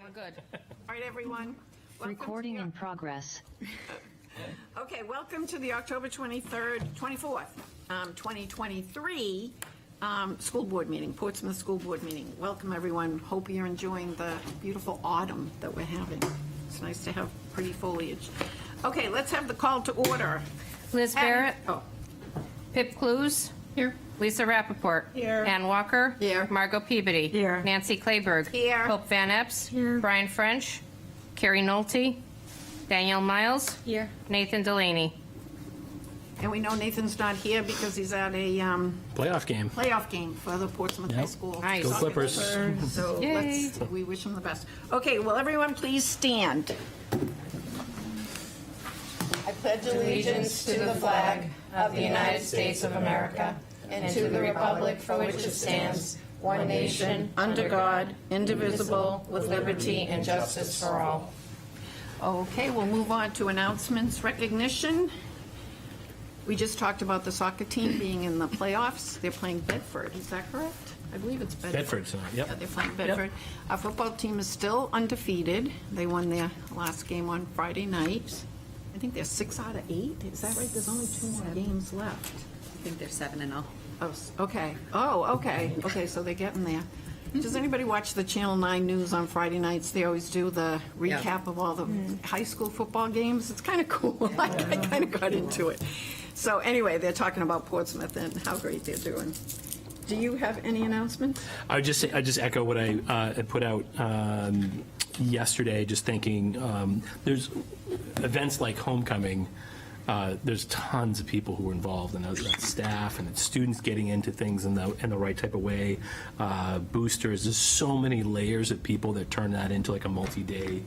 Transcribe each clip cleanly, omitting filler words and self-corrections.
we're good. All right, everyone. Welcome Recording to in progress. Okay, welcome to the October 24th, 2023 school board meeting, Portsmouth School Board meeting. Welcome, everyone. Hope you're enjoying the beautiful autumn that we're having. It's nice to have pretty foliage. Okay, let's have the call to order. Liz Barrett, Oh, Pip Clues. Here. Lisa Rappaport. Here. Ann Walker. Here. Margot Peabody. Here. Nancy Clayberg. Here. Hope Van Epps. Here. Brian French. Carrie Nolte. Danielle Miles. Here. Nathan Delaney. and we know Nathan's not here because he's at a Playoff game. playoff game for the Portsmouth High Yep. School. Nice. Go soccer Clippers. team. So Yay. we wish him the best. Okay, will everyone please stand? I pledge Allegiance to the flag of the United States of America and to the republic for which it stands, one nation, under God, indivisible, with liberty and justice for all. Okay, we'll move on to announcements, recognition. We just talked about the soccer team being in the playoffs. They're playing Bedford, is that correct? I believe it's Bedford. Bedford tonight, yep. Yeah, they're playing Bedford. Our football team is still undefeated. They won their last game on Friday night. I think they're 6 out of 8, is that right? There's only 2 more games left. I think they're 7-0. Oh, okay. Oh, okay. Okay, so they're getting there. Does anybody watch the Channel 9 News on Friday nights? They always do the recap of all the high school football games. It's kind of cool. I kind of got into it. So anyway, they're talking about Portsmouth and how great they're doing. Do you have any announcements? I would just say, I just echo what I had put out yesterday, just thinking there's events like homecoming. There's tons of people who are involved, and that's staff and it's students getting into things in the right type of way. Boosters, there's so many layers of people that turn that into like a multi-day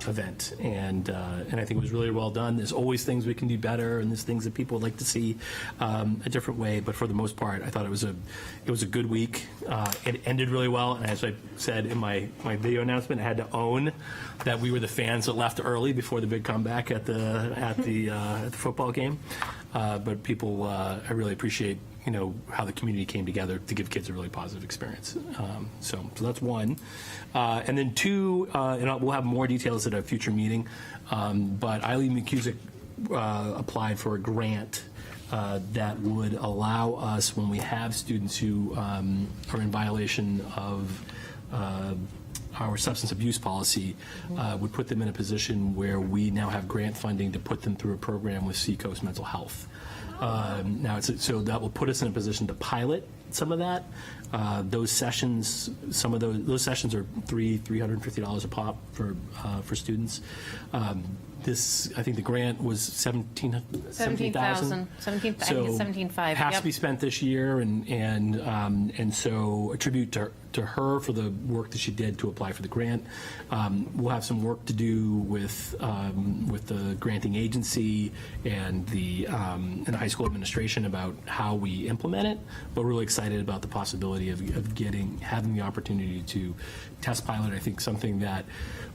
event, and I think it was really well done. There's always things we can do better, and there's things that people would like to see a different way. But for the most part, I thought it was a good week. It ended really well, and as I said in my video announcement, I had to own that we were the fans that left early before the big comeback at the football game. But people, I really appreciate how the community came together to give kids a really positive experience. So that's one. And then two, and we'll have more details at a future meeting, but Eileen McCusick applied for a grant that would allow us, when we have students who are in violation of our substance abuse policy, would put them in a position where we now have grant funding to put them through a program with Seacoast Mental Health. So that will put us in a position to pilot some of that. Those sessions, some of those sessions are $350 a pop for students. I think the grant was $17,000. $17,000. I think it's $17,500. Has to be spent this year, and so a tribute to her for the work that she did to apply for the grant. We'll have some work to do with the granting agency and the high school administration about how we implement it. But we're really excited about the possibility of having the opportunity to test pilot. I think something that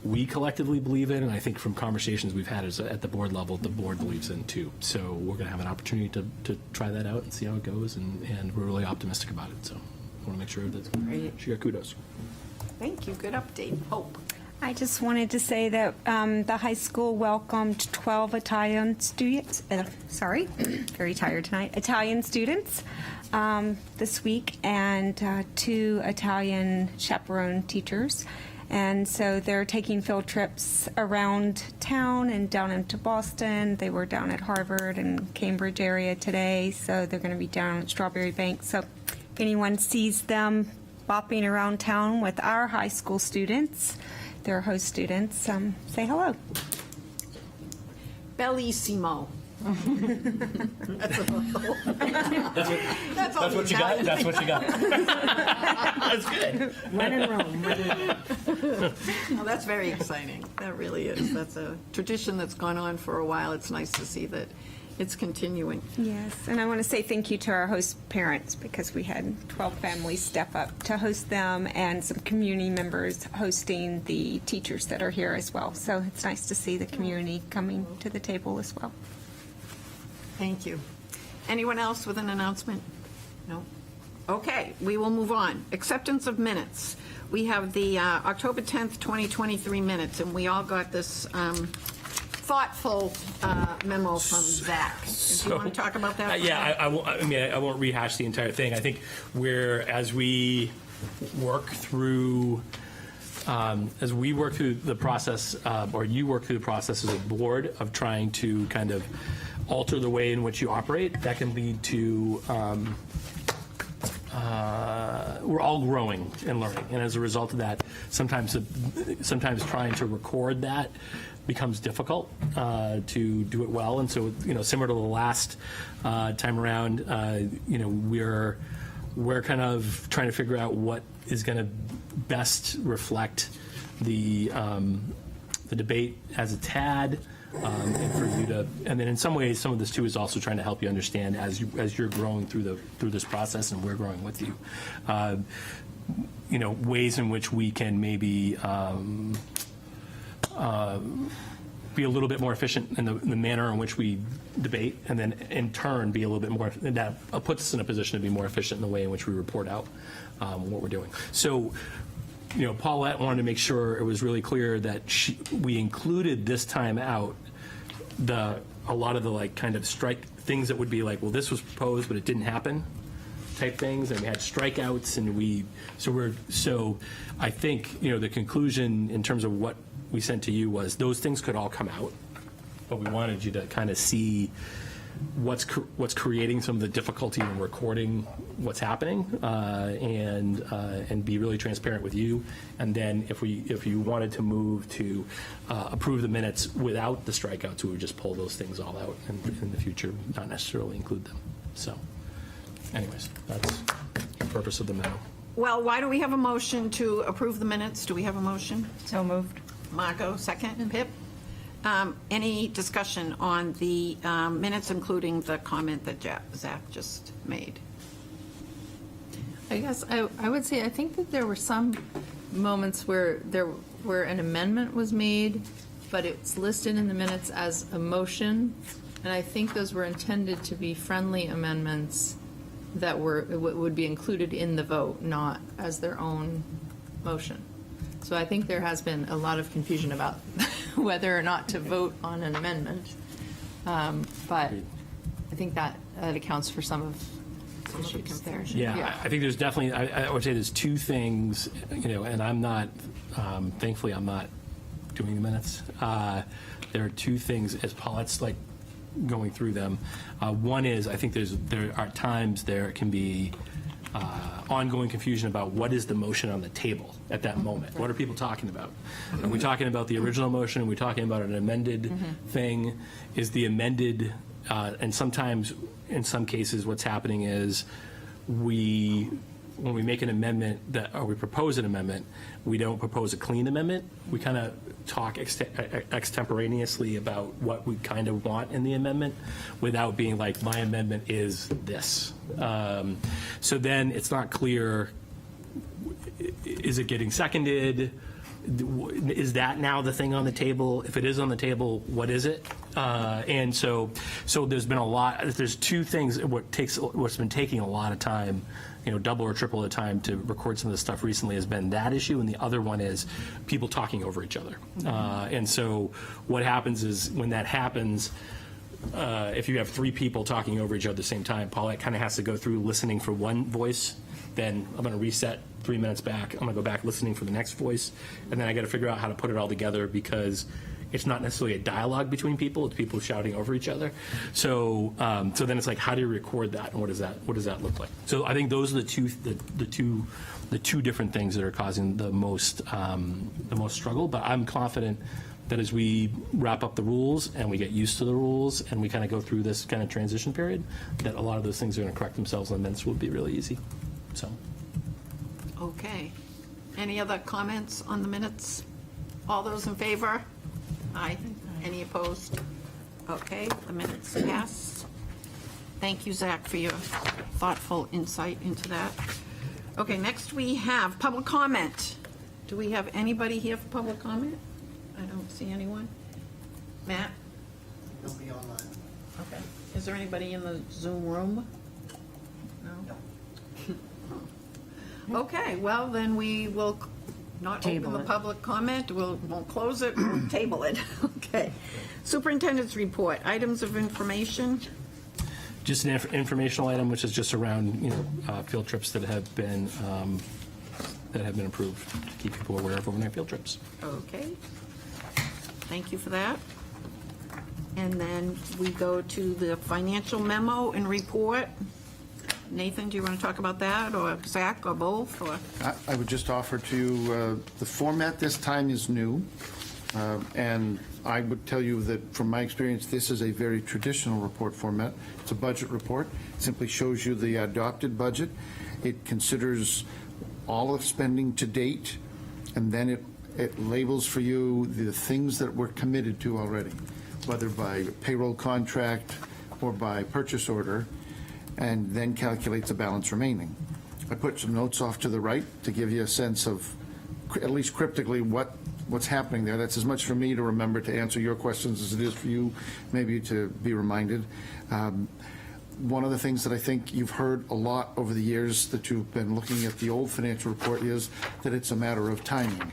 we collectively believe in, and I think from conversations we've had at the board level, the board believes in too. So we're going to have an opportunity to try that out and see how it goes, and we're really optimistic about it. So I want to make sure that she got kudos. Thank you. Good update. Hope. I just wanted to say that the high school welcomed 12 Italian students, very tired tonight, Italian students this week, and 2 Italian chaperone teachers. And so they're taking field trips around town and down into Boston. They were down at Harvard and Cambridge area today, so they're going to be down at Strawberry Bank. So if anyone sees them bopping around town with our high school students, their host students, say hello. Bellissimo. That's That's what you got. That's what you got. That's good. When in Rome. Well, that's very exciting. That really is. That's a tradition that's gone on for a while. It's nice to see that it's continuing. Yes, and I want to say thank you to our host parents, because we had 12 families step up to host them, and some community members hosting the teachers that are here as well. So it's nice to see the community coming to the table as well. Thank you. Anyone else with an announcement? No? Okay, we will move on. Acceptance of minutes. We have the October 10th, 2023 minutes, and we all got this thoughtful memo from Zach. Do you want to talk about that? I won't rehash the entire thing. I think as we work through the process, or you work through the process as a board of trying to kind of alter the way in which you operate, that can lead to we're all growing and learning, and as a result of that, sometimes trying to record that becomes difficult to do it well. And so, similar to the last time around, we're kind of trying to figure out what is going to best reflect the debate as it's had, and for you to, and then in some ways, some of this too is also trying to help you understand as you're growing through this process, and we're growing with you. Ways in which we can maybe be a little bit more efficient in the manner in which we debate, and then in turn be a little bit more, and that puts us in a position to be more efficient in the way in which we report out what we're doing. So, Paulette wanted to make sure it was really clear that we included this time out a lot of the kind of strike things that would be like, well, this was proposed, but it didn't happen type things, and we had strikeouts, and so I think, the conclusion in terms of what we sent to you was those things could all come out, but we wanted you to kind of see what's creating some of the difficulty in recording what's happening, and be really transparent with you. And then if you wanted to move to approve the minutes without the strikeouts, we would just pull those things all out and in the future not necessarily include them. So anyways, that's the purpose of the memo. Well, why don't we have a motion to approve the minutes? Do we have a motion? So moved. Margot, second. Pip? Any discussion on the minutes, including the comment that Zach just made? I guess I would say I think that there were some moments where an amendment was made, but it's listed in the minutes as a motion, and I think those were intended to be friendly amendments that would be included in the vote, not as their own motion. So I think there has been a lot of confusion about whether or not to vote on an amendment, but I think that accounts for some of the issues there. Yeah, I think there's definitely, I would say there's two things, and I'm not, thankfully I'm not doing the minutes. There are two things, as Paulette's going through them. One is, I think there are times there can be ongoing confusion about what is the motion on the table at that moment. What are people talking about? Are we talking about the original motion? Are we talking about an amended thing? Is the amended, and sometimes, in some cases, what's happening is when we make an amendment or we propose an amendment, we don't propose a clean amendment. We kind of talk extemporaneously about what we kind of want in the amendment without being like, my amendment is this. So then it's not clear, is it getting seconded? Is that now the thing on the table? If it is on the table, what is it? And so there's been a lot. There's two things. What's been taking a lot of time, double or triple the time to record some of this stuff recently has been that issue, and the other one is people talking over each other. And so what happens is when that happens, if you have three people talking over each other at the same time, Paulette kind of has to go through listening for one voice. Then I'm going to reset 3 minutes back. I'm going to go back listening for the next voice. And then I got to figure out how to put it all together because it's not necessarily a dialogue between people. It's people shouting over each other. So then it's like, how do you record that? And what does that look like? So I think those are the two different things that are causing the most struggle. But I'm confident that as we wrap up the rules and we get used to the rules and we kind of go through this kind of transition period, that a lot of those things are going to correct themselves and then this will be really easy. So. Okay. Any other comments on the minutes? All those in favor? Aye. Any opposed? Okay, the minutes pass. Thank you, Zach, for your thoughtful insight into that. Okay, next we have public comment. Do we have anybody here for public comment? I don't see anyone. Matt? Nobody online. Okay. Is there anybody in the Zoom room? No? Okay, well, then we will not open the public comment, won't close it, we'll table it. Okay. Superintendent's report, items of information. Just an informational item, which is just around, field trips that have been approved, to keep people aware of overnight field trips. Okay. Thank you for that. And then we go to the financial memo and report. Nathan, do you want to talk about that, or Zach, or both, or? I would just offer to, the format this time is new, and I would tell you that from my experience, this is a very traditional report format. It's a budget report. It simply shows you the adopted budget. It considers all of spending to date, and then it labels for you the things that we're committed to already, whether by payroll contract or by purchase order, and then calculates the balance remaining. I put some notes off to the right to give you a sense of, at least cryptically, what's happening there. That's as much for me to remember to answer your questions as it is for you maybe to be reminded. One of the things that I think you've heard a lot over the years that you've been looking at the old financial report is that it's a matter of timing.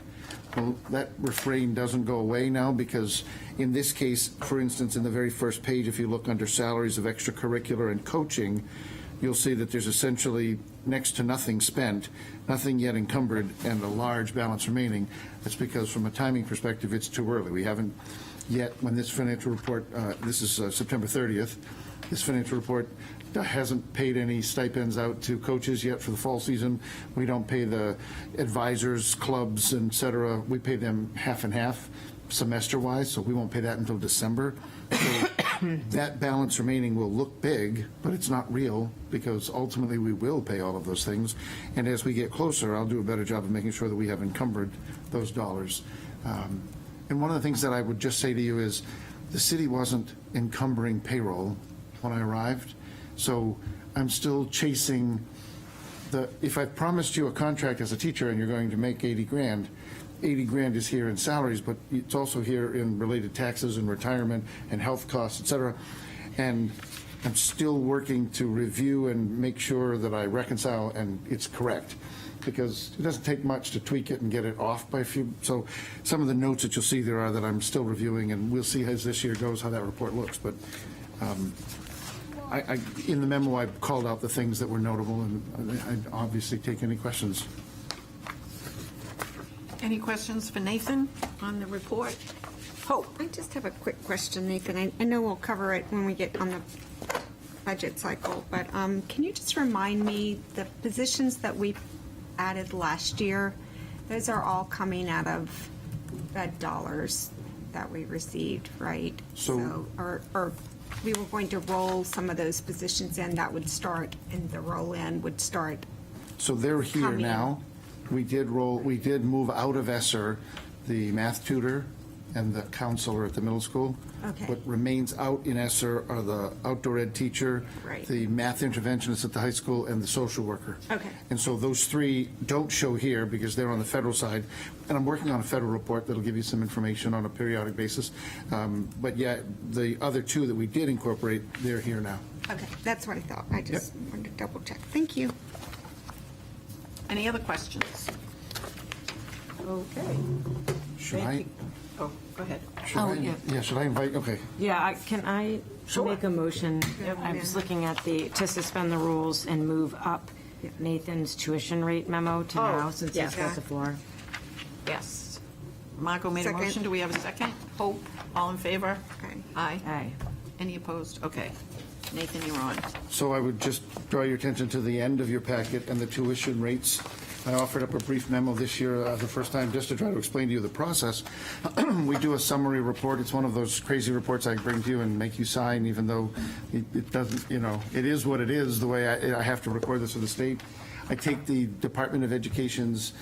Well, that refrain doesn't go away now, because in this case, for instance, in the very first page, if you look under salaries of extracurricular and coaching, you'll see that there's essentially next to nothing spent, nothing yet encumbered, and a large balance remaining. That's because from a timing perspective, it's too early. We haven't yet, when this financial report, this is September 30th, this financial report hasn't paid any stipends out to coaches yet for the fall season. We don't pay the advisors, clubs, et cetera. We pay them half and half semester-wise, so we won't pay that until December. So that balance remaining will look big, but it's not real, because ultimately we will pay all of those things. And as we get closer, I'll do a better job of making sure that we have encumbered those dollars. And one of the things that I would just say to you is the city wasn't encumbering payroll when I arrived. So I'm still chasing if I promised you a contract as a teacher and you're going to make 80 grand, 80 grand is here in salaries, but it's also here in related taxes and retirement and health costs, et cetera. And I'm still working to review and make sure that I reconcile and it's correct, because it doesn't take much to tweak it and get it off by a few. So some of the notes that you'll see there are that I'm still reviewing, and we'll see as this year goes how that report looks. But I in the memo, I called out the things that were notable, and I'd obviously take any questions. Any questions for Nathan on the report? Hope? I just have a quick question, Nathan. I know we'll cover it when we get on the budget cycle, but can you just remind me the positions that we added last year, those are all coming out of Fed dollars that we received, right? So or we were going to roll some of those positions in, that would start, and the roll-in would start. So they're here Coming. now. We did move out of ESSER the math tutor and the counselor at the middle school. Okay. What remains out in ESSER are the outdoor ed teacher, Right. the math interventionist at the high school, and the social worker. Okay. And so those three don't show here because they're on the federal side. And I'm working on a federal report that'll give you some information on a periodic basis. But yeah, the other two that we did incorporate, they're here now. Okay, that's what I thought. I just wanted to double check. Thank you. Any other questions? Okay. Should Thank I? you. Oh, go ahead. Should I? yeah. Should I invite? Okay. Yeah, can I Sure. make a motion? I was looking at to suspend the rules and move up Nathan's tuition rate memo to now, since yeah. he's got the floor. Yes. Margot made a Second. motion. Do we have a second? Hope, all in favor? Okay. Aye. Aye. Any opposed? Okay. Nathan, you're on. So I would just draw your attention to the end of your packet and the tuition rates. I offered up a brief memo this year, the first time, just to try to explain to you the process. We do a summary report. It's one of those crazy reports I bring to you and make you sign, even though it doesn't, it is what it is, the way I have to record this for the state. I take the Department of Education's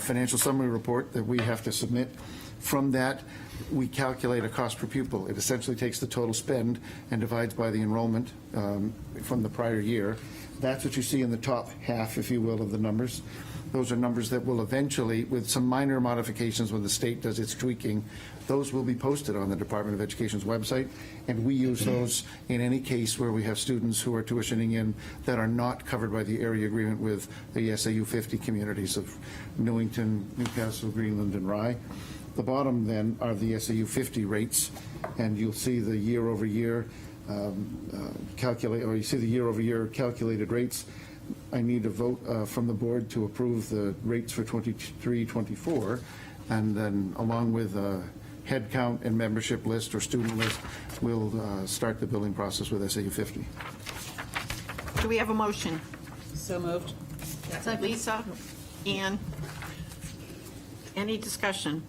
financial summary report that we have to submit From that, we calculate a cost per pupil. It essentially takes the total spend and divides by the enrollment from the prior year. That's what you see in the top half, if you will, of the numbers. Those are numbers that will eventually, with some minor modifications when the state does its tweaking, those will be posted on the Department of Education's website, and we use those in any case where we have students who are tuitioning in that are not covered by the area agreement with the SAU 50 communities of Newington, Newcastle, Greenland, and Rye. The bottom then are the SAU 50 rates, and you'll see the year-over-year you see the year-over-year calculated rates. I need a vote from the board to approve the rates for 23-24, and then along with a head count and membership list or student list, we'll start the billing process with SAU 50. Do we have a motion? So moved. Lisa? Ann? Any discussion?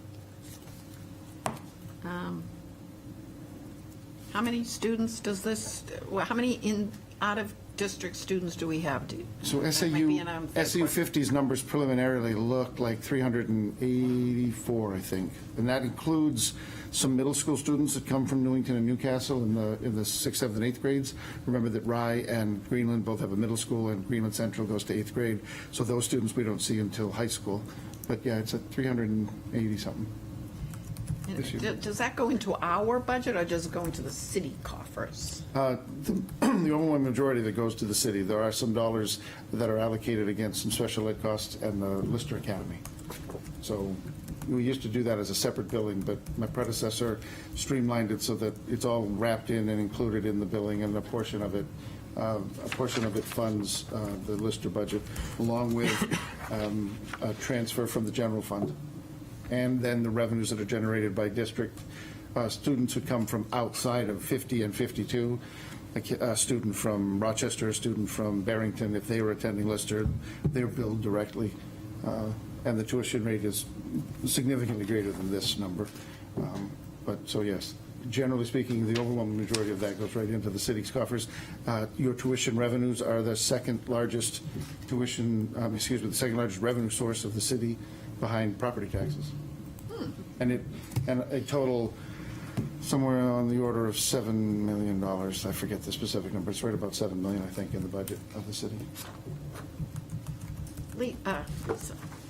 How many students does this, well, how many out-of-district students do we have? So That might be an unfair SAU question. 50's numbers preliminarily look like 384, I think. And that includes some middle school students that come from Newington and Newcastle in the 6th, 7th, and 8th grades. Remember that Rye and Greenland both have a middle school, and Greenland Central goes to 8th grade. So those students we don't see until high school. But yeah, it's at 380-something. And does that go into our budget, or does it go into the city coffers? The overwhelming majority that goes to the city. There are some dollars that are allocated against some special ed costs and the Lister Academy. So we used to do that as a separate billing, but my predecessor streamlined it so that it's all wrapped in and included in the billing, and a portion of it funds the Lister budget, along with a transfer from the general fund. And then the revenues that are generated by district students who come from outside of 50 and 52, a student from Rochester, a student from Barrington, if they were attending Lister, they're billed directly. And the tuition rate is significantly greater than this number. But so yes, generally speaking, the overwhelming majority of that goes right into the city's coffers. Your tuition revenues are the second largest the second largest revenue source of the city, behind property taxes. And a total somewhere on the order of $7 million. I forget the specific number. It's right about $7 million, I think, in the budget of the city. Lisa.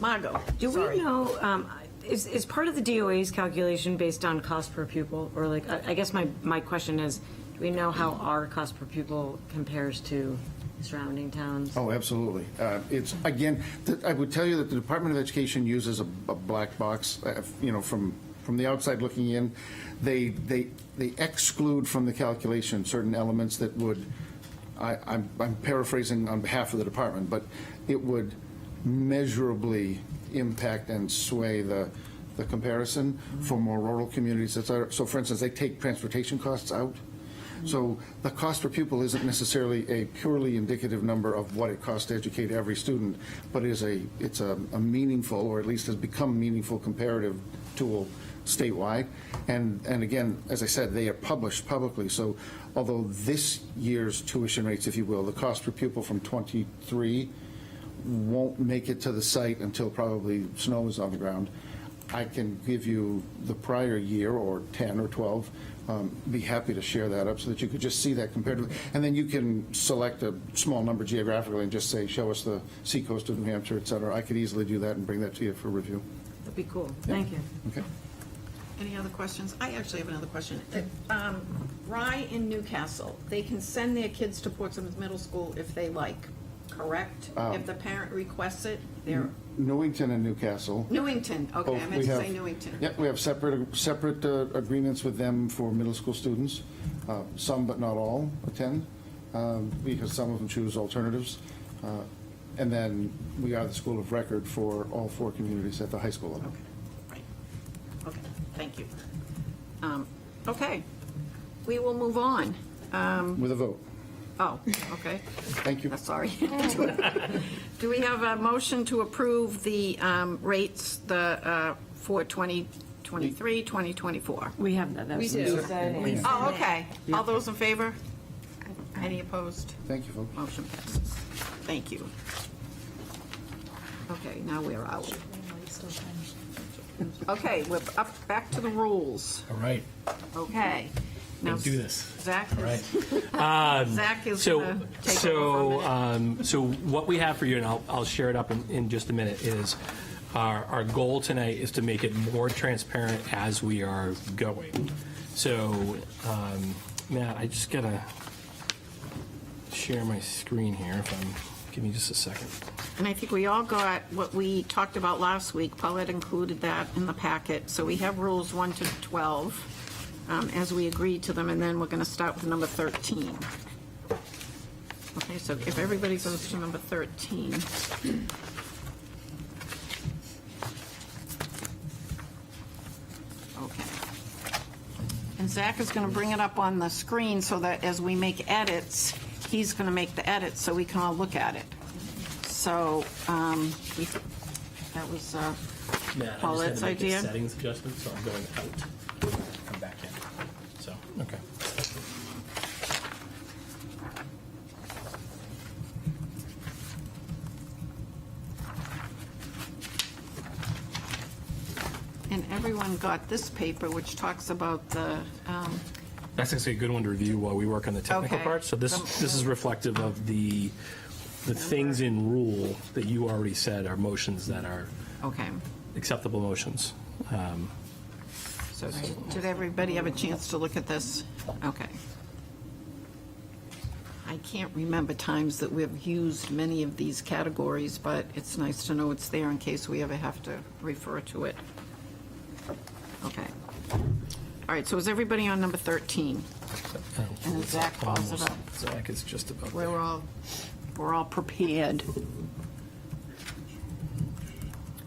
Margot? Do sorry. we know, is part of the DOA's calculation based on cost per pupil? Or like, I guess my question is, do we know how our cost per pupil compares to surrounding towns? Oh, absolutely. It's, again, I would tell you that the Department of Education uses a black box, from the outside looking in. They exclude from the calculation certain elements that would, I'm paraphrasing on behalf of the department, but it would measurably impact and sway the comparison for more rural communities. So for instance, they take transportation costs out. So the cost per pupil isn't necessarily a purely indicative number of what it costs to educate every student, but it's a meaningful, or at least has become meaningful, comparative tool statewide. And again, as I said, they are published publicly. So although this year's tuition rates, if you will, the cost per pupil from 23 won't make it to the site until probably snow is on the ground, I can give you the prior year, or 10 or 12, be happy to share that up so that you could just see that compared to, and then you can select a small number geographically and just say, show us the seacoast of New Hampshire, et cetera. I could easily do that and bring that to you for review. That'd be cool. Thank you. Okay. Any other questions? I actually have another question. Rye in Newcastle, they can send their kids to Portsmouth Middle School if they like, correct? If the parent requests it, they're, Newington and Newcastle. Newington, okay, I Both meant we to have- say Newington. Yep, we have separate agreements with them for middle school students. Some, but not all, attend, because some of them choose alternatives. And then we are the school of record for all 4 communities at the high school level. Right. Okay, thank you. Okay, we will move on. With a vote. Oh, okay. Thank you. Sorry. Do we have a motion to approve the rates for 2023, 2024? We have that. We do. Oh, okay. All those in favor? Any opposed? Thank you, folks. Motion passes. Thank you. Okay, now we're out. Okay, we're up, back to the rules. All right, Okay. Now, let's do this. Zach All right. Zach is So, going to take over for a minute. so what we have for you, and I'll share it up in just a minute, is our goal tonight is to make it more transparent as we are going. So, Matt, I just gotta share my screen here. Give me just a second. And I think we all got what we talked about last week. Paulette included that in the packet. So we have rules 1 to 12 as we agreed to them, and then we're going to start with number 13. Okay, so if everybody goes to number 13. Okay. And Zach is going to bring it up on the screen so that as we make edits, he's going to make the edits so we can all look at it. So that was Matt, Paulette's I just had to make idea. a settings adjustment, so I'm going out. Come back in. So, okay. And everyone got this paper, which talks about the, That's actually a good one to review while we work on the technical Okay. part. So this is reflective of the things in rule that you already said are motions that are okay. acceptable motions. So did everybody have a chance to look at this? Okay. I can't remember times that we've used many of these categories, but it's nice to know it's there in case we ever have to refer to it. Okay. All right, so is everybody on number 13? And Zach calls it up. Zach is just about there. We're all prepared.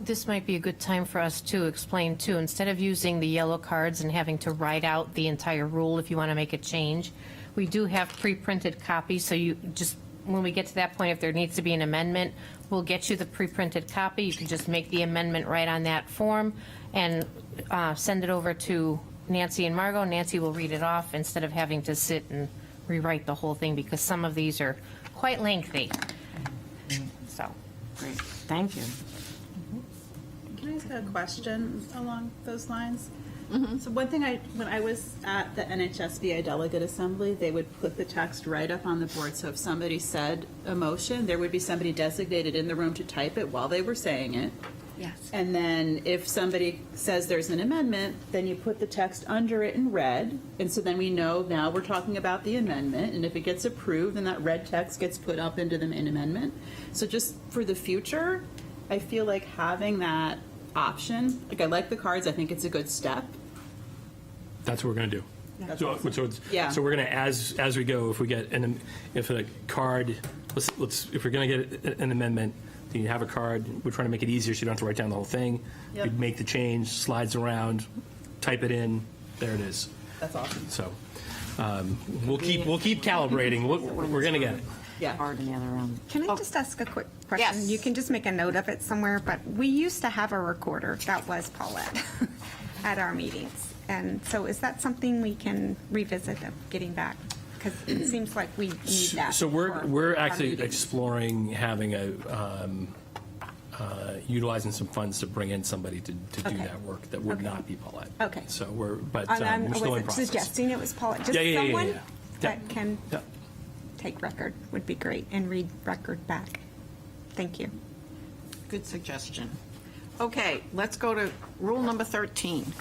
This might be a good time for us to explain too, instead of using the yellow cards and having to write out the entire rule if you want to make a change, we do have pre-printed copies, so you just, when we get to that point, if there needs to be an amendment, we'll get you the pre-printed copy. You can just make the amendment right on that form and send it over to Nancy and Margot. Nancy will read it off instead of having to sit and rewrite the whole thing, because some of these are quite lengthy. So. Great. Thank you. Can I ask a question along those lines? So one thing, when I was at the NHSBA Delegate Assembly, they would put the text right up on the board. So if somebody said a motion, there would be somebody designated in the room to type it while they were saying it. Yes. And then if somebody says there's an amendment, then you put the text under it in red. And so then we know now we're talking about the amendment. And if it gets approved, then that red text gets put up into the main amendment. So just for the future, I feel like having that option, like I like the cards, I think it's a good step. That's what we're going to do. That's So, awesome. so we're going to, as we go, if we get if a card, if we're going to get an amendment, then you have a card. We're trying to make it easier so you don't have to write down the whole thing. Yep. You'd make the change, slides around, type it in. There it is. That's awesome. So we'll keep calibrating. We're going to get it. Yeah. Card in the other room. Can I just ask a quick question? Yes. You can just make a note of it somewhere, but we used to have a recorder. That was Paulette at our meetings. And so is that something we can revisit of getting back? Because it seems like we need that. So for we're our actually meetings. exploring having utilizing some funds to bring in somebody to do Okay. that work that would Okay. not be Paulette. Okay. So we're And I we're still in wasn't process. suggesting it was Paulette, just Yeah, yeah, yeah, someone yeah. that can Yeah. take record would be great and read record back. Thank you. Good suggestion. Okay, let's go to rule number 13.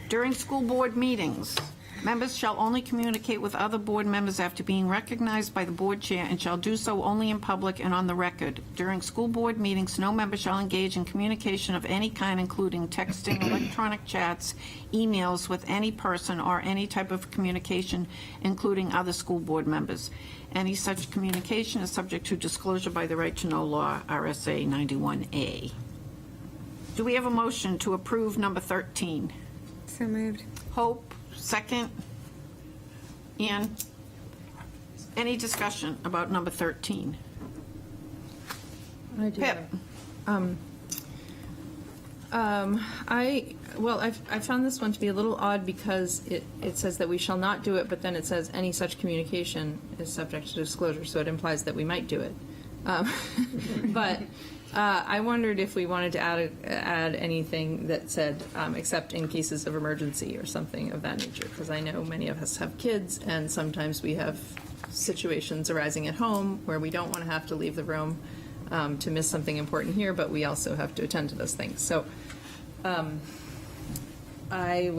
During school board meetings, members shall only communicate with other board members after being recognized by the board chair and shall do so only in public and on the record. During school board meetings, no member shall engage in communication of any kind, including texting, electronic chats, emails with any person, or any type of communication, including other school board members. Any such communication is subject to disclosure by the Right to Know law, RSA 91A. Do we have a motion to approve number 13? So moved. Hope, second. Ann, any discussion about number 13? I do. Pip? I found this one to be a little odd because it says that we shall not do it, but then it says any such communication is subject to disclosure, so it implies that we might do it. But I wondered if we wanted to add anything that said, except in cases of emergency or something of that nature, because I know many of us have kids, and sometimes we have situations arising at home where we don't want to have to leave the room to miss something important here, but we also have to attend to those things. So I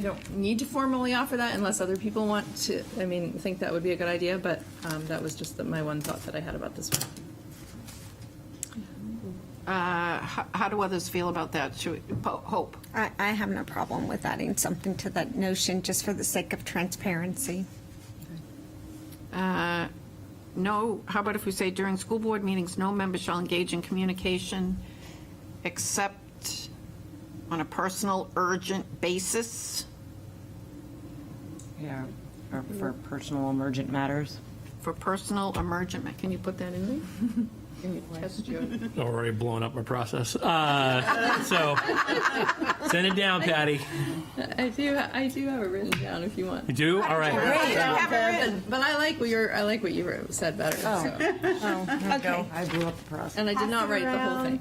don't need to formally offer that unless other people want to, think that would be a good idea, but that was just my one thought that I had about this one. How do others feel about that? Hope? I have no problem with adding something to that notion, just for the sake of transparency. No, how about if we say during school board meetings, no member shall engage in communication except on a personal urgent basis Yeah, or for personal emergent matters. for personal emergent, can you put that in there? Can you test your? Already blowing up my process. So send it down, Patty. I do have it written down if you want. You do? All right. But I like what you said better. Okay. I blew up the process. And I did not write the whole thing.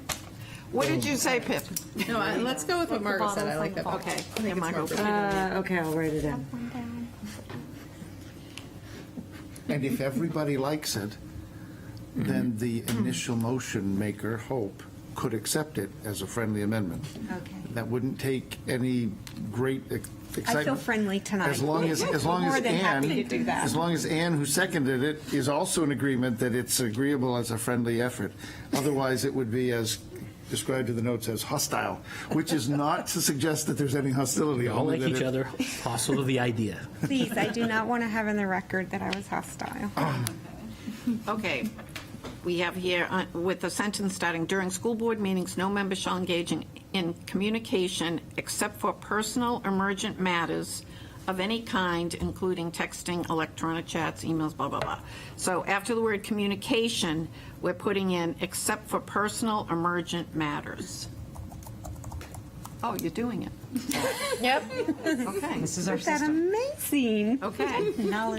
What did you say, Pip? No, let's go with what Margot said. I like that. Okay. Yeah, Margot. Okay, I'll write it down. And if everybody likes it, then the initial motion maker, Hope, could accept it as a friendly amendment. Okay. That wouldn't take any great excitement. I feel friendly tonight. As long as More than Ann, happy to do that. as long as Ann, who seconded it, is also in agreement that it's agreeable as a friendly effort. Otherwise, it would be as described in the notes as hostile, which is not to suggest that there's any hostility. We all only like that each it- other. Hostile to the idea. Please, I do not want to have in the record that I was hostile. Okay. We have here, with the sentence starting, during school board meetings, no member shall engage in communication except for personal emergent matters of any kind, including texting, electronic chats, emails, blah, blah, blah. So after the word communication, we're putting in except for personal emergent matters. Oh, you're doing it. Yep. Okay. This is our Is that system. amazing? Okay.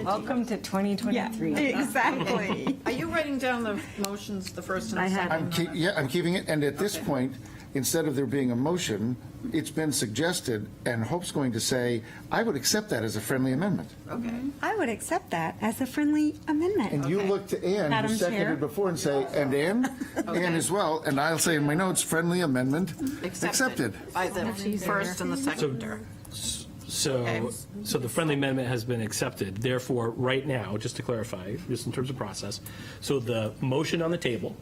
Welcome to Yeah, 2023. exactly. Are you writing down the motions, the first and the I have second? I'm keeping it, and at this point, instead of there being a motion, it's been suggested, and Hope's going to say, I would accept that as a friendly amendment. Okay. I would accept that as a friendly amendment. And you look to Ann, Madam who Chair? seconded before, and say, and Ann? Ann as well, and I'll say in my notes, friendly amendment accepted. By the first and the seconder. So the friendly amendment has been accepted. Therefore, right now, just to clarify, just in terms of process, so the motion on the table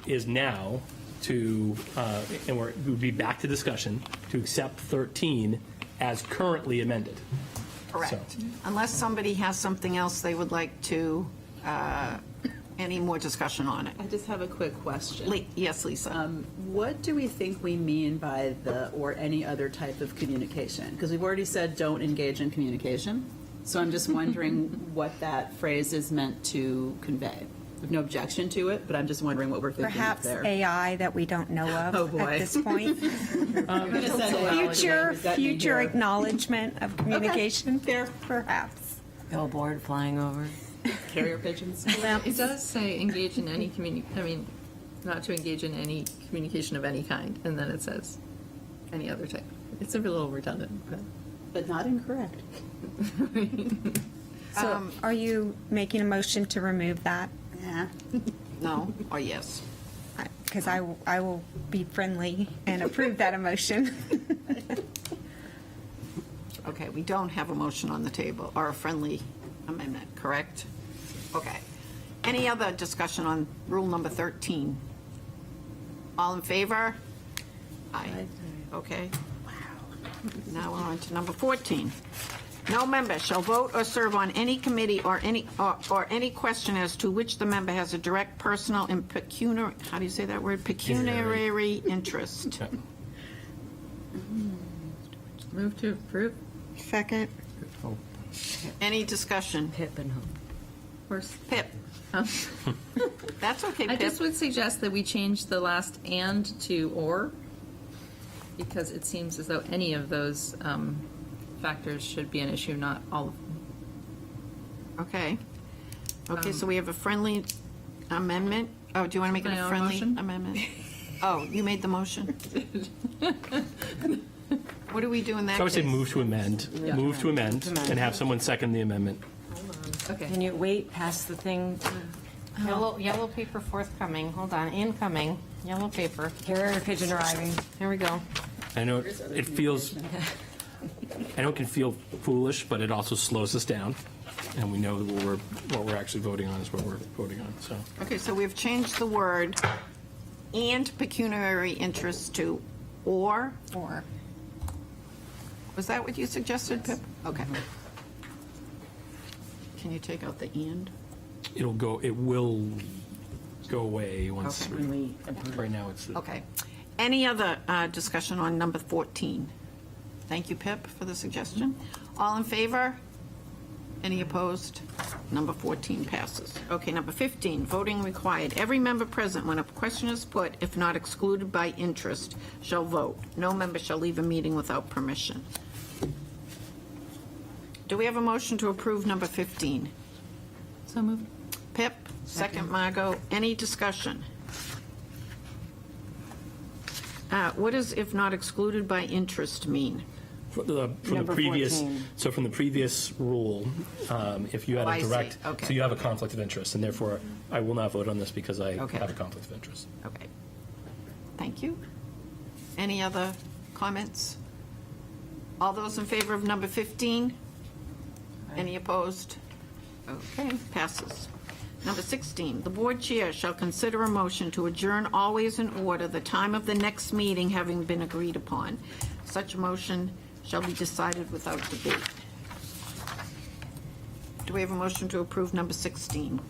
is now to, and it would be back to discussion, to accept 13 as currently amended. Correct. Unless somebody has something else they would like to, any more discussion on it. I just have a quick question. Yes, Lisa. What do we think we mean by the or any other type of communication? Because we've already said don't engage in communication. So I'm just wondering what that phrase is meant to convey. I have no objection to it, but I'm just wondering what we're thinking Perhaps there. AI that we don't know Oh, of boy. at this point. Future Future acknowledgement of communication, perhaps. billboard flying over. Carrier pigeons. It does say engage in any not to engage in any communication of any kind, and then it says any other type. It's a little redundant, but. But not incorrect. So are you making a motion to remove that? Yeah. No or yes? Because I will be friendly and approve that emotion. Okay, we don't have a motion on the table or a friendly amendment, correct? Okay. Any other discussion on rule number 13? All in favor? Aye. Okay. Now we're on to number 14. No member shall vote or serve on any committee or any question as to which the member has a direct personal and pecuniary, how do you say that word? Pecuniary interest. Move to approve. Second. Any discussion? Pip and Hope. Horse. Pip. That's okay, I Pip. just would suggest that we change the last and to or, because it seems as though any of those factors should be an issue, not all of them. Okay. Okay, so we have a friendly amendment. Oh, do you want to make it My a own friendly motion? amendment? Oh, you made the motion? What do we do in that So I would say case? move to amend, and have someone second the amendment. Okay. Can you wait past the thing? Yellow paper forthcoming. Hold on, incoming, yellow paper. Carrier pigeon arriving. Here we go. I know it feels, I know it can feel foolish, but it also slows us down, and we know that what we're actually voting on is what we're voting on, so. Okay, so we've changed the word "and pecuniary interest" to "or." Or. Was that what you suggested, Pip? Okay. Can you take out the "and"? It will go away once, Okay. When we approve. right now it's. Okay. Any other discussion on number 14? Thank you, Pip, for the suggestion. All in favor? Any opposed? Number 14 passes. Okay, number 15, voting required. Every member present, when a question is put, if not excluded by interest, shall vote. No member shall leave a meeting without permission. Do we have a motion to approve number 15? So moved. Pip, second Margot. Any discussion? What does "if not excluded by interest" mean? From the Number previous, 14. so from the previous rule, if you had Oh, I a see. direct, Okay. so you have a conflict of interest, and therefore I will not vote on this because I Okay. have a conflict of interest. Okay. Thank you. Any other comments? All those in favor of number 15? Any opposed? Okay, passes. Number 16, the board chair shall consider a motion to adjourn always in order, the time of the next meeting having been agreed upon. Such a motion shall be decided without debate. Do we have a motion to approve number 16?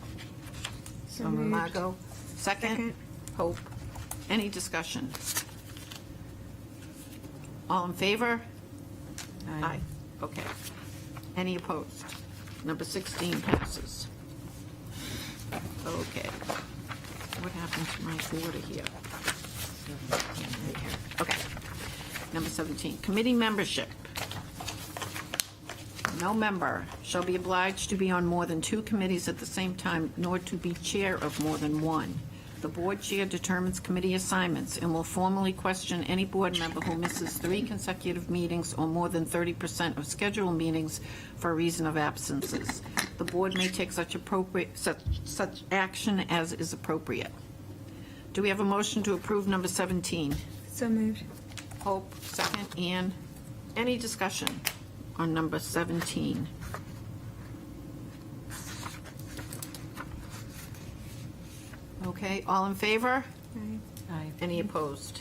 So Margot, second. Hope. Any discussion? All in favor? Aye. Okay. Any opposed? Number 16 passes. Okay. What happened to my order here? Okay. Number 17, committee membership. No member shall be obliged to be on more than 2 committees at the same time, nor to be chair of more than one. The board chair determines committee assignments and will formally question any board member who misses 3 consecutive meetings or more than 30% of scheduled meetings for a reason of absences. The board may take such action as is appropriate. Do we have a motion to approve number 17? So moved. Hope, second. Ann, any discussion on number 17? Okay, all in favor? Aye. Any opposed?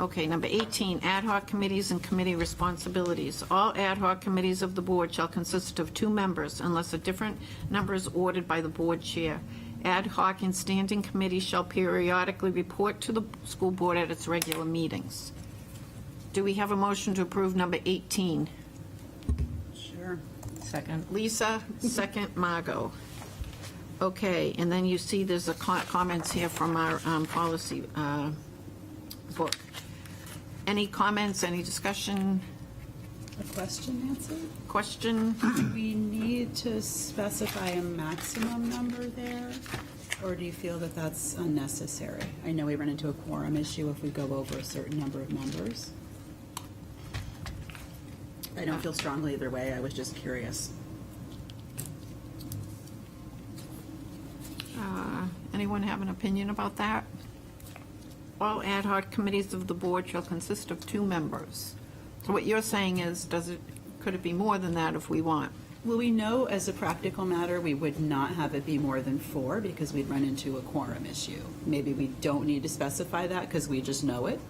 Okay, number 18, ad hoc committees and committee responsibilities. All ad hoc committees of the board shall consist of 2 members unless a different number is ordered by the board chair. Ad hoc and standing committees shall periodically report to the school board at its regular meetings. Do we have a motion to approve number 18? Sure. Second. Lisa, second Margot. Okay, and then you see there's a comments here from our policy book. Any comments, any discussion, A question, Nancy? question? Do we need to specify a maximum number there? Or do you feel that that's unnecessary? I know we run into a quorum issue if we go over a certain number of members. I don't feel strongly either way, I was just curious. Anyone have an opinion about that? All ad hoc committees of the board shall consist of 2 members. So what you're saying is, could it be more than that if we want? Well, we know as a practical matter, we would not have it be more than 4 because we'd run into a quorum issue. Maybe we don't need to specify that because we just know it.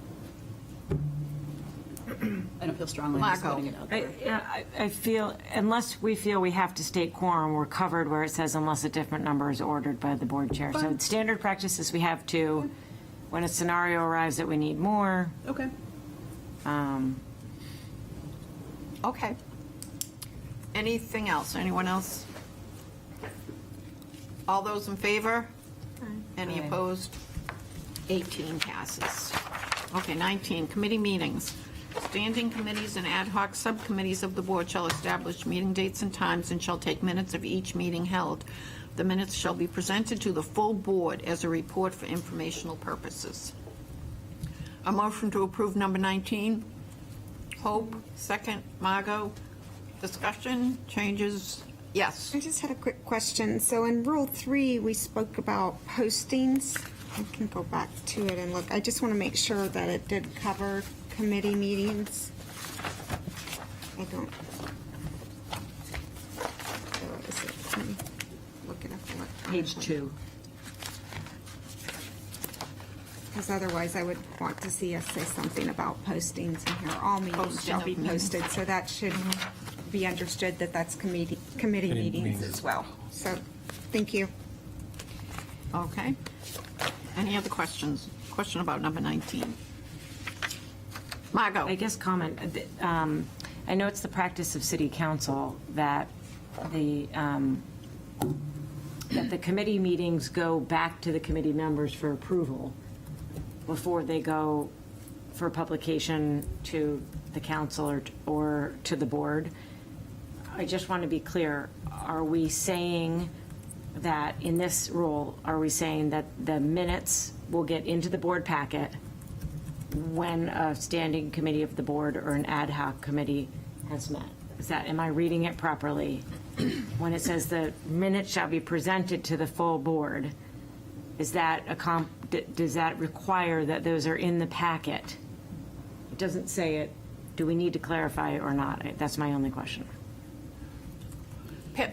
I don't feel strongly in just Margot. putting it out there. I feel, unless we feel we have to state quorum, we're covered where it says unless a different number is ordered by the board chair. So standard practice is we have 2. When a scenario arrives that we need more, Okay. Okay. Anything else? Anyone else? All those in favor? Any Aye. opposed? 18 passes. Okay, 19, committee meetings. Standing committees and ad hoc subcommittees of the board shall establish meeting dates and times and shall take minutes of each meeting held. The minutes shall be presented to the full board as a report for informational purposes. A motion to approve number 19. Hope, second. Margot, discussion, changes? Yes. I just had a quick question. So in Rule 3, we spoke about postings. I can go back to it and look. I just want to make sure that it did cover committee meetings. I don't. Where is it? Let me look it up. Page 2. Because otherwise, I would want to see us say something about postings in here. All meetings shall be Posting of meetings. posted, so that should be understood that that's committee meetings meetings. as well. So, thank you. Okay. Any other questions? Question about number 19. Margot? I guess comment, I know it's the practice of city council that the committee meetings go back to the committee members for approval before they go for publication to the council or to the board. I just want to be clear, are we saying that in this rule, are we saying that the minutes will get into the board packet when a standing committee of the board or an ad hoc committee has met? Am I reading it properly? When it says the minutes shall be presented to the full board, is that does that require that those are in the packet? It doesn't say it. Do we need to clarify it or not? That's my only question. Pip?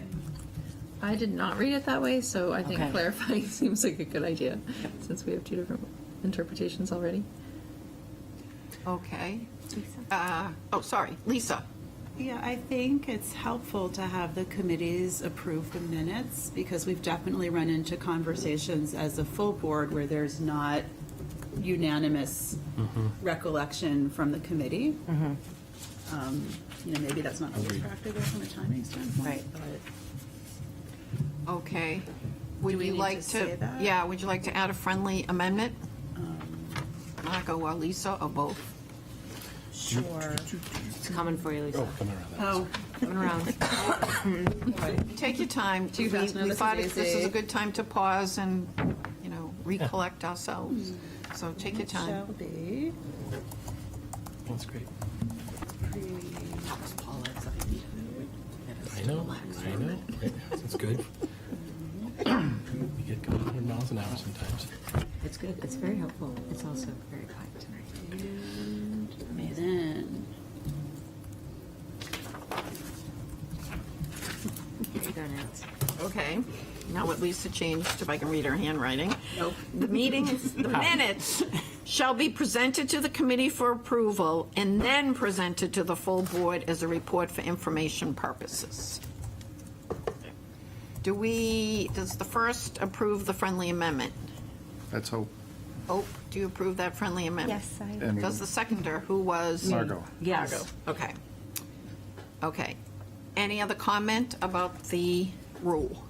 I did not read it that way, so I think Okay. clarifying seems like a good idea, since we have two different interpretations already. Okay. Sorry, Lisa. Yeah, I think it's helpful to have the committees approve the minutes, because we've definitely run into conversations as a full board where there's not unanimous recollection from the committee. Maybe that's not always practical from a timing standpoint. Right. But Okay. Would Do we you need like to say that? Yeah, would you like to add a friendly amendment? Margot or Lisa, or both? sure. It's coming for you, Lisa. Oh, coming around that. Oh, Coming around. Take your time. Too fast. No, We this thought is this is easy. a good time to pause and, recollect ourselves. So take your time. shall be. That's great. I know. That's good. You get going 100 miles an hour sometimes. It's good. It's very helpful. It's also very quiet tonight. And then, Here you go, Nancy. Okay. Now what Lisa changed, if I can read her handwriting. Nope. The minutes shall be presented to the committee for approval and then presented to the full board as a report for information purposes. Does the first approve the friendly amendment? Let's hope. Hope, do you approve that friendly amendment? Yes, I And Does the seconder, who was? Margot. Yes. Okay. Okay. Any other comment about the rule?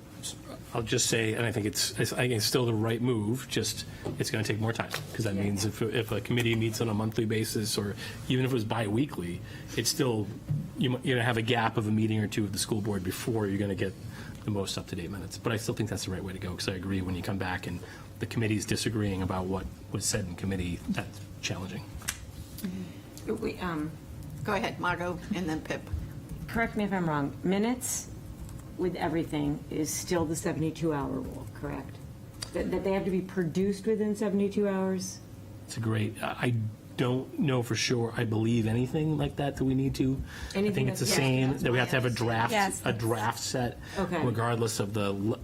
I'll just say, and I think it's still the right move, just it's going to take more time, because that means if a committee meets on a monthly basis, or even if it was bi-weekly, it's still, you're going to have a gap of a meeting or two of the school board before you're going to get the most up-to-date minutes. But I still think that's the right way to go, because I agree, when you come back and the committee's disagreeing about what was said in committee, that's challenging. We, Go ahead, Margot, and then Pip. correct me if I'm wrong. Minutes with everything is still the 72-hour rule, correct? That they have to be produced within 72 hours? It's a great, I don't know for sure, I believe anything like that we need to. I Anything think it's the that's- same, that we have to have a draft, Yes, a draft set, Okay. regardless of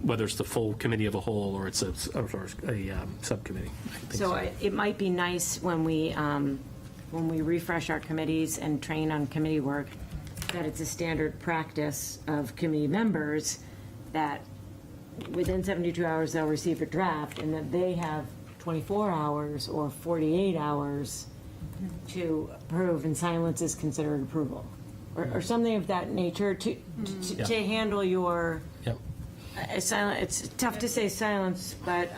whether it's the full committee of a whole or it's a subcommittee. I think So it might be nice when we refresh our committees and train on committee work, that it's a standard practice of committee members that within 72 hours they'll receive a draft, and that they have 24 hours or 48 hours to approve, and silence is considered approval, or something of that nature to handle your. Yep. It's tough to say silence, but,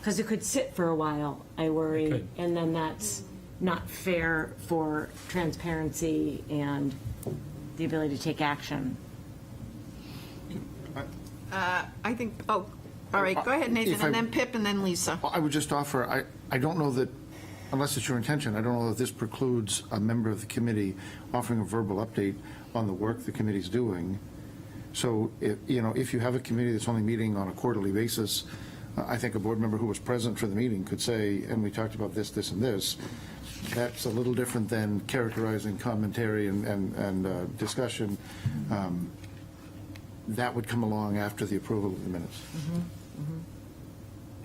because it could sit for a while, I worry. It could. And then that's not fair for transparency and the ability to take action. I think, oh, all right, go ahead, Nathan, If I- and then Pip, and then Lisa. I would just offer, I don't know that, unless it's your intention, I don't know that this precludes a member of the committee offering a verbal update on the work the committee's doing. So, if you have a committee that's only meeting on a quarterly basis, I think a board member who was present for the meeting could say, and we talked about this, this, and this. That's a little different than characterizing commentary and discussion. That would come along after the approval of the minutes.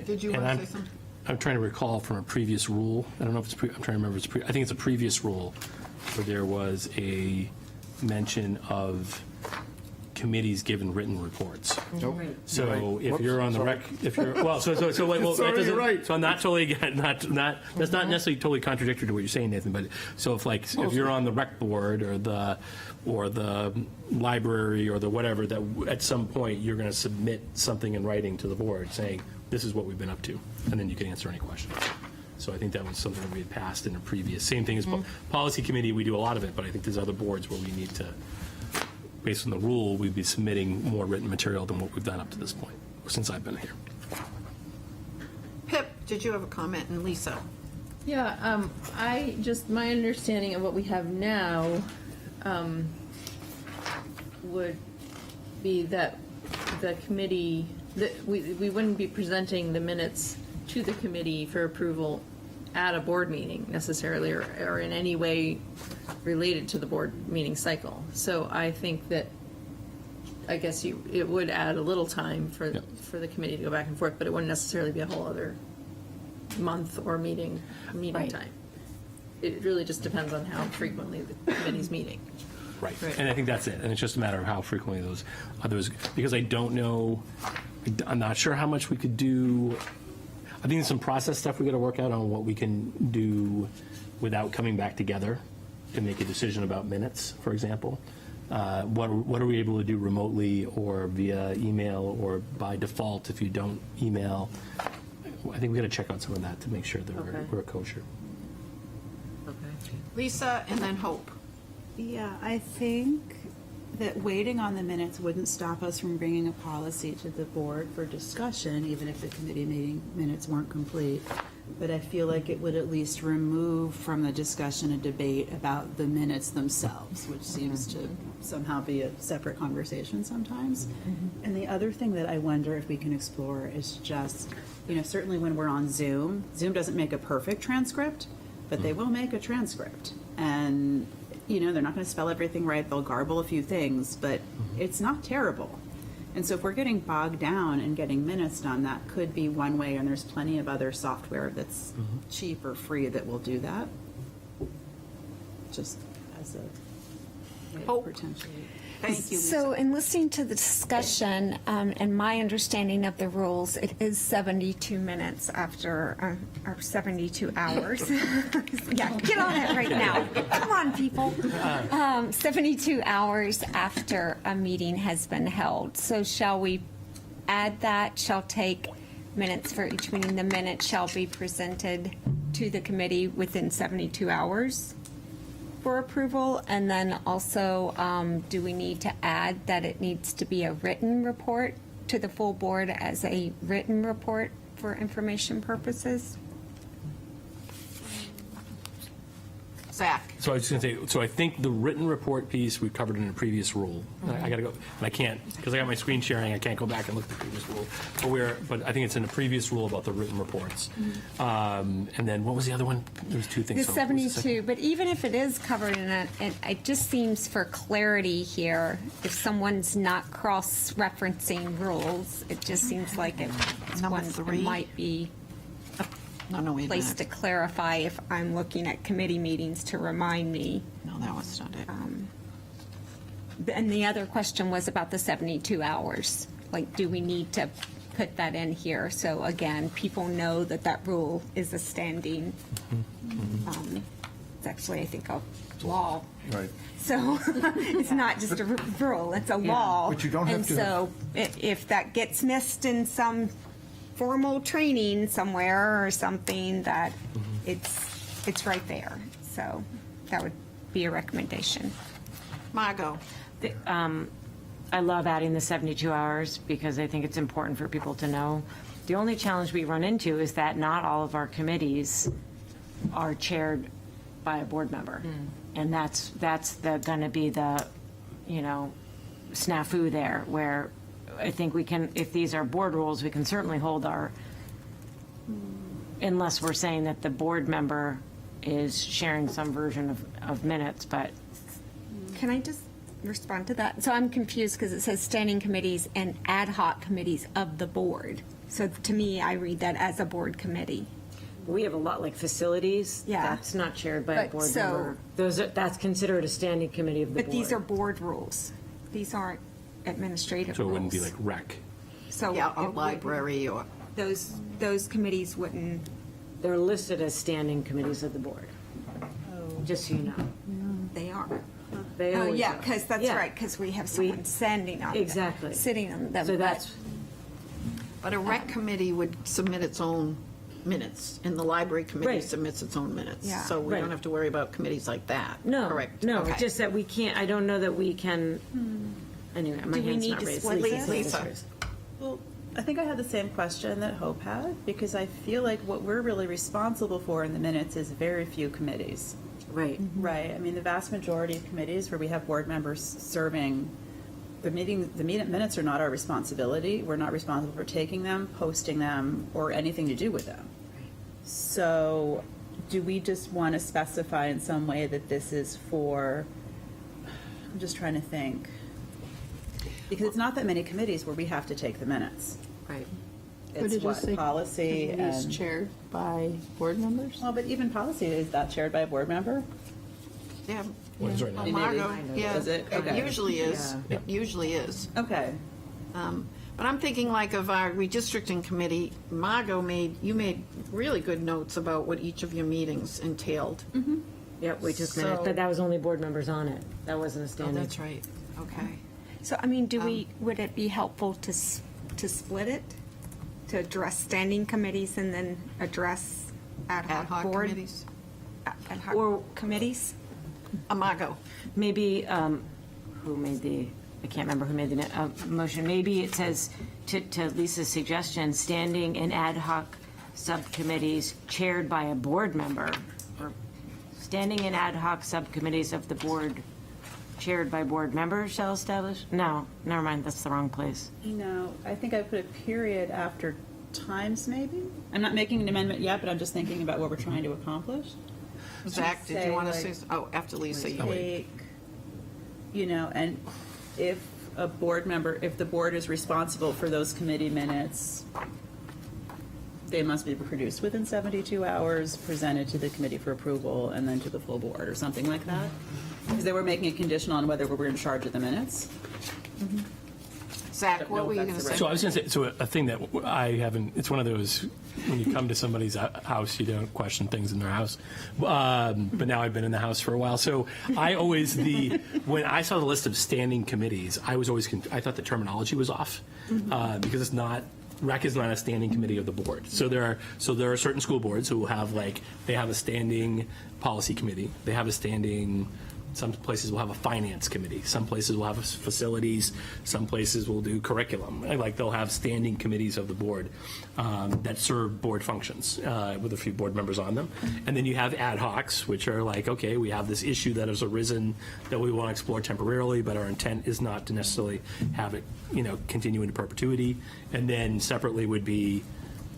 Did you And want to say something? I'm trying to recall from a previous rule, I don't know if it's, I'm trying to remember, if it's I think it's a previous rule where there was a mention of committees given written reports. Nope. So if Whoops, you're on the sorry. if you're, well, so wait, well, that Sorry, you're doesn't, right. so I'm not totally, that's not necessarily totally contradictory to what you're saying, Nathan, but, so if you're on the rec board or the library or the whatever, that at some point, you're going to submit something in writing to the board saying, this is what we've been up to, and then you can answer any questions. So I think that was something that we had passed in a previous, same thing as policy committee, we do a lot of it, but I think there's other boards where we need to, based on the rule, we'd be submitting more written material than what we've done up to this point, since I've been here. Pip, did you have a comment? And Lisa? Yeah, my understanding of what we have now would be that the committee, that we wouldn't be presenting the minutes to the committee for approval at a board meeting necessarily, or in any way related to the board meeting cycle. So I think that, I guess it would add a little time for the committee to go back and forth, but it wouldn't necessarily be a whole other month or meeting Right. time. It really just depends on how frequently the committee's meeting. Right. Right. And I think that's it. And it's just a matter of how frequently those others, because I don't know, I'm not sure how much we could do. I think there's some process stuff we got to work out on what we can do without coming back together to make a decision about minutes, for example. What are we able to do remotely or via email or by default if you don't email? I think we got to check out some of that to make sure that Okay. we're kosher. Lisa, and then Hope. Yeah, I think that waiting on the minutes wouldn't stop us from bringing a policy to the board for discussion, even if the committee meeting minutes weren't complete. But I feel like it would at least remove from the discussion a debate about the minutes themselves, which seems to somehow be a separate conversation sometimes. And the other thing that I wonder if we can explore is just, certainly when we're on Zoom, Zoom doesn't make a perfect transcript, but they will make a transcript. And they're not going to spell everything right. They'll garble a few things, but it's not terrible. And so if we're getting bogged down and getting minutes done, that could be one way, and there's plenty of other software that's cheap or free that will do that. Just as a way Oh. of potentially. Thank you, Lisa. So in listening to the discussion, and my understanding of the rules, it is 72 minutes after, or 72 hours. Yeah, get on it right now. Come on, people. 72 hours after a meeting has been held. So shall we add that? Shall take minutes for each meeting. The minutes shall be presented to the committee within 72 hours for approval. And then also, do we need to add that it needs to be a written report to the full board as a written report for information purposes? Zach? So I was just going to say, so I think the written report piece we covered in a previous rule. I got to go, and I can't, because I got my screen sharing, I can't go back and look at the previous rule. But I think it's in a previous rule about the written reports. And then what was the other one? There was two things. The So what was the 72, but even if it is covered in it just seems for clarity here, if someone's not cross-referencing rules, it just seems like it's Number one, three. it might be No, wait a place to minute. clarify if I'm looking at committee meetings to remind me. No, that was not it. And the other question was about the 72 hours. Like, do we need to put that in here? So again, people know that that rule is a standing, it's actually, I think, a law. Right. So it's not just a rule, it's a law. But you don't have And to so if that gets missed in some formal training somewhere or something, that it's right there. So that would be a recommendation. Margot? I love adding the 72 hours because I think it's important for people to know. The only challenge we run into is that not all of our committees are chaired by a board member. And that's going to be the, snafu there, where I think we can, if these are board rules, we can certainly hold our, unless we're saying that the board member is sharing some version of minutes, but Can I just respond to that? So I'm confused because it says standing committees and ad hoc committees of the board. So to me, I read that as a board committee. we have a lot like facilities. Yeah. That's not chaired by a But board so- member. That's considered a standing committee of the board. But these are board rules. These aren't administrative So rules. it wouldn't be like rec. So Yeah, it or wouldn't- library or, Those committees wouldn't, They're listed as standing committees of the board. Just so you know. they are. They Oh, always yeah, are. because that's Yeah. right, because we have someone standing on them. Exactly. Sitting on them. So but- that's, but a rec committee would submit its own minutes, and the library committee Right. submits its own minutes. Yeah. So we Right. don't have to worry about committees like that. no, Correct. no, Okay. it's just that we can't, I don't know that we can, anyway, my Do we hand's need not to raised. split Lisa's these? hand is raised. Well, I think I had the same question that Hope had, because I feel like what we're really responsible for in the minutes is very few committees. Right. Right, I mean, the vast majority of committees where we have board members serving, the minutes are not our responsibility. We're not responsible for taking them, posting them, or anything to do with them. So, do we just want to specify in some way that this is for, I'm just trying to think. Because it's not that many committees where we have to take the minutes. Right. It's what, policy Committees and, chaired by board members? well, but even policy, is that chaired by a board member? Yeah. What is right now? Margot, yeah. Is it? Okay. usually is. Yeah. It usually is. Okay. But I'm thinking like of our redistricting committee, Margot you made really good notes about what each of your meetings entailed. Yep, we took minutes, So- but that was only board members on it. That wasn't a Oh, standing. that's right. Okay. So, I mean, would it be helpful to split it? To address standing committees and then address ad Ad hoc hoc board? committees. Ad hoc Or- committees? Margot. Maybe, who made the, I can't remember who made the motion. Maybe it says, to Lisa's suggestion, standing and ad hoc subcommittees chaired by a board member, or standing and ad hoc subcommittees of the board chaired by board members shall establish? No, never mind, that's the wrong place. No, I think I put a period after times, maybe? I'm not making an amendment yet, but I'm just thinking about what we're trying to accomplish. Zach, did say, you want to like- say, after Lisa, you. Take, and if a board member, if the board is responsible for those committee minutes, they must be produced within 72 hours, presented to the committee for approval, and then to the full board, or something like that. Because they were making a condition on whether we were in charge of the minutes. Zach, what were you going to say? So I was going to say, so a thing that I haven't, it's one of those, when you come to somebody's house, you don't question things in their house. But now I've been in the house for a while. So I always, when I saw the list of standing committees, I was always, I thought the terminology was off because it's not, REC is not a standing committee of the board. So there are certain school boards who will have they have a standing policy committee. They have a standing, some places will have a finance committee. Some places will have facilities. Some places will do curriculum. They'll have standing committees of the board that serve board functions with a few board members on them. And then you have ad hocs, which are okay, we have this issue that has arisen that we want to explore temporarily, but our intent is not to necessarily have it, continue into perpetuity. And then separately would be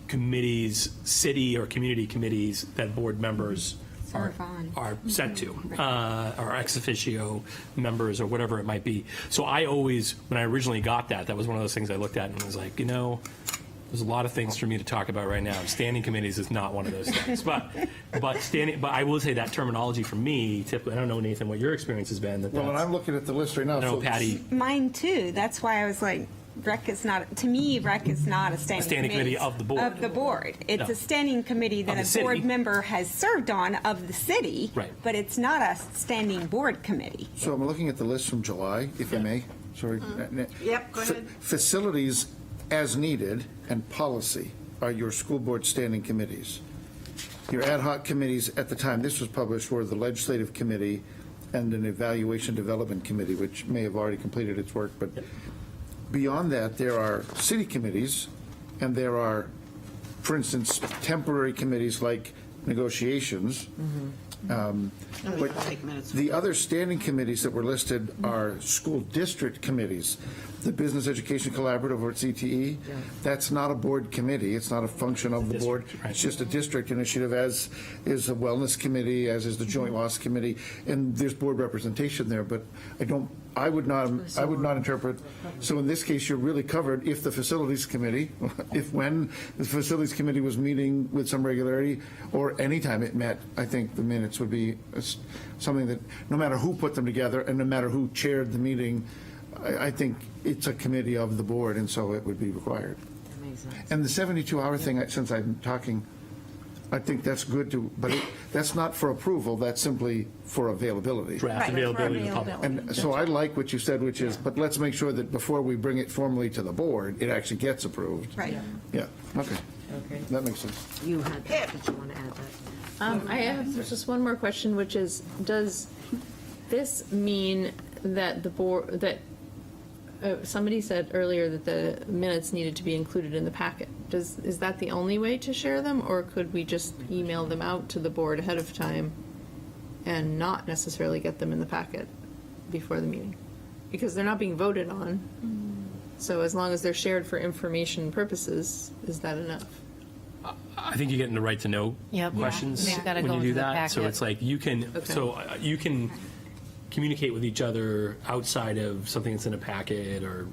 committees, city or community committees that board members are sent to, or ex officio members, or whatever it might be. So I always, when I originally got that was one of those things I looked at and was like, there's a lot of things for me to talk about right now. Standing committees is not one of those things. But I will say that terminology for me, typically, I don't know, Nathan, what your experience has been. Well, and I'm looking at the list right now. I know, so- Patty, Mine too. That's why I was like, REC is not, to me, REC is not a standing committee. committee of the board. Of the board. It's No. a standing committee Of that the a city. board member has served on of the city. Right. But it's not a standing board committee. So I'm looking at the list from July, if I may. Sorry. Yep, go ahead. Facilities as needed and policy are your school board standing committees. Your ad hoc committees at the time this was published were the legislative committee and an Evaluation Development Committee, which may have already completed its work, but beyond that, there are city committees, and there are, for instance, temporary committees like negotiations. But Take minutes. the other standing committees that were listed are school district committees. The Business Education Collaborative over at CTE, that's not a board committee, it's not a function of the board, it's just a district initiative, as is the Wellness Committee, as is the Joint Loss Committee, and there's board representation there, but I would not interpret, so in this case, you're really covered if the Facilities Committee, when the Facilities Committee was meeting with some regularity, or anytime it met, I think the minutes would be something that, no matter who put them together, and no matter who chaired the meeting, I think it's a committee of the board, and so it would be required. And the 72-hour thing, since I'm talking, I think that's good to, but that's not for approval, that's simply for availability. Draft Right, availability to the for public. And so I like what you said, which is, but let's make sure that before we bring it formally to the board, it actually gets approved. Right. Yeah, okay. That makes sense. You had that, did you want to add that? I have just one more question, which is, does this mean that the board, that, somebody said earlier that the minutes needed to be included in the packet. Is that the only way to share them, or could we just email them out to the board ahead of time and not necessarily get them in the packet before the meeting? Because they're not being voted on. So as long as they're shared for information purposes, is that enough? I think you're getting the right to know Yep. questions Yeah. Gotta when go you do into the that. So packet. it's like you can, you can communicate with each other outside of something that's in a packet or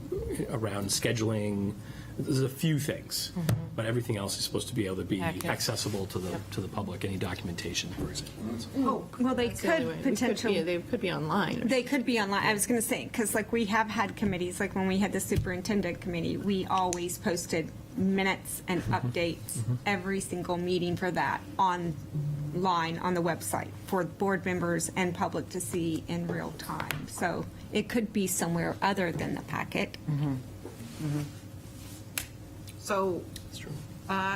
around scheduling. There's a few things, but everything else is supposed to be able to be Packet. accessible to the public. Any documentation, for example. Well, they That's the only way. could We potentially. They could be online. They could be online. I was going to say, because like we have had committees, like when we had the superintendent committee, we always posted minutes and updates every single meeting for that online on the website for board members and public to see in real time. So it could be somewhere other than the packet. So,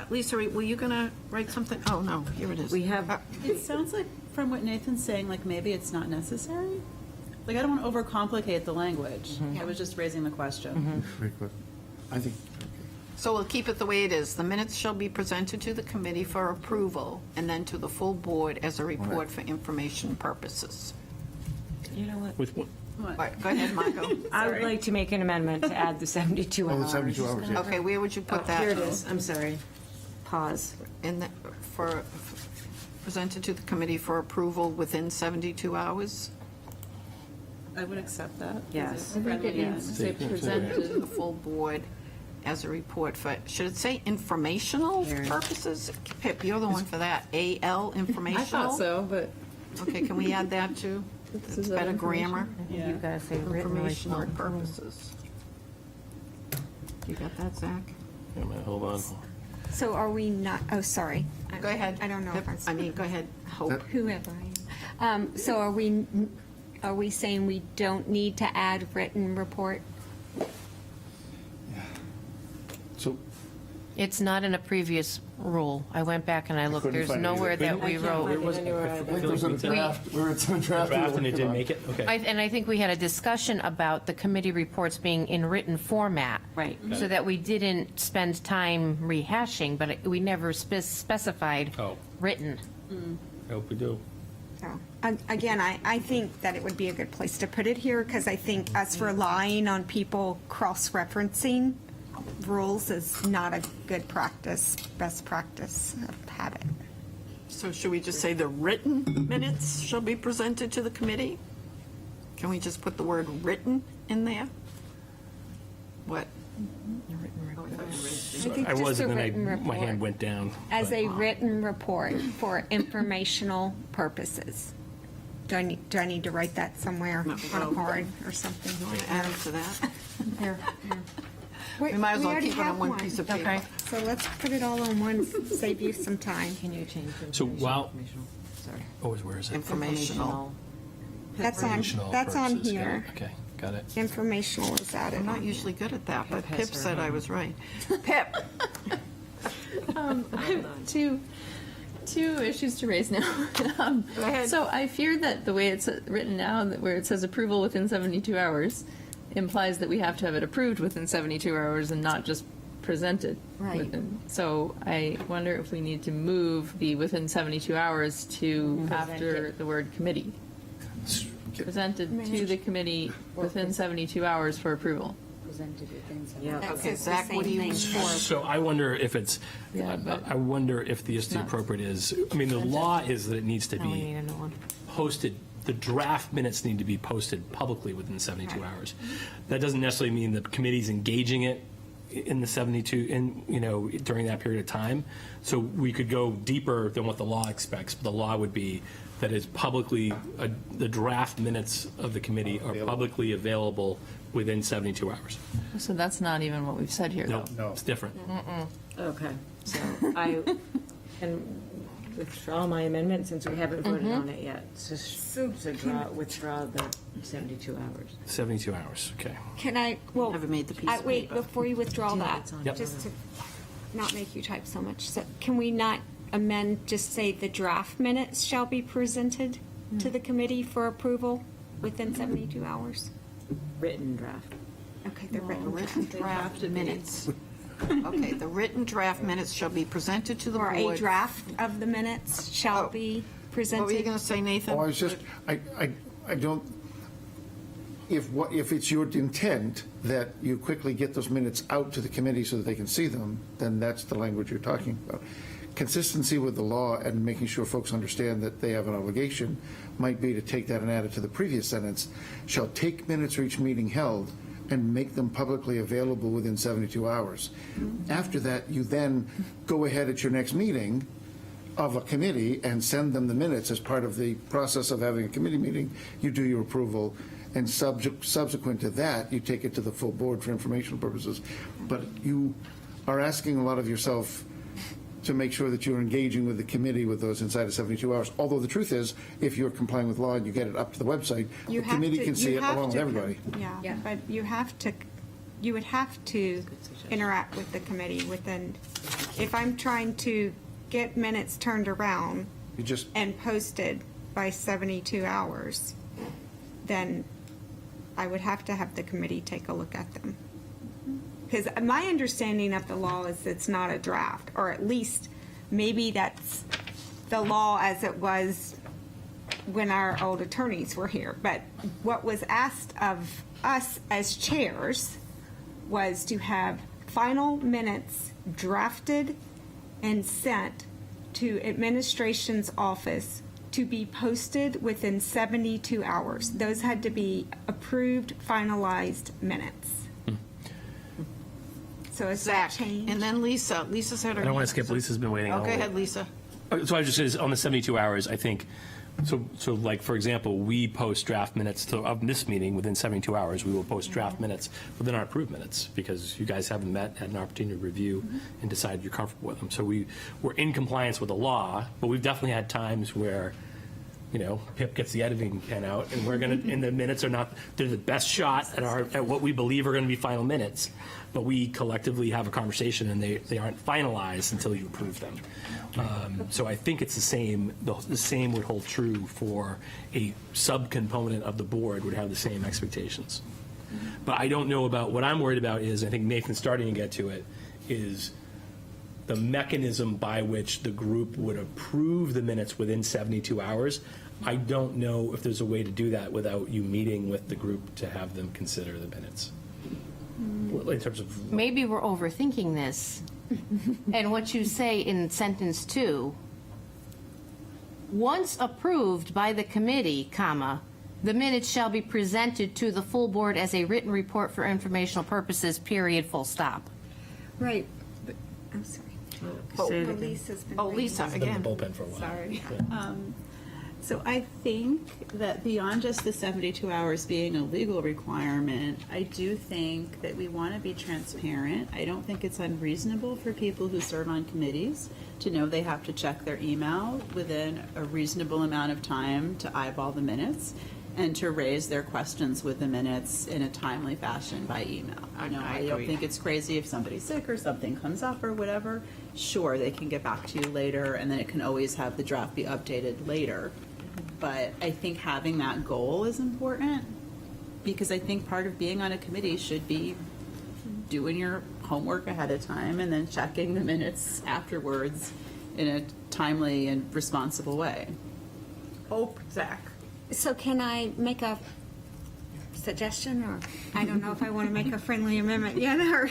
Lisa, were you going to write something? Oh, no, here it is. We have, It sounds like, from what Nathan's saying, like maybe it's not necessary. Like, I don't want to overcomplicate the language. I was just raising the question. Very good. I think, So we'll keep it the way it is. The minutes shall be presented to the committee for approval and then to the full board as a report for information purposes. You know what? With one- All right, go ahead, Margot. I would like to make an amendment to add the 72 oh, hours. the 72 hours, yeah. Okay, where would you put that? Here it is, I'm sorry. Pause. In the, presented to the committee for approval within 72 hours? I would accept that. Yes. I think it needs to say To presented. the full board as a report for, should it say informational purposes? Pip, you're the one for that. AL, informational? I thought so, but Okay, can we add that too? This It's is better information. grammar. You gotta say written Informational report. purposes. You got that, Zach? wait a minute, hold on. So are we not, oh, sorry. Go ahead. I don't know if Pip. I'm I mean, go ahead, Hope. whoever I am. So are we saying we don't need to add written report? So It's not in a previous rule. I went back and I looked. couldn't There's find it nowhere either. that we wrote. it was in a draft, we were in a draft. Draft and it didn't make it? Okay. And I think we had a discussion about the committee reports being in written format. Right. So that we didn't spend time rehashing, but we never specified Oh. written. I hope we do. So, again, I think that it would be a good place to put it here, because I think us relying on people cross-referencing rules is not a good practice, best practice habit. So should we just say the written minutes shall be presented to the committee? Can we just put the word written in there? What? I think I just was, a and then written my hand report went down. as a written report for informational purposes. Do I need to write that somewhere on a card or something? Add them to that? Here. We might as well already keep it on have one piece of paper. Okay. So let's put it all on one, save you some time. Can you change the So while, informational? Sorry. oh, where is it? Informational. That's on Informational here. purposes. Got it. Okay, got it. Informational is added I'm not on. usually good at that, but Pip Pip has her said I hand. was right. Pip, two two issues to raise now. Go ahead. So I fear that the way it's written now, that where it says approval within 72 hours, implies that we have to have it approved within 72 hours and not just presented. Right. So I wonder if we need to move the within 72 hours to after the word committee. Presented to the committee within 72 hours for approval. Yeah. Okay, Zach, what do you use for? So I wonder if it's, Yeah, but- I wonder if the appropriate is, I mean, the law is that it needs to Now we need be a new one. posted, the draft minutes need to be posted publicly within 72 hours. That doesn't necessarily mean the committee's engaging it in the 72, during that period of time. So we could go deeper than what the law expects, but the law would be that it's publicly, the draft minutes of the committee are publicly available within 72 hours. So that's not even what we've said here. No, though. it's different. Okay, so I can withdraw my amendment since we haven't voted on it yet. So withdraw the 72 hours. 72 hours, okay. Can I, well, Never made the piece of wait, paper. before you withdraw that, it's on Yep. just to not make you type so much, so can we not amend, just say the draft minutes shall be presented to the committee for approval within 72 hours? Written draft. Okay, the Written written, draft minutes. Okay, the written draft minutes shall be presented to the or board. a draft of the minutes shall Oh. be What were you presented. going to say, Nathan? Oh, I was just, I don't, if it's your intent that you quickly get those minutes out to the committee so that they can see them, then that's the language you're talking about. Consistency with the law and making sure folks understand that they have an obligation might be to take that and add it to the previous sentence, shall take minutes for each meeting held and make them publicly available within 72 hours. After that, you then go ahead at your next meeting of a committee and send them the minutes as part of the process of having a committee meeting. You do your approval, and subsequent to that, you take it to the full board for informational purposes. But you are asking a lot of yourself to make sure that you're engaging with the committee with those inside of 72 hours. Although the truth is, if you're complying with law and you get it up to the website, the You have committee to- can see you it have along with to- everybody. Yeah, but you would have to interact with the committee within, if I'm trying to get minutes turned around You just, and posted by 72 hours, then I would have to have the committee take a look at them. Because my understanding of the law is it's not a draft, or at least maybe that's the law as it was when our old attorneys were here. But what was asked of us as chairs was to have final minutes drafted and sent to administration's office to be posted within 72 hours. Those had to be approved, finalized minutes. So is that Zach, changed? and then Lisa. Lisa's had her. I don't want to skip, Lisa's been waiting all Okay, week. ahead, Lisa. So I was just saying, on the 72 hours, I think, so like, for example, we post draft minutes of this meeting within 72 hours. We will post draft minutes within our approved minutes because you guys haven't met, had an opportunity to review and decide you're comfortable with them. So we're in compliance with the law, but we've definitely had times where, Pip gets the editing pen out and we're going to, and the minutes are not, they're the best shot at what we believe are going to be final minutes. But we collectively have a conversation and they aren't finalized until you approve them. So I think it's the same, the same would hold true for a subcomponent of the board would have the same expectations. But I don't know about, what I'm worried about is, I think Nathan's starting to get to it, is the mechanism by which the group would approve the minutes within 72 hours. I don't know if there's a way to do that without you meeting with the group to have them consider the minutes. In terms of. Maybe we're overthinking this. And what you say in sentence 2, once approved by the committee, comma, the minutes shall be presented to the full board as a written report for informational purposes, period, full stop. Right. I'm sorry. Say it again. Lisa's been Oh, waiting. Lisa, Been in again. the bullpen for a while. Sorry. So I think that beyond just the 72 hours being a legal requirement, I do think that we want to be transparent. I don't think it's unreasonable for people who serve on committees to know they have to check their email within a reasonable amount of time to eyeball the minutes. and to raise their questions with the minutes in a timely fashion by email. I know, I don't agree. think it's crazy if somebody's sick or something comes up or whatever. Sure, they can get back to you later, and then it can always have the draft be updated later. But I think having that goal is important, because I think part of being on a committee should be doing your homework ahead of time and then checking the minutes afterwards in a timely and responsible way. Hope, Zach. So can I make a suggestion, or I don't know if I want to make a friendly amendment yet, or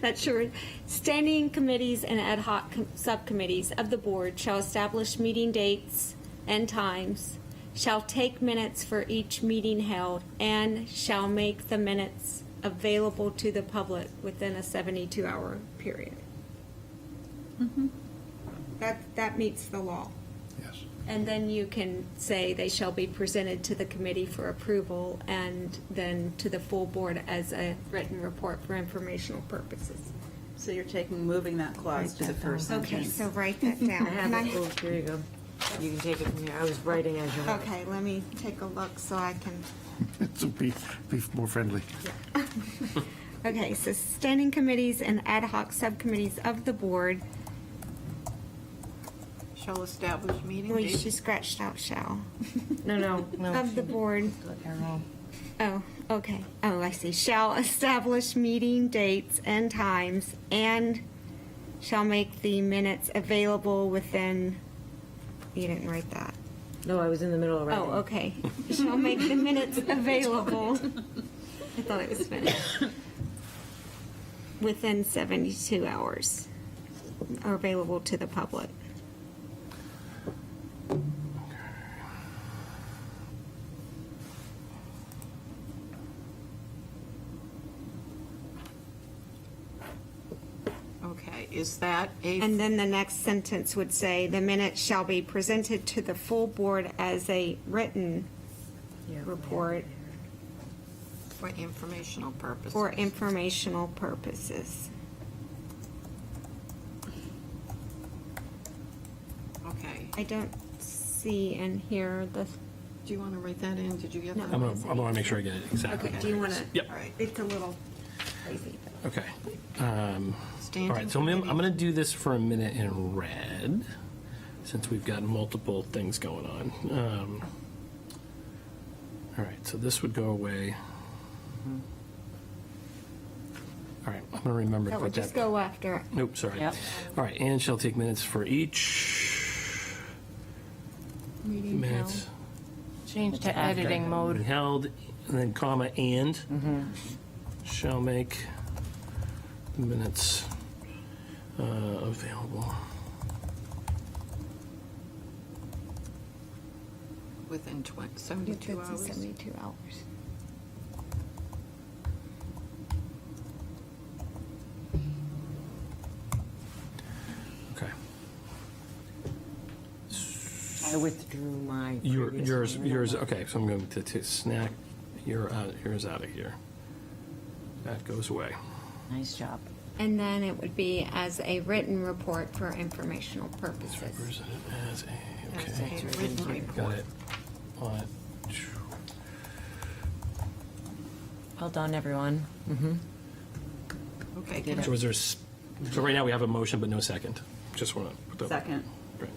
not sure. Standing committees and ad hoc subcommittees of the board shall establish meeting dates and times, shall take minutes for each meeting held, and shall make the minutes available to the public within a 72-hour period. That meets the law. Yes. And then you can say they shall be presented to the committee for approval and then to the full board as a written report for informational purposes. So you're moving that clause to the first sentence. Okay, so write that down. I have it. Oh, here you go. You can take it from here. I was writing as you were. Okay, let me take a look so I can, To be more friendly. okay, so standing committees and ad hoc subcommittees of the board, Shall establish meeting well, dates. she scratched out shall, No. of the board. Oh, okay. Oh, I see. Shall establish meeting dates and times and shall make the minutes available within, you didn't write that. No, I was in the middle of writing. Oh, okay. Shall make the minutes available. I thought it was finished. Within 72 hours, are available to the public. Okay, is that a, And then the next sentence would say, the minutes shall be presented to the full board as a written report for informational purposes? for informational purposes. Okay, I don't see and hear the, do you want to write that in? Did you get that? I want to make sure I get it exactly. okay, do you want to? Yep. All right. It's a little crazy. Okay. Standing All right, so I'm going committee. to do this for a minute in red, since we've got multiple things going on. All right, so this would go away. All right, I'm going to remember to That would put just that. go after. Nope, sorry. Yep. All right, and shall take minutes for each Meeting minutes Change to editing been mode. held, and then comma, and shall make the minutes available. Within 72 Within hours? 72 hours. Okay. I withdrew my. Yours, previous yours, amendment. okay, so I'm going to snack yours out of here. That goes away. Nice job. And then it would be as a written report for informational purposes. Represented as a, As okay, a written got report. it. What? Well done, everyone. Okay, can So is there, so right now we have a motion but no second. Just want to put that. Second. Right.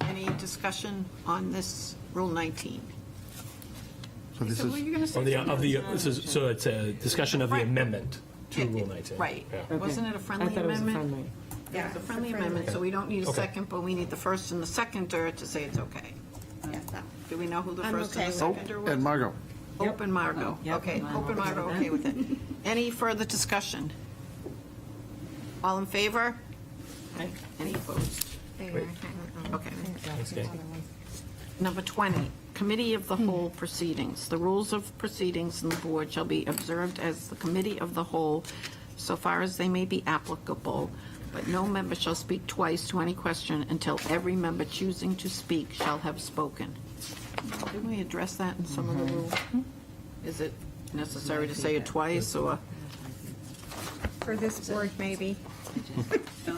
any discussion on this Rule 19? So this So what were is, you going to say? So it's a discussion of the Right. amendment to Rule 19. Right. Yeah. Wasn't it a I friendly thought it was a amendment? friendly. Yeah, it's a friendly amendment, so we don't need a Okay. second, but we need the first and the seconder to say it's okay. Do we know who the I'm first and the okay with seconder oh, was? and Margot. Hope and Margot. Yep. Okay, I'm Hope and okay Margot, with okay with it. Any further discussion? All in favor? Any opposed? Okay. Thanks, Kay. Number 20, Committee of the Whole Proceedings. The rules of proceedings in the board shall be observed as the Committee of the Whole so far as they may be applicable, but no member shall speak twice to any question until every member choosing to speak shall have spoken. Didn't we address that in some of the rules? Is it necessary to say it twice, or? For this board, maybe.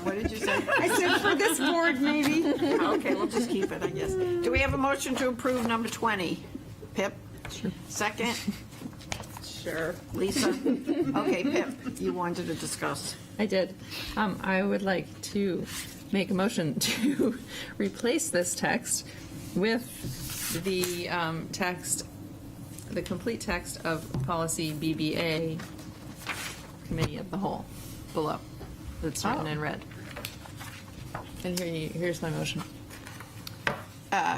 What did you say? I said for this board, maybe. Okay, we'll just keep it, I guess. Do we have a motion to approve number 20? Pip? Second? Sure. Lisa? Okay, Pip, you wanted to discuss. I did. I would like to make a motion to replace this text with the text, the complete text of policy BBA, Committee of the Whole, below, that's written in red. And here's my motion.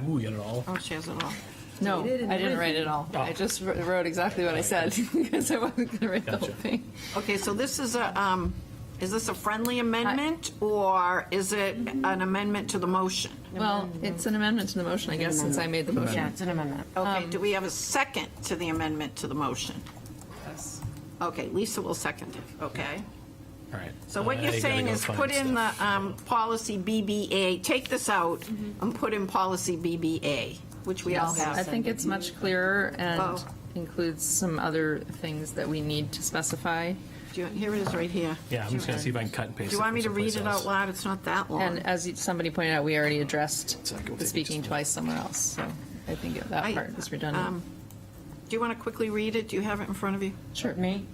Ooh, you got it all. Oh, she has it all. No, I didn't write it all. I just wrote exactly what I said, because I wasn't going to write the whole Gotcha. thing. Okay, so this is a friendly amendment, or is it an amendment to the motion? Well, it's an amendment to the motion, I guess, since I made the motion. Yeah, it's an amendment. Okay, do we have a second to the amendment to the motion? Yes. Okay, Lisa will second it, okay? All right. So what I you're gotta saying go is find put in stuff. the policy BBA, take this out and put in policy BBA, which we all I have. think it's much clearer and Oh. includes some other things that we need to specify. Here it is right here. Yeah, I'm just going to see if I can cut and paste Do you it want me to from read someplace it else. out loud? It's not that long. And as somebody pointed out, we already addressed So I can the take speaking this. twice somewhere else, so I think that I- part is redundant. Do you want to quickly read it? Do you have it in front of you? Sure. Me?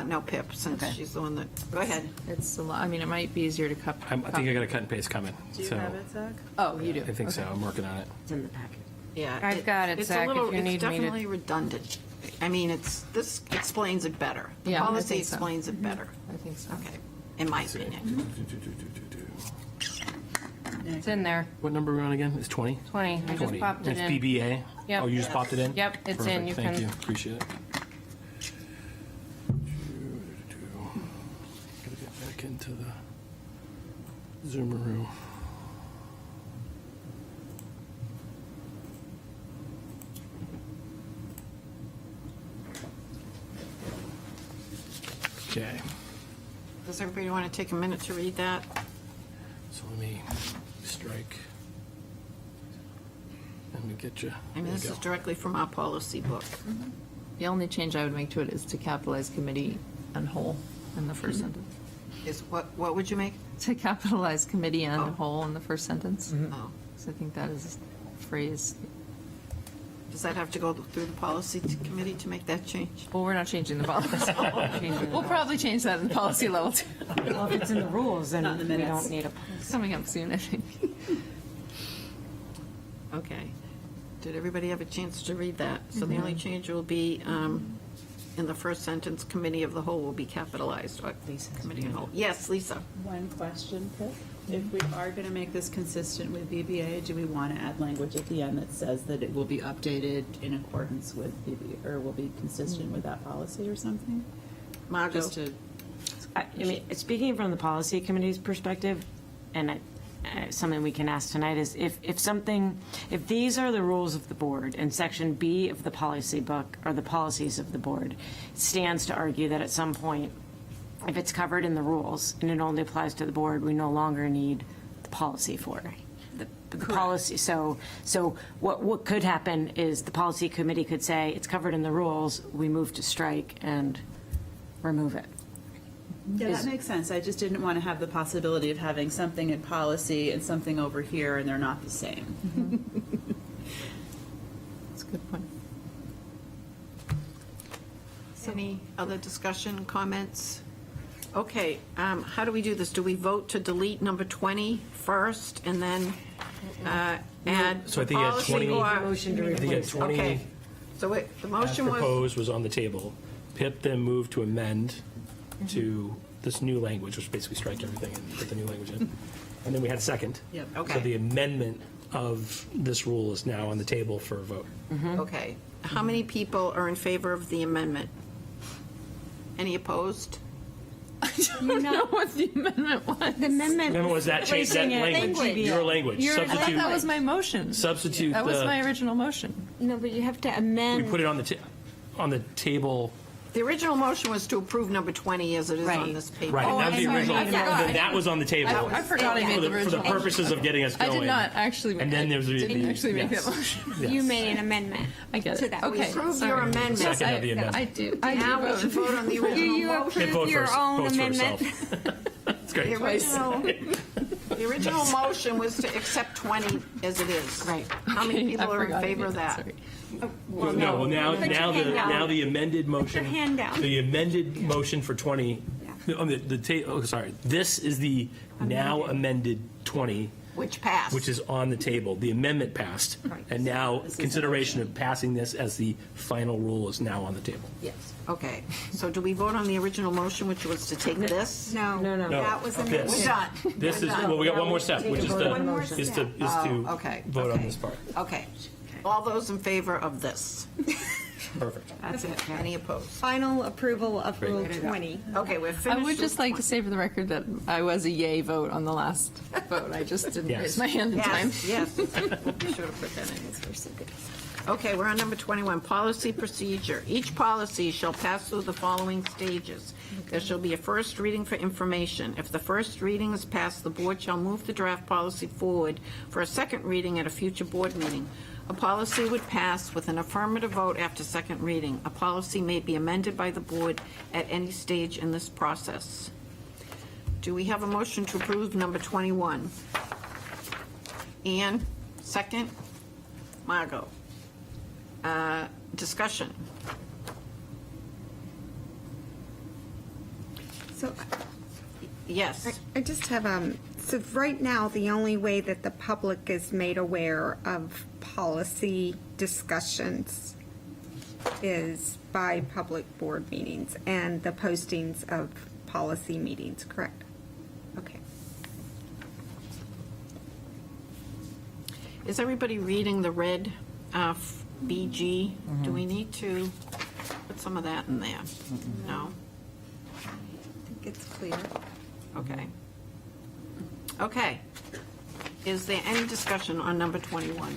No, Pip, since she's the one that, go ahead. It's a lot, I mean, it might be easier to cut. I think I got a cut and paste coming. Do you so have it, Zach? Oh, you do? I think so. I'm working on it. It's in the packet. Yeah. I've got it, it's Zach, a little, if you need it's me to- definitely redundant. I mean, this explains it better. The Yeah, I policy think so. explains it better. I think so. Okay, in my opinion. It's in there, What number are we on again? It's 20? 20. I just 20. popped it It's in. BBA? Yep. Oh, you just popped it in? Yep, it's in. Perfect. You Thank can- you. Appreciate it. Gotta get back into the Zoomeroo. Okay, Does everybody want to take a minute to read that? so let me strike. Let me get you. I mean, There you this go. is directly from our policy book. The only change I would make to it is to capitalize committee and whole in the first sentence. Is, what would you make? To capitalize committee and Oh. whole in the first sentence. Oh, So I think that is a phrase. does that have to go through the policy committee to make that change? Well, we're not changing the policy. We'll probably change that in policy level too. Well, if it's in the rules, then Not in the we minutes. don't need a. It's coming up soon, I think. Okay. Did everybody have a chance to read that? So the only change will be, in the first sentence, committee of the whole will be capitalized. What? Committee of the whole. Yes, Lisa. One question, Pip. If we are going to make this consistent with BBA, do we want to add language at the end that says that it will be updated in accordance with BBA, or will be consistent with that policy or something? Margot. Just to, I mean, speaking from the policy committee's perspective, and something we can ask tonight is if these are the rules of the board and section B of the policy book are the policies of the board, it stands to argue that at some point, if it's covered in the rules and it only applies to the board, we no longer need the policy for it. The policy. So what could happen is the policy committee could say, it's covered in the rules, we move to strike and remove it. yeah, that makes sense. I just didn't want to have the possibility of having something in policy and something over here, and they're not the same. That's a good point. Any other discussion, comments? Okay, how do we do this? Do we vote to delete number 20 first and then add So I think you had policy 20 or- I think you had 20 Okay, so the as motion was, proposed was on the table. Pip then moved to amend to this new language, which basically strike everything and put the new language in. And then we had a second. Yep. So Okay. the amendment of this rule is now on the table for a vote. okay. How many people are in favor of the amendment? Any opposed? I don't know what the amendment was. The amendment. Remember, was that change, that Placing it language, your language, I thought substitute, that was my motion. substitute That was my the, original motion. No, but you have to we amend. put it on the table The original motion was to approve number 20 as it is on Right. this paper. Right, and that was the I'm sorry. original, I forgot. that was on the table. I forgot I made the For the original. purposes of getting us I going. did not actually. And then there's the- didn't actually make yes. that motion. Yes. You made an amendment. I get To it. that. Okay. Approve your sorry. amendment. Second of the amendment. I do. Now we should vote on the You original motion. And vote approve your for- own votes for amendment. herself. That's great. The original motion was to accept 20 as it is. Right. How many Okay, people I are in forgot I favor made of that? sorry. Well, no, well, now Put your hand down. now the amended motion. hand down. The amended motion for 20, on sorry, this is the now amended 20, Which passed. which is on the table. The amendment passed, and now consideration of passing this as the final rule is now on the table. Yes. Okay, so do we vote on the original motion, which was to take this? No, no. that was This. amended. We're done. This is, well, we got one more step, which is One more to, is step. to Oh, okay, vote on okay. this part. Okay. All those in favor of this? Perfect. That's it. Any opposed? Final approval of Rule 20. Okay, we're I finished. would just with like 20. to say for the record that I was a yay vote on the last vote. I just didn't Yes. raise my hand in time. Yes, yes. We'll be sure to put that in. Okay, we're on number 21, policy procedure. Each policy shall pass through the following stages. There shall be a first reading for information. If the first reading is passed, the board shall move the draft policy forward for a second reading at a future board meeting. A policy would pass with an affirmative vote after second reading. A policy may be amended by the board at any stage in this process. Do we have a motion to approve number 21? Ann, second. Margot. Discussion. So Yes. I just have, so right now, the only way that the public is made aware of policy discussions is by public board meetings and the postings of policy meetings, correct? Okay. Is everybody reading the red BG? Do we need to put some of that in there? No? I think it's clear. Okay. Okay. Is there any discussion on number 21?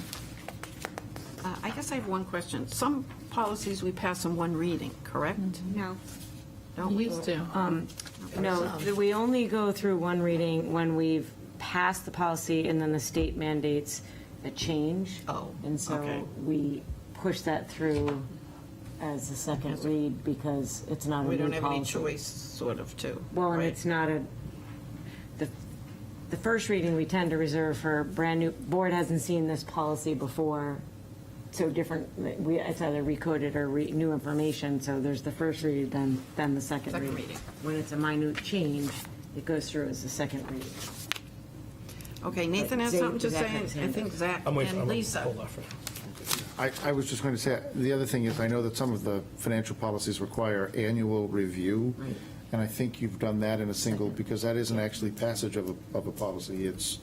I guess I have one question. Some policies we pass in one reading, correct? No. Don't we? Used to. No, we only go through one reading when we've passed the policy and then the state mandates a change. Oh, And so okay. we push that through as a second read because it's not a We new don't have any policy. choice, sort of, to. Well, and right? it's not the first reading we tend to reserve for brand new, board hasn't seen this policy before, so different, it's either recoded or new information, so there's the first read, then the second read. Second reading. When it's a minute change, it goes through as the second read. Okay, Nathan has Zach- something to Zach say, had his I hand think up. Zach I'm waiting, and I'm Lisa. hold off for I was just going to say, the other thing is, I know that some of the financial policies require annual review, and I think you've done that in a single, because that isn't actually passage of a policy, it's,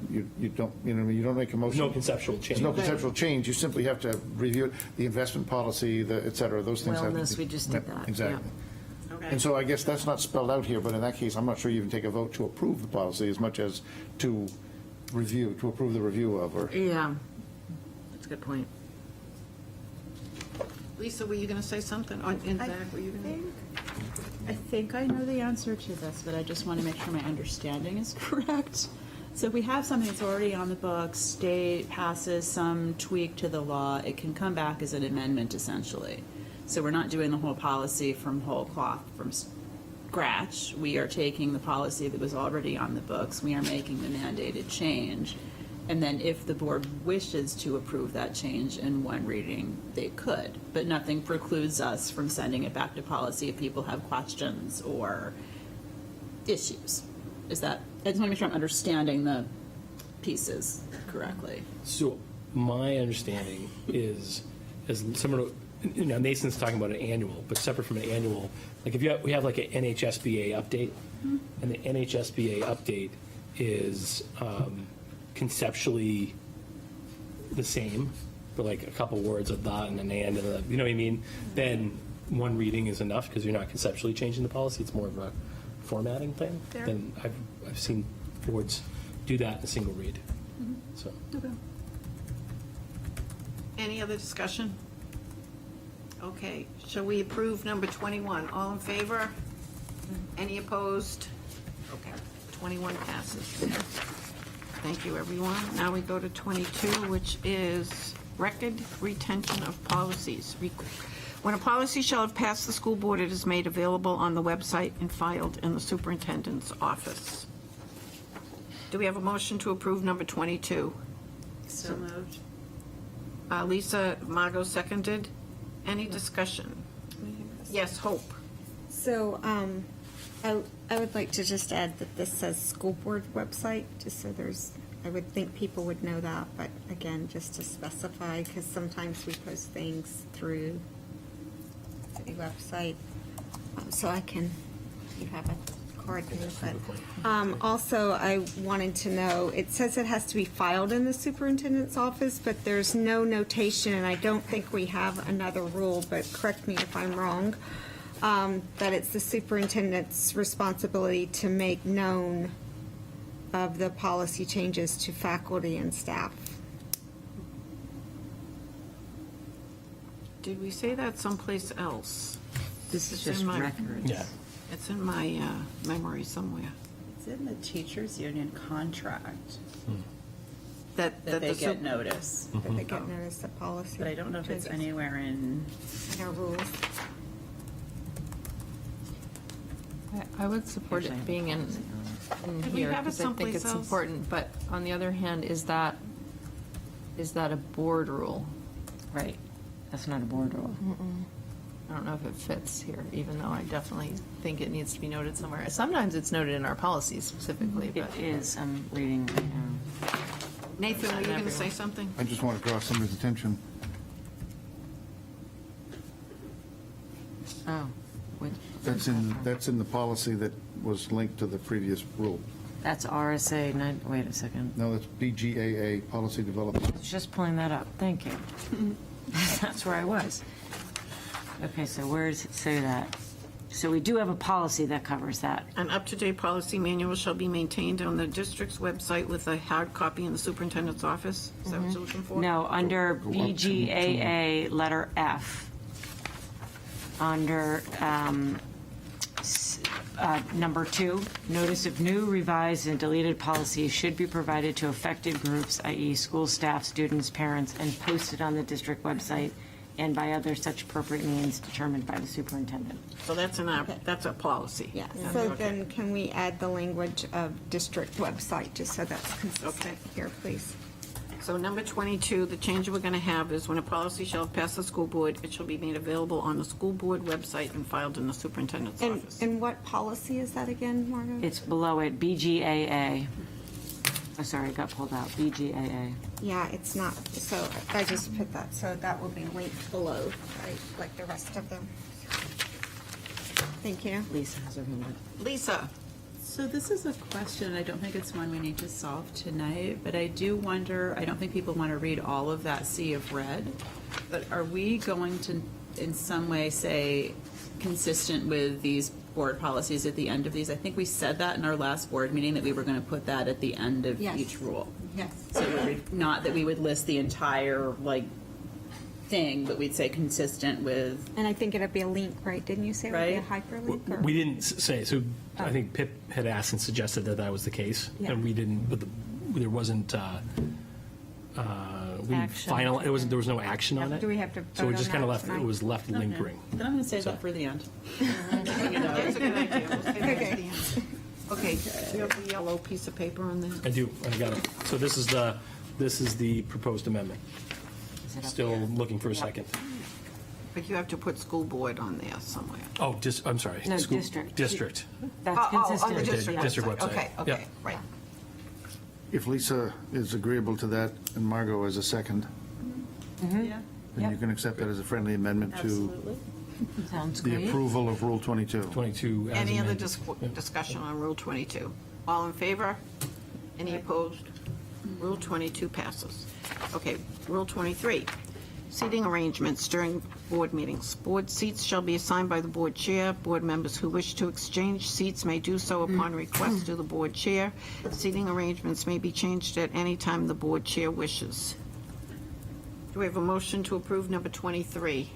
you don't, you don't make a motion. No conceptual change. There's no conceptual change, you simply have to review it, the investment policy, the et cetera, those things have to be. Wellness, we just did that, Exactly. Okay. And so I guess that's not spelled out here, but in that case, I'm not sure you even take a vote to approve the policy as much as to review, to approve the review of, or. Yeah, that's a good point. Lisa, were you going to say something? Or- And Zach, were you going I think I know the answer to this, but I just want to make sure my understanding is correct. So if we have something that's already on the books, state passes some tweak to the law, it can come back as an amendment essentially. So we're not doing the whole policy from whole cloth, from scratch. We are taking the policy that was already on the books, we are making the mandated change. And then if the board wishes to approve that change in one reading, they could. But nothing precludes us from sending it back to policy if people have questions or issues. Is that, I just want to make sure I'm understanding the pieces correctly. So my understanding is similar to, Nathan's talking about an annual, but separate from an annual, like if we have like an NHSBA update, and the NHSBA update is conceptually the same, but like a couple words of that and an and a, you know what I mean? Then one reading is enough because you're not conceptually changing the policy. It's more of a formatting thing. Then I've seen boards do that in a single read. So Any other discussion? Okay, shall we approve number 21? All in favor? Any opposed? Okay, 21 passes. Thank you, everyone. Now we go to 22, which is record retention of policies. When a policy shall have passed the school board, it is made available on the website and filed in the superintendent's office. Do we have a motion to approve number 22? So moved. Lisa, Margot seconded. Any discussion? Yes, Hope. So I would like to just add that this says school board website, just so there's, I would think people would know that, but again, just to specify, because sometimes we post things through the website, so I can, you have a card here, but also I wanted to know, it says it has to be filed in the superintendent's office, but there's no notation, and I don't think we have another rule, but correct me if I'm wrong, that it's the superintendent's responsibility to make known of the policy changes to faculty and staff. Did we say that someplace else? This is It's in just my- records. Yeah. It's in my memory somewhere. It's in the teachers' union contract That that they the get notice, That they get notice of policy. but I don't know if it's anywhere in. In our rules. I would support it being in Could we here, have it because I think someplace it's else? important, but on the other hand, is that a board rule? Right. That's not a board rule. I don't know if it fits here, even though I definitely think it needs to be noted somewhere. Sometimes it's noted in our policies specifically, It but is, I'm reading right now. Nathan, were you going to everyone. say something? I just want to draw somebody's attention. Oh, wait, That's in the policy that was linked to the previous rule. that's RSA, wait a second. No, that's BGAA, policy development. I was just pulling that up, thank you. That's where I was. Okay, so where does it say that? So we do have a policy that covers that. An up-to-date policy manual shall be maintained on the district's website with a hard copy in the superintendent's office. Is that what you're looking for? No, under Go up to BGAA, letter F, under number 2, notice of new, revised, and deleted policies should be provided to affected groups, i.e. school staff, students, parents, and posted on the district website and by other such appropriate means determined by the superintendent. So that's that's a policy. Yeah, Yeah, so okay. then can we add the language of district website, just so that's consistent Okay. here, please? So number 22, the change we're going to have is when a policy shall pass the school board, it shall be made available on the school board website and filed in the superintendent's office. And what policy is that again, Margo? It's below it, BGAA. Oh, sorry, it got pulled out, BGAA. Yeah, it's not, so I just put that, so that will be linked below, right, like the rest of them. Thank you. Lisa has her hand up. Lisa, So this is a question, I don't think it's one we need to solve tonight, but I do wonder, I don't think people want to read all of that sea of red, but are we going to, in some way, say, consistent with these board policies at the end of these? I think we said that in our last board meeting, that we were going to put that at the end of Yes. each rule. Yes. So not that we would list the entire, thing, but we'd say consistent with, And I think it'd be a link, right? Didn't you say it would be a Right. hyperlink? or- We didn't say, so I think Pip had asked and suggested that that was the case. Yeah. And we didn't, but there wasn't, there was no action on it. Do we have to So we vote just on kind of that left, it tonight? was left lingering. then I'm going to save that for the end. that's a good idea. We'll save that at the end. Okay, do you have the yellow piece of paper on there? I do, I got it. So this is the proposed amendment. Is it up Still here? looking for a second. But you have to put school board on there somewhere. Oh, I'm sorry. No, School- district. District. That's On the consistent. district District website. website. Okay, Yep. okay, right. If Lisa is agreeable to that, and Margot as a second, Yeah, then you can accept that as a friendly amendment to absolutely. Sounds the great. approval of Rule 22. 22 as Any other amended. discussion on Rule 22? All in favor? Any opposed? Rule 22 passes. Okay, Rule 23, seating arrangements during board meetings. Board seats shall be assigned by the board chair. Board members who wish to exchange seats may do so upon request to the board chair. Seating arrangements may be changed at any time the board chair wishes. Do we have a motion to approve number 23?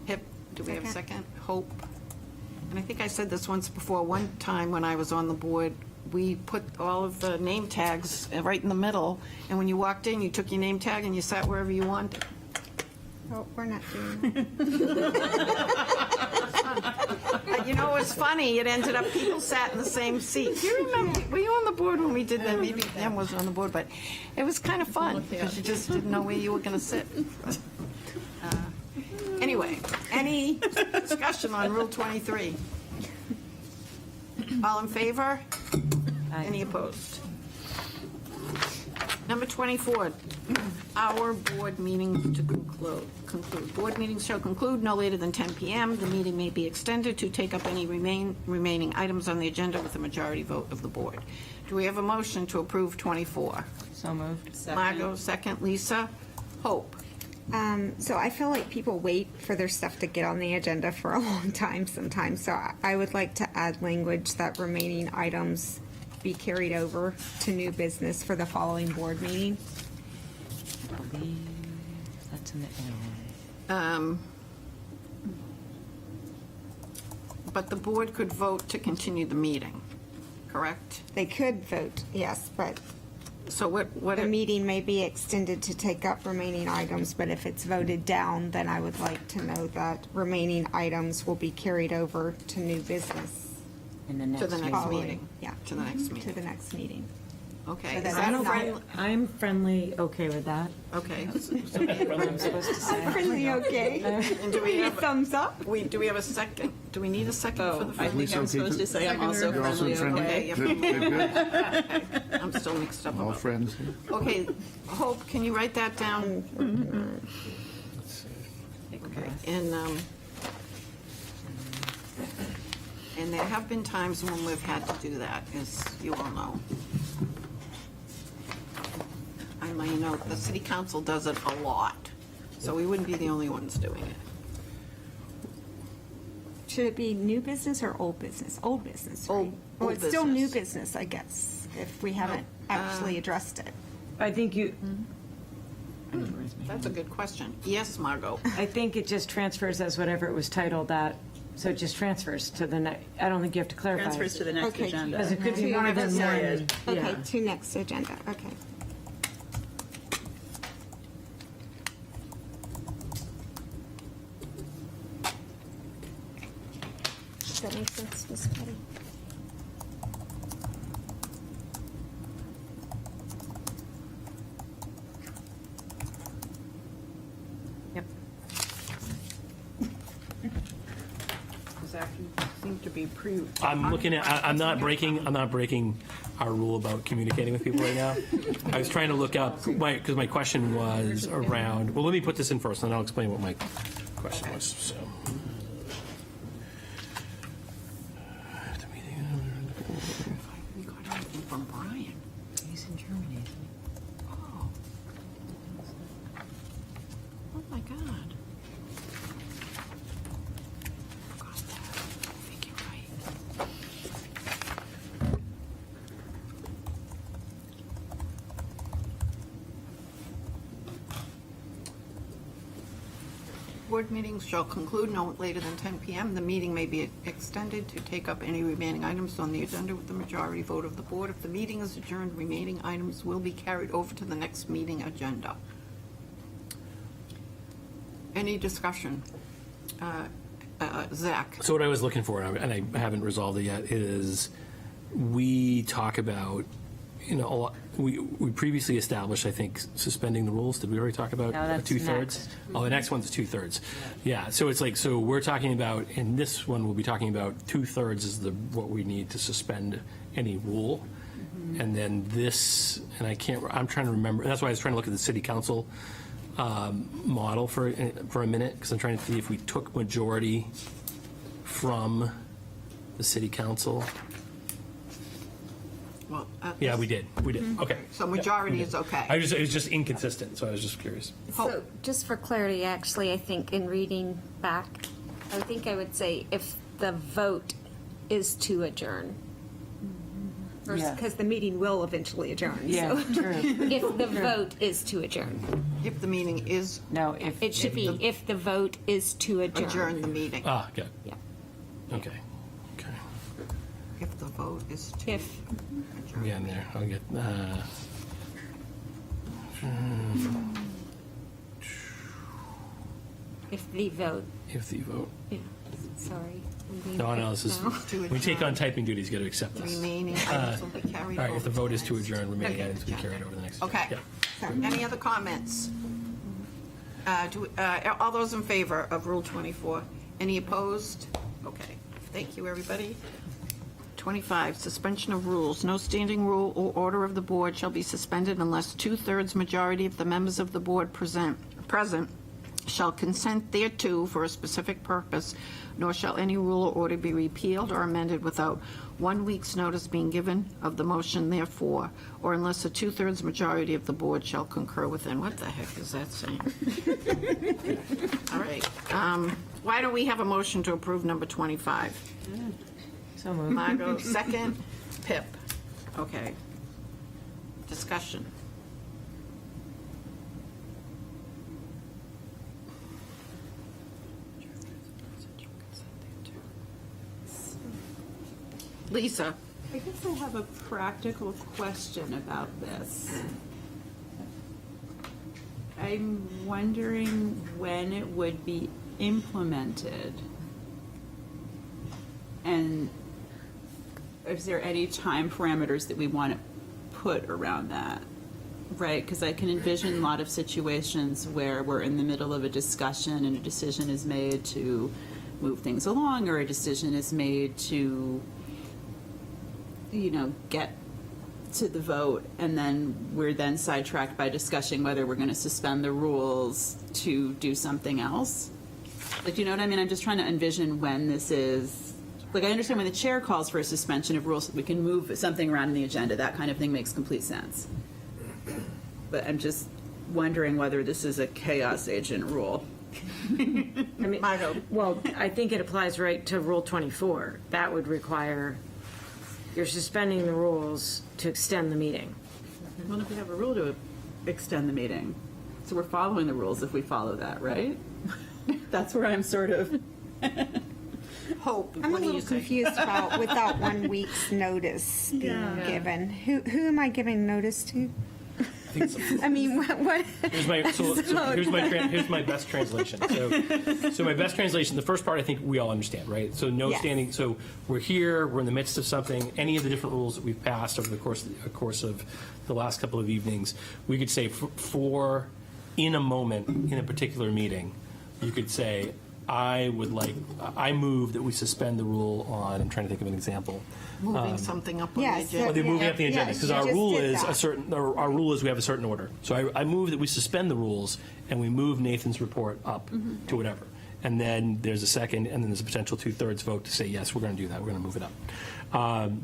Hip, do we have a second? Hope. And I think I said this once before, one time when I was on the board, we put all of the name tags right in the middle, and when you walked in, you took your name tag and you sat wherever you wanted. Oh, we're not doing that. You know, it was funny, it ended up people sat in the same seat. Do you remember, were you on the board when we did that? Maybe Em was on the board, but it was kind of fun, because you just didn't know where you were going to sit. Anyway, any discussion on Rule 23? All in favor? Any opposed? Number 24, our board meeting to conclude. Board meetings shall conclude no later than 10 PM. The meeting may be extended to take up any remaining items on the agenda with a majority vote of the board. Do we have a motion to approve 24? So moved. Margot, second. Lisa? Hope? So I feel like people wait for their stuff to get on the agenda for a long time sometimes. So I would like to add language that remaining items be carried over to new business for the following board meeting. I believe that's in the interim. But the board could vote to continue the meeting, correct? They could vote, yes, but So what? the meeting may be extended to take up remaining items, but if it's voted down, then I would like to know that remaining items will be carried over to new business. In the next To the next following- meeting? Yeah. To the next To meeting? the next meeting. Okay. So Is that that it's not- friendly? I'm friendly, okay with that. Okay. I'm supposed to say. Friendly, okay? And do we have, Thumbs up? do we have a second? Do we need a second for Oh, the I friendly? think I'm supposed to say I'm also You're also friendly, friendly? okay? Okay, Good, good, good. I'm still mixed up. All about- friends. Okay, Hope, can you write that down? Okay, and there have been times when we've had to do that, as you all know. I mean, the city council does it a lot, so we wouldn't be the only ones doing it. Should it be new business or old business? Old business, right? Old Well, it's still new business. business, I guess, if we haven't actually addressed it. I think you, That's a good question. Yes, Margot? I think it just transfers as whatever it was titled that, so it just transfers to the next, I don't think you have to clarify. Transfers to the next Okay. agenda. Because it could be more than one. Okay, Yeah. to next agenda, okay. Does that make sense, Ms. Patty? Yep. Zach, you seem to be I'm looking at, I'm not breaking our rule about communicating with people right now. I was trying to look up, because my question was around, well, let me put this in first, and I'll explain what my question was, so. We got anything from Brian. He's in Germany. Oh. Oh, my God. Forgot that. I think you're right. Board meetings shall conclude no later than 10 PM. The meeting may be extended to take up any remaining items on the agenda with the majority vote of the board. If the meeting is adjourned, remaining items will be carried over to the next meeting agenda. Any discussion? Zach? So what I was looking for, and I haven't resolved it yet, is we talk about, we previously established, I think, suspending the rules. Did we already talk about No, that's two-thirds? next. Oh, the next one's two-thirds. Yeah, so it's like, so we're talking about, in this one, we'll be talking about two-thirds is what we need to suspend any rule. And then this, and I'm trying to remember, that's why I was trying to look at the city council model for a minute, because I'm trying to see if we took majority from the city council. Well, Yeah, we did. Okay. So majority is okay. It was just inconsistent, so I was just curious. So, just for clarity, actually, I think in reading back, I think I would say if the vote is to adjourn. Yeah. Because the meeting will eventually adjourn. Yeah, So true. if the vote is to adjourn. If the meeting is No, if. It should be if the vote is to adjourn the meeting, Ah, good. Yeah. Okay. Okay. if the vote is to If, I'll get in there. I'll get, if the vote, if the vote. yeah, sorry. No, this is, To when you take on typing duties, you got to accept this. remaining items will be carried All over. right, if the vote is to next- adjourn, remaining Okay. items will be carried over the next. Okay. Yeah. Any other comments? All those in favor of Rule 24? Any opposed? Okay, thank you, everybody. 25, suspension of rules. No standing rule or order of the board shall be suspended unless two-thirds majority of the members of the board present shall consent thereto for a specific purpose, nor shall any rule or order be repealed or amended without 1 week's notice being given of the motion therefore, or unless a two-thirds majority of the board shall concur within. What the heck is that saying? All right. Why don't we have a motion to approve number 25? So moved. Margot, second. Pip. Okay. Discussion. Lisa. I guess I have a practical question about this. I'm wondering when it would be implemented. And is there any time parameters that we want to put around that? Right, because I can envision a lot of situations where we're in the middle of a discussion and a decision is made to move things along, or a decision is made to, you know, get to the vote, and then we're then sidetracked by discussing whether we're going to suspend the rules to do something else. Like, you know what I mean? I'm just trying to envision when this is, like, I understand when the chair calls for a suspension of rules, we can move something around in the agenda. That kind of thing makes complete sense. But I'm just wondering whether this is a chaos agent rule. I mean, well, I think it applies right to Rule 24. That would require, you're suspending the rules to extend the meeting. Well, if we have a rule to extend the meeting, so we're following the rules if we follow that, right? That's where I'm sort of. Hope. I'm a what do you little think? confused about without 1 week's notice being given. Who am I giving notice to? I mean, what? Here's my best translation. So my best translation, the first part I think we all understand, right? So no Yes. standing, so we're here, we're in the midst of something, any of the different rules that we've passed over the course of the last couple of evenings, we could say for in a moment, in a particular meeting, you could say, I move that we suspend the rule on, I'm trying to think of an example. Moving something up on the Yes, agenda. Well, they're moving up the agenda, Yes, because you our just rule did is that. our rule is we have a certain order. So I move that we suspend the rules, and we move Nathan's report up to whatever. And then there's a second, and then there's a potential two-thirds vote to say, yes, we're going to do that, we're going to move it up.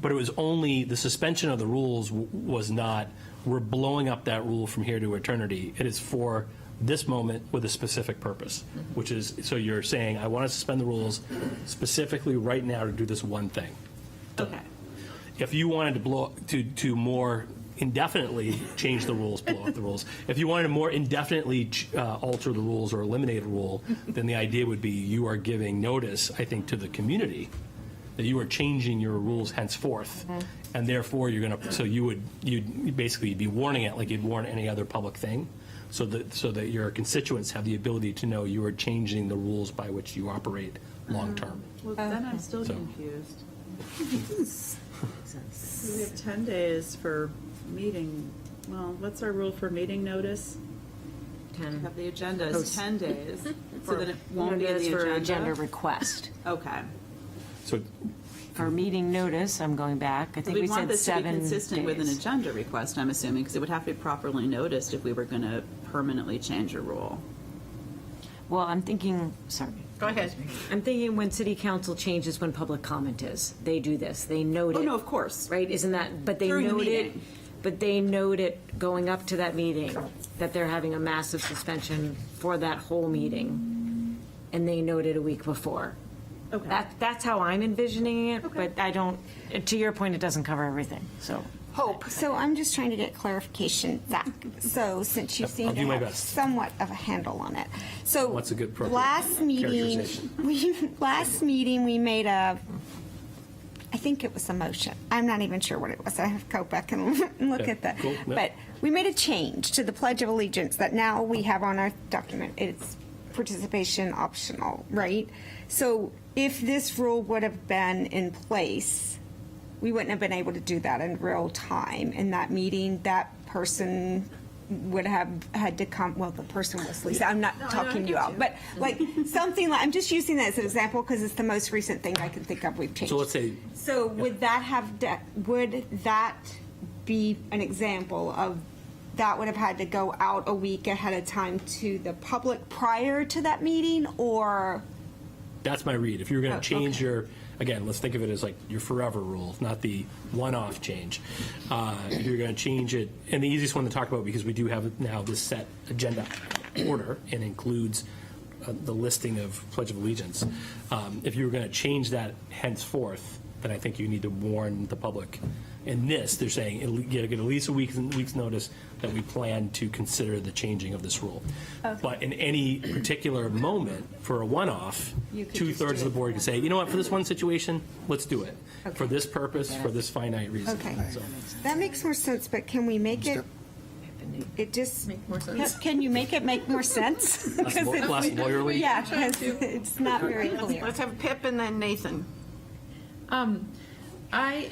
But it was only, the suspension of the rules was not, we're blowing up that rule from here to eternity. It is for this moment with a specific purpose, which is, so you're saying, I want to suspend the rules specifically right now to do this one thing. Okay. If you wanted to more indefinitely change the rules, blow up the rules. If you wanted to more indefinitely alter the rules or eliminate a rule, then the idea would be you are giving notice, I think, to the community that you are changing your rules henceforth, and therefore you're going to. So you'd basically be warning it like you'd warn any other public thing, so that your constituents have the ability to know you are changing the rules by which you operate long term. Well, then I'm still So- confused. We have 10 days for meeting, well, what's our rule for meeting notice? 10. Have the agenda is Post. 10 days, so then it won't be in That's the for agenda agenda? request. Okay. So For meeting notice, I'm going back, I think We we want said this to be 7 consistent with an days. agenda request, I'm assuming, because it would have to be properly noticed if we were going to permanently change a rule. Well, I'm thinking, sorry. Go ahead. I'm thinking when city council changes when public comment is. They do this. They note it. Oh, no, of course. Right? Isn't that, but they During the note it, meeting. but they note it going up to that meeting, that they're having a massive suspension for that whole meeting. And they note it a week before. That's how I'm envisioning it, but I don't, to your point, it doesn't cover everything, so. Hope. So I'm just trying to get clarification, Zach. So since you seem I'll to do my have best. somewhat of a handle on it. So What's a good appropriate last meeting, we made a, I think it was a motion. I'm not even sure what it was. I have to go back and look Okay, at that. cool, yeah. But we made a change to the Pledge of Allegiance that now we have on our document. It's participation optional, right? So if this rule would have been in place, we wouldn't have been able to do that in real time. In that meeting, that person would have had to come, well, the person was Lisa. I'm not talking you out, but like something like, I'm just using that as an example because it's the most recent thing I can think of we've changed. So let's say, So would would that be an example of that would have had to go out a week ahead of time to the public prior to that meeting, or? that's my read. If you were going Oh, to change okay. your, again, let's think of it as like your forever rule, not the one-off change. If you're going to change it, and the easiest one to talk about, because we do have now this set agenda order and includes the listing of Pledge of Allegiance. If you were going to change that henceforth, then I think you need to warn the public. In this, they're saying, get at least a week's notice that we plan to consider the changing of this rule. But in any particular moment, for a one-off, You could just two-thirds do of the board it. can say, you know what, for this one situation, let's do it. For this purpose, for this finite reason. Okay. So, That makes more sense, but can we make it just? Make more sense. Can you make it make more sense? Less lawyerly? Yeah, because it's not very clear. Let's have Pip and then Nathan. I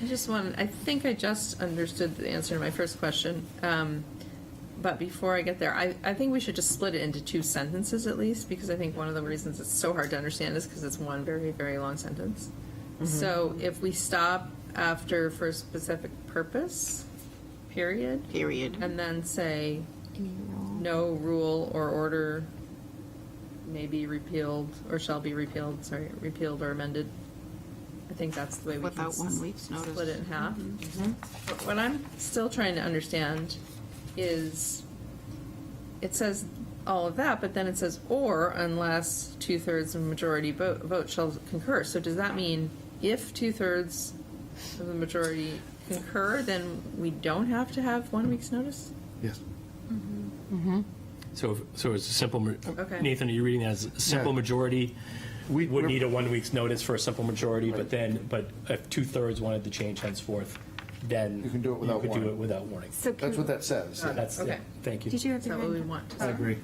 think I just understood the answer to my first question. But before I get there, I think we should just split it into two sentences at least, because I think one of the reasons it's so hard to understand is because it's one very, very long sentence. So if we stop after for a specific purpose, period, and then say, no rule or order may be repealed or shall be repealed, repealed or amended. I think that's the way we Without can 1 week's notice. split it in half. But what I'm still trying to understand is, it says all of that, but then it says, or unless two-thirds of majority vote shall concur. So does that mean if two-thirds of the majority concur, then we don't have to have 1 week's notice? Yes. So it's a simple, Okay. Nathan, are you reading that as a simple Yeah. majority? Would we're- need a 1 week's notice for a simple majority, but if two-thirds wanted to change henceforth, then. You can do it without You could do warning. it without warning. So That's what that says. That's, Okay. thank you. Did you have Is your that what we hand up? want? I agree.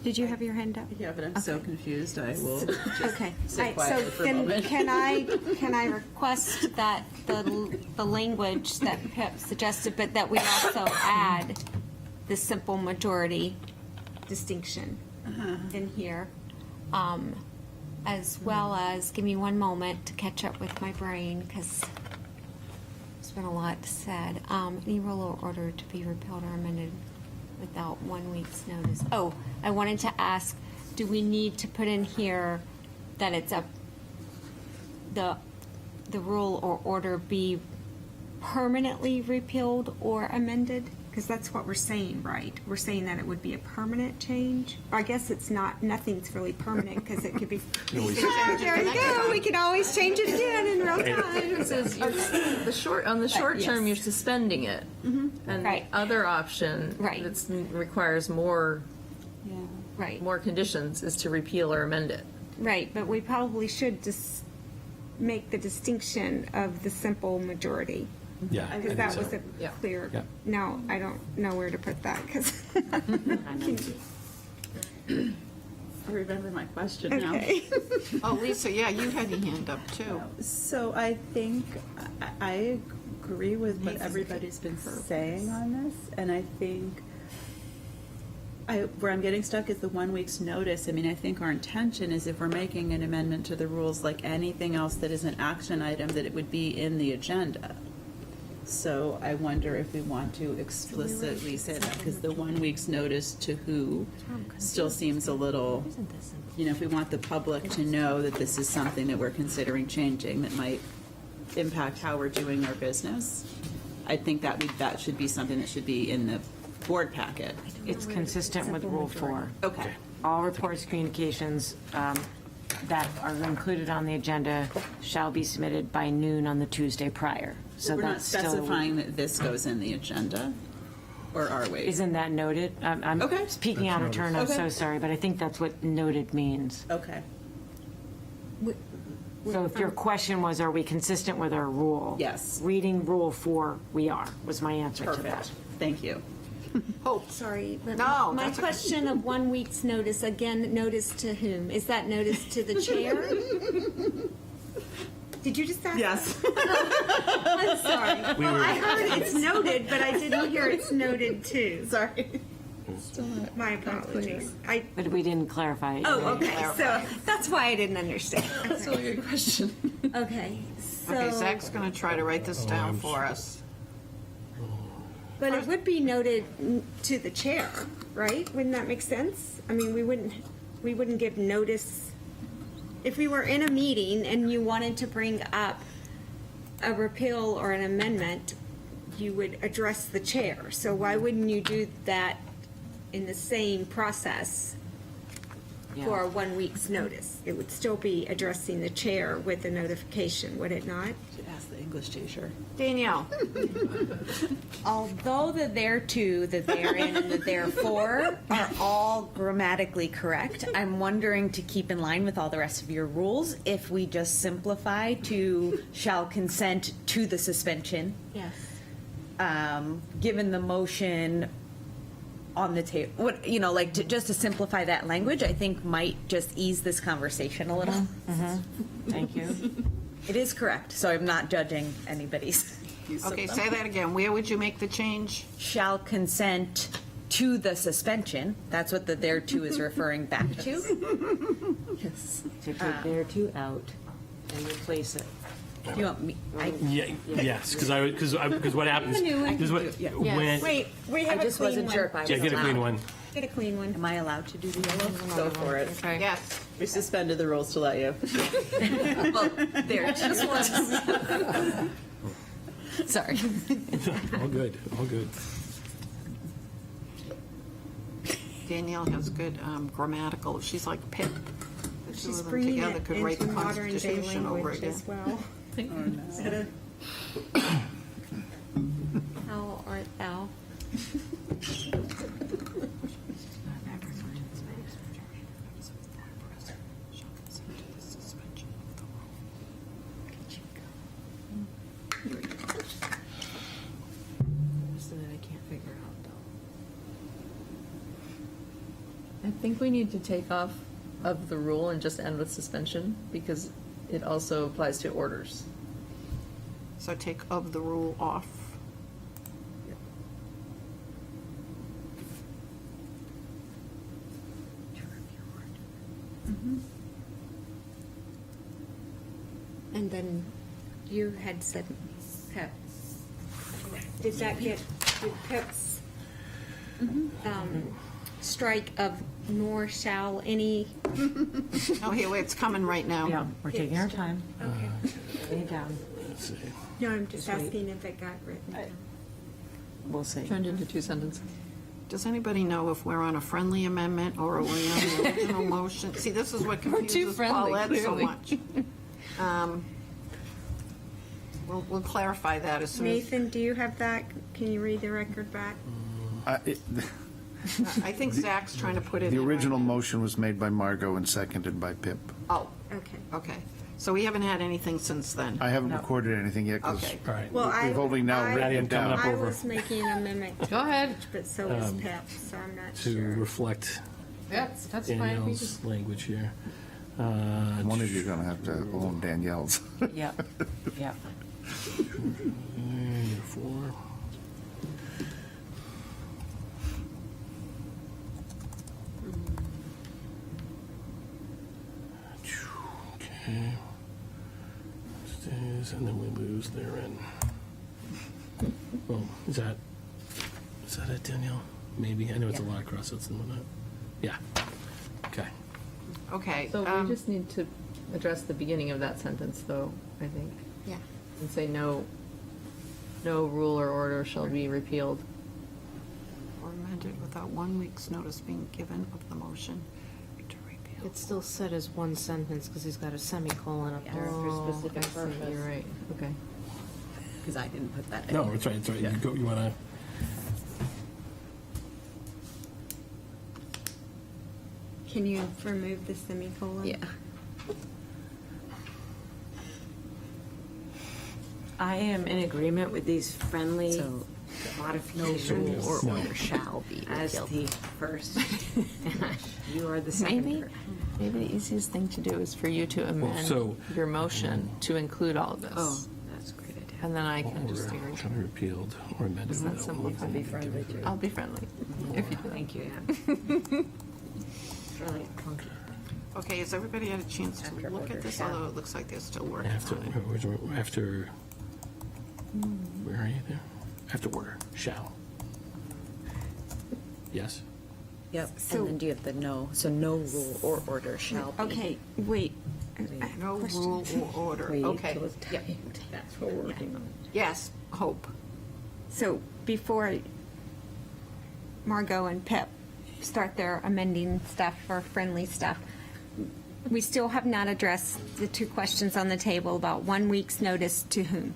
Did you have your hand up? Yeah, but I'm so confused, I will Okay. sit Right, quietly so for a then moment. can I request that the language that Pip suggested, but that we also add the simple majority distinction in here, as well as, give me one moment to catch up with my brain, because there's been a lot said. Any rule or order to be repealed or amended without 1 week's notice. Oh, I wanted to ask, do we need to put in here that it's the rule or order be permanently repealed or amended? Because that's what we're saying, right? We're saying that it would be a permanent change? Or I guess it's not, nothing's really permanent, because it could be. Oh, there you go, we could always change it again in real time. It says on the short term, you're suspending it. And the Right. other option Right. that requires more Right, conditions is to repeal or amend it. right, but we probably should just make the distinction of the simple majority. Yeah. I Because think that so. was a Yeah. clear, Yeah. now, I don't know where to put that, because. I remember my question now. Okay. Oh, Lisa, yeah, you had your hand up too. So I think I agree with what everybody's been saying on this, and I think where I'm getting stuck is the 1 week's notice. I mean, I think our intention is if we're making an amendment to the rules, like anything else that is an action item, that it would be in the agenda. So I wonder if we want to explicitly say that, because the 1 week's notice to who still seems a little, if we want the public to know that this is something that we're considering changing that might impact how we're doing our business, I think that should be something that should be in the board packet. It's consistent with Rule 4. Okay. All reports, communications, that are included on the agenda shall be submitted by noon on the Tuesday prior. So We're not that's still. specifying that this goes in the agenda, or are we? Isn't that noted? I'm Okay. speaking out of turn, I'm so Okay. sorry, but I think that's what noted means. Okay. So if your question was, are we consistent with our rule? Yes. Reading Rule 4, we are, was my answer to Perfect. that. Thank you. Hope. Sorry, but No, my that's okay. question of 1 week's notice, again, notice to whom? Is that notice to the chair? Did you just ask? Yes. I'm sorry. I heard it's noted, but I didn't hear it's noted too. Sorry. My apologies. But we didn't clarify it. Oh, okay, so that's why I didn't understand. That's a really good question. Okay, Okay, so, Zach's going to try to write this down for us. but it would be noted to the chair, right? Wouldn't that make sense? I mean, we wouldn't give notice. If we were in a meeting and you wanted to bring up a repeal or an amendment, you would address the chair. So why wouldn't you do that in the same process for a 1 week's notice? It would still be addressing the chair with the notification, would it not? Should ask the English teacher. Danielle, Although the thereto, the therein, and the therefore are all grammatically correct, I'm wondering, to keep in line with all the rest of your rules, if we just simplify to shall consent to the suspension, Yes. given the motion on the table, what, like, just to simplify that language, I think might just ease this conversation a little. Thank you. It is correct, so I'm not judging anybody's. okay, say that again. Where would you make the change? Shall consent to the suspension. That's what the thereto is referring back to. To take thereto out and replace it. You want me? Yes, because what happens, this is what, when, Wait, we have I a just clean wasn't sure if one. I was yeah, get a clean allowed. one. Get a clean one. Am I allowed to do the yellow? Go for it. Yes. We suspended the rules to let you. Well, there, just once. Sorry. All good, all good. Danielle has good grammatical, she's like Pip. The two She's of them bringing together it could write into the modern day Constitution over language again. as well. How art thou? I think we need to take off of the rule and just end with suspension, because it also applies to orders. So take of the rule off. And then you had said PEP. Did that get, did PEP's strike of nor shall any? Oh, here, it's coming right now. Yeah, we're taking our time. Okay. Lay it down. Let's see. No, I'm just asking if it got written down. We'll see. Turned into two sentences. Does anybody know if we're on a friendly amendment or are we on the original motion? See, this is what confuses friendly, Paulette so clearly. much. We'll clarify that as soon as, Nathan, do you have that? Can you read the record back? I think Zach's trying to put it in. The our- original motion was made by Margot and seconded by Pip. Oh, Okay. okay. So we haven't had anything since then. I haven't recorded anything yet because Okay. All right. Well, we've only now I- written Patty, I'm it coming down. up I over was making an amendment. Go ahead. But so was PEP, so I'm not to sure. reflect That's fine. Danielle's language here. One of you are going to have to own Danielle's. Yep, yep. 4. Okay. Stays, and then we lose therein. Well, is that it, Danielle? Maybe. I know it's a lot of crossouts and whatnot. Yeah. Okay. Okay. So we just need to address the beginning of that sentence, though, I think, Yeah. and say no rule or order shall be repealed. Or amended without 1 week's notice being given of the motion to repeal. It's still said as one sentence because he's got a semicolon up there. Oh, I see, you're right, okay. Because I didn't put that in. No, it's right, it's right. You want to, Can you remove the semicolon? Yeah. I am in agreement with these friendly So, modifications or No. order shall be as repealed. the first. You are the Maybe, seconder. maybe the easiest thing to do is for you to amend so- your motion to include all of this. Oh, that's a great idea. And then I can just order agree. shall be repealed or amended. Isn't that without simplified? one- Friendly too. I'll be friendly if you do that. Thank you, Ann. It's really clunky. Okay, has everybody had a chance to After look order at this? shall. Although it looks like they're still working After, on it. after, where are you there? After order, shall. Yes? Yep, So- and then do you have the no, so no rule or order shall be. Okay, wait. No rule or order. Okay. Yep. That's what we're working on. Yes, Hope. So before Margot and Pip start their amending stuff or friendly stuff, we still have not addressed the two questions on the table about 1 week's notice to whom.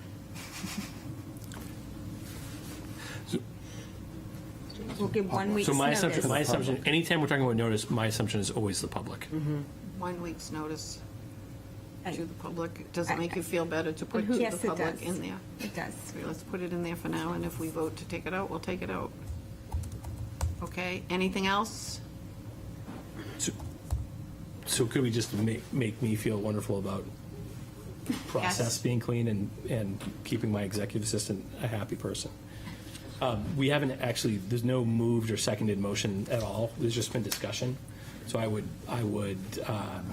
We'll give 1 week's So notice. my assumption, anytime we're talking about notice, my assumption is always the public. 1 week's notice Right. to the public. Does it make you feel better to put to Yes, the it public does. in there? It does. Okay, let's put it in there for now, and if we vote to take it out, we'll take it out. Okay, anything else? So could we just make me feel wonderful about process Yes. being clean and keeping my executive assistant a happy person? We haven't actually, there's no moved or seconded motion at all. There's just been discussion. So I would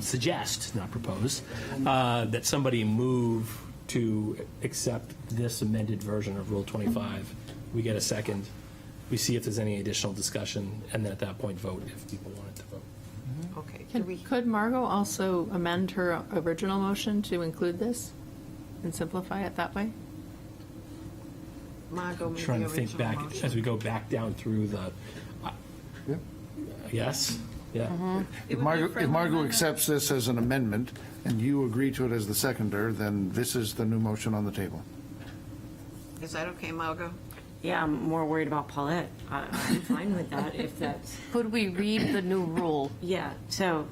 suggest, not propose, that somebody move to accept this amended version of Rule 25. We get a second. We see if there's any additional discussion, and then at that point, vote if people wanted to vote. Okay, do we, Could Margot also amend her original motion to include this and simplify it that way? Margot made the Trying to think original back, motion. as we go back down through the, yes, yeah. If Margot accepts this as an amendment, and you agree to it as the seconder, then this is the new motion on the table. Is that okay, Margot? Yeah, I'm more worried about Paulette. I'm fine with that if that's. Could we read the new rule? Yeah, so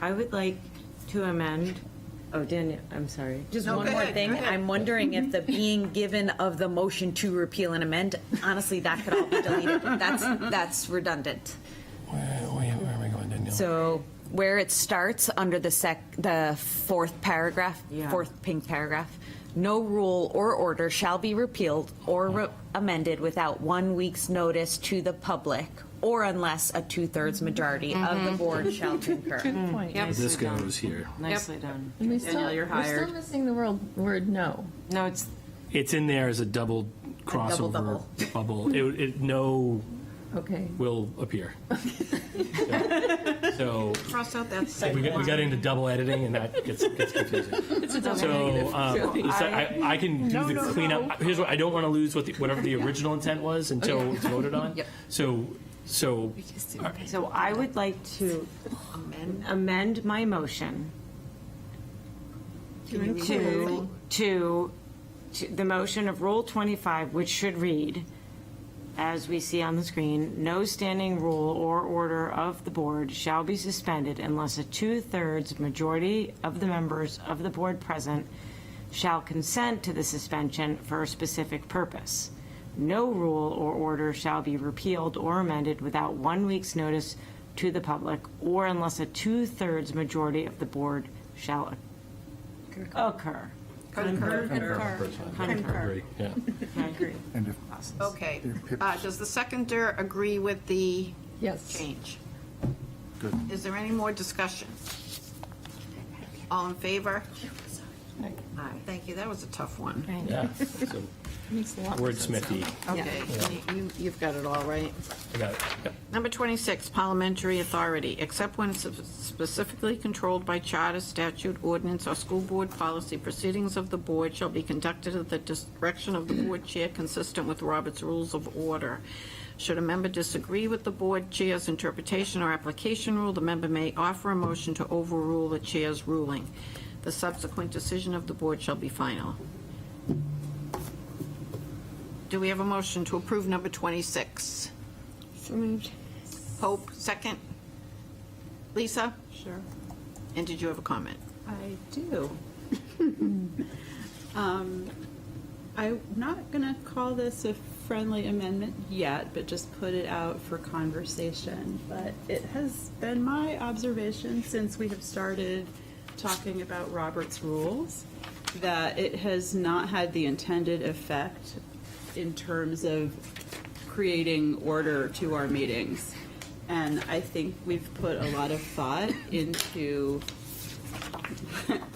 I would like to amend, oh, Daniel, I'm sorry. Just No, one go more ahead, thing, go ahead. I'm wondering if the being given of the motion to repeal and amend, honestly, that could all be deleted. That's redundant. Where am I going, Danielle? So where it starts under the fourth paragraph, Yeah. fourth pink paragraph, no rule or order shall be repealed or amended without 1 week's notice to the public, or unless a 2/3 majority of the board shall concur. Point. Yep. This goes here. Nicely done. And we still, you're we're hired. still missing the word no. No, it's, It's in there as a double crossover double. bubble. No Okay. will appear. So Cross out that we second got one. into double editing, and that gets confusing. So I can do the cleanup. Here's what I don't want to lose whatever the original intent was until it's voted on. Yep. So so I would like to amend my motion Can you read the whole thing? to the motion of Rule 25, which should read, as we see on the screen, no standing rule or order of the board shall be suspended unless a 2/3 majority of the members of the board present shall consent to the suspension for a specific purpose. No rule or order shall be repealed or amended without 1 week's notice to the public, or unless a 2/3 majority of the board shall occur. Concur. agree. Yeah. And if Okay, Pip- does the seconder agree with the Yes. change? Good. Is there any more discussion? All in favor? Aye. Thank you, that was a tough one. Yeah. So Makes a lot more sense. wordsmithy. Okay, you've got it all right. I got it. Yep. Number 26, parliamentary authority, except when specifically controlled by charter, statute, ordinance, or school board policy, proceedings of the board shall be conducted at the direction of the board chair consistent with Robert's Rules of Order. Should a member disagree with the board chair's interpretation or application rule, the member may offer a motion to overrule the chair's ruling. The subsequent decision of the board shall be final. Do we have a motion to approve number 26? So moved. Hope, second. Lisa? Sure. And did you have a comment? I do. I'm not going to call this a friendly amendment yet, but just put it out for conversation. But it has been my observation since we have started talking about Robert's rules that it has not had the intended effect in terms of creating order to our meetings. And I think we've put a lot of thought into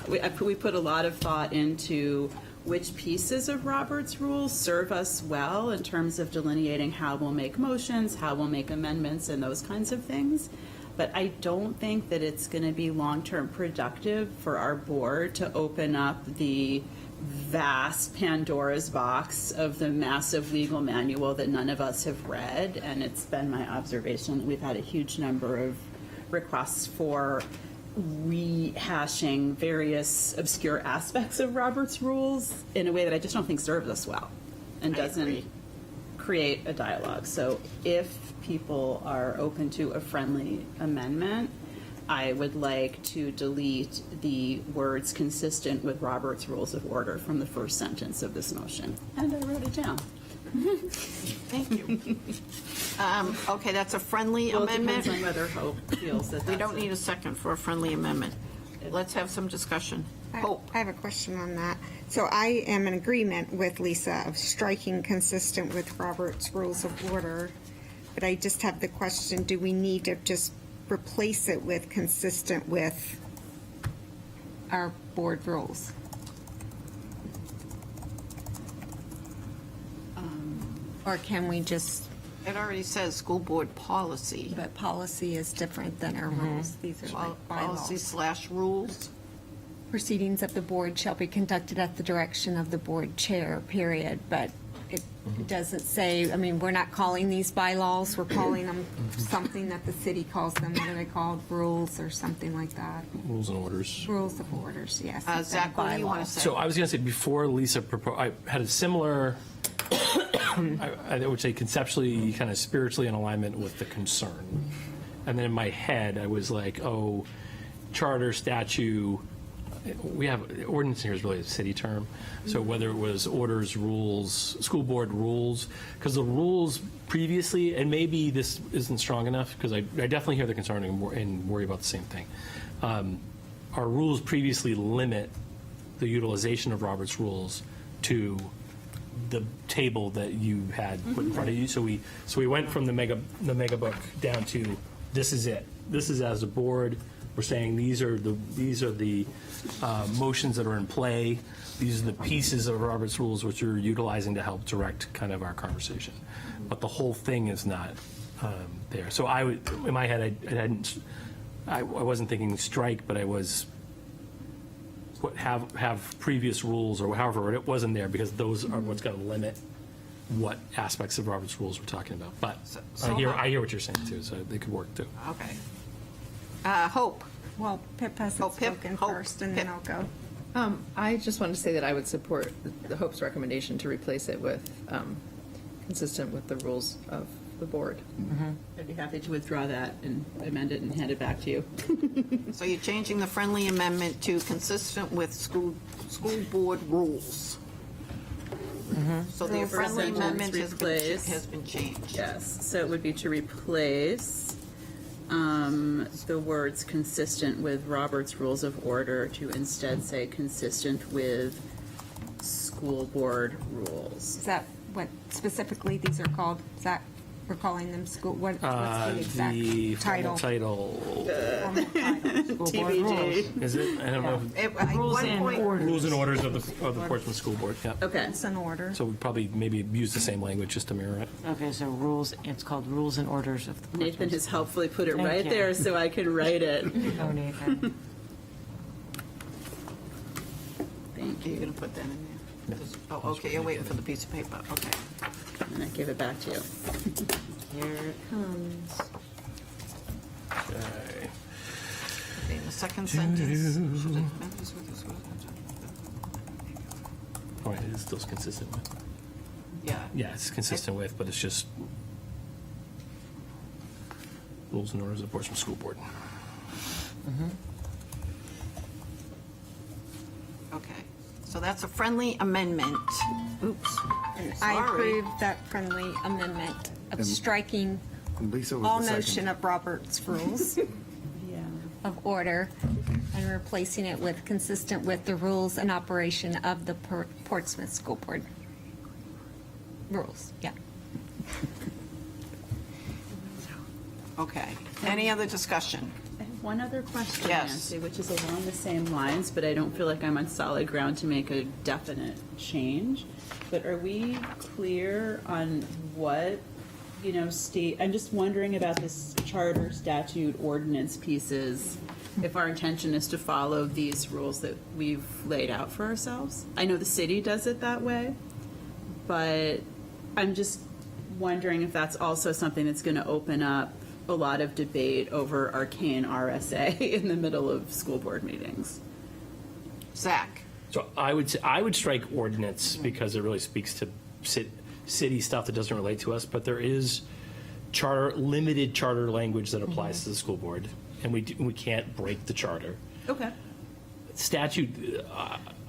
we put a lot of thought into which pieces of Robert's rules serve us well in terms of delineating how we'll make motions, how we'll make amendments, and those kinds of things. But I don't think that it's going to be long-term productive for our board to open up the vast Pandora's box of the massive legal manual that none of us have read. And it's been my observation that we've had a huge number of requests for rehashing various obscure aspects of Robert's rules in a way that I just don't think serves us well and doesn't create a dialogue. So if people are open to a friendly amendment, I would like to delete the words consistent with Robert's Rules of Order from the first sentence of this motion. And I wrote it down. Thank you. Okay, that's a friendly Well, it amendment. depends on whether Hope feels that We that's don't need a second for a friendly amendment. Let's have some discussion. Hope. I have a question on that. So I am in agreement with Lisa of striking consistent with Robert's Rules of Order, but I just have the question, do we need to just replace it with consistent with our board rules? Or can we just, It already says school board policy. but policy is different than our rules? These are like Policy bylaws. / rules. Proceedings of the board shall be conducted at the direction of the board chair, period. But it doesn't say, I mean, we're not calling these bylaws, we're calling them something that the city calls them. What are they called? Rules or something like that? Rules and orders. Rules of orders, yes. instead of Zach, what do you want to bylaws. say? So I was going to say, before Lisa proposed, I had a similar, I would say conceptually, kind of spiritually in alignment with the concern. And then in my head, I was like, oh, charter, statute, we have, ordinance here is really a city term. So whether it was orders, rules, school board rules, because the rules previously, and maybe this isn't strong enough, because I definitely hear the concern and worry about the same thing. Our rules previously limit the utilization of Robert's rules to the table that you had put in front of you. So we went from the mega book down to this is it. This is as a board. We're saying these are the motions that are in play. These are the pieces of Robert's rules which you're utilizing to help direct kind of our conversation. But the whole thing is not there. So I would, in my head, I wasn't thinking strike, but I was have previous rules or however it wasn't there, because those are what's going to limit what aspects of Robert's rules we're talking about. But So I hear what you're saying too, so they could work too. Okay. Hope. Well, Pip hasn't Oh, Pip, spoken Hope, first, and then Pip. I'll go. I just wanted to say that I would support the Hope's recommendation to replace it with consistent with the rules of the board. I'd be happy to withdraw that and amend it and hand it back to you. So you're changing the friendly amendment to consistent with school board rules. So the First friendly sentence amendment replace. has been changed. Yes, so it would be to replace the words consistent with Robert's Rules of Order to instead say consistent with school board rules. Is that what specifically these are called? Is that, we're calling them school, what's the exact The title? title, Formal title. TBD. is it? I don't know. At one point, Rules and orders of the Portsmouth School Board, yeah. Okay, It's an order. So we probably maybe use the same language just to mirror it. Okay, so rules, it's called Rules and Orders of the Nathan Portsmouth. has helpfully put it Thank right you. there so I can write it. Oh, Nathan. Thank you're you. going to put that in there? Oh, okay, you're waiting for the piece of paper, okay. And I give it back to you. Here it comes. Okay. Okay, the second sentence. Oh, it is still consistent with. Yeah. Yeah, it's consistent with, but it's just rules and orders of Portsmouth School Board. Okay, so that's a friendly amendment. Oops. I Sorry. approve that friendly amendment of striking And Lisa all was the notion second. of Robert's Rules Yeah. of Order and replacing it with consistent with the rules and operation of the Portsmouth School Board. Rules, yeah. Okay, any other discussion? I have one other question, Yes. Nancy, which is along the same lines, but I don't feel like I'm on solid ground to make a definite change. But are we clear on what, state, I'm just wondering about this charter, statute, ordinance pieces, if our intention is to follow these rules that we've laid out for ourselves? I know the city does it that way, but I'm just wondering if that's also something that's going to open up a lot of debate over arcane RSA in the middle of school board meetings. Zach? So I would strike ordinance because it really speaks to city stuff that doesn't relate to us, but there is limited charter language that applies to the school board, and we can't break the charter. Okay. Statute,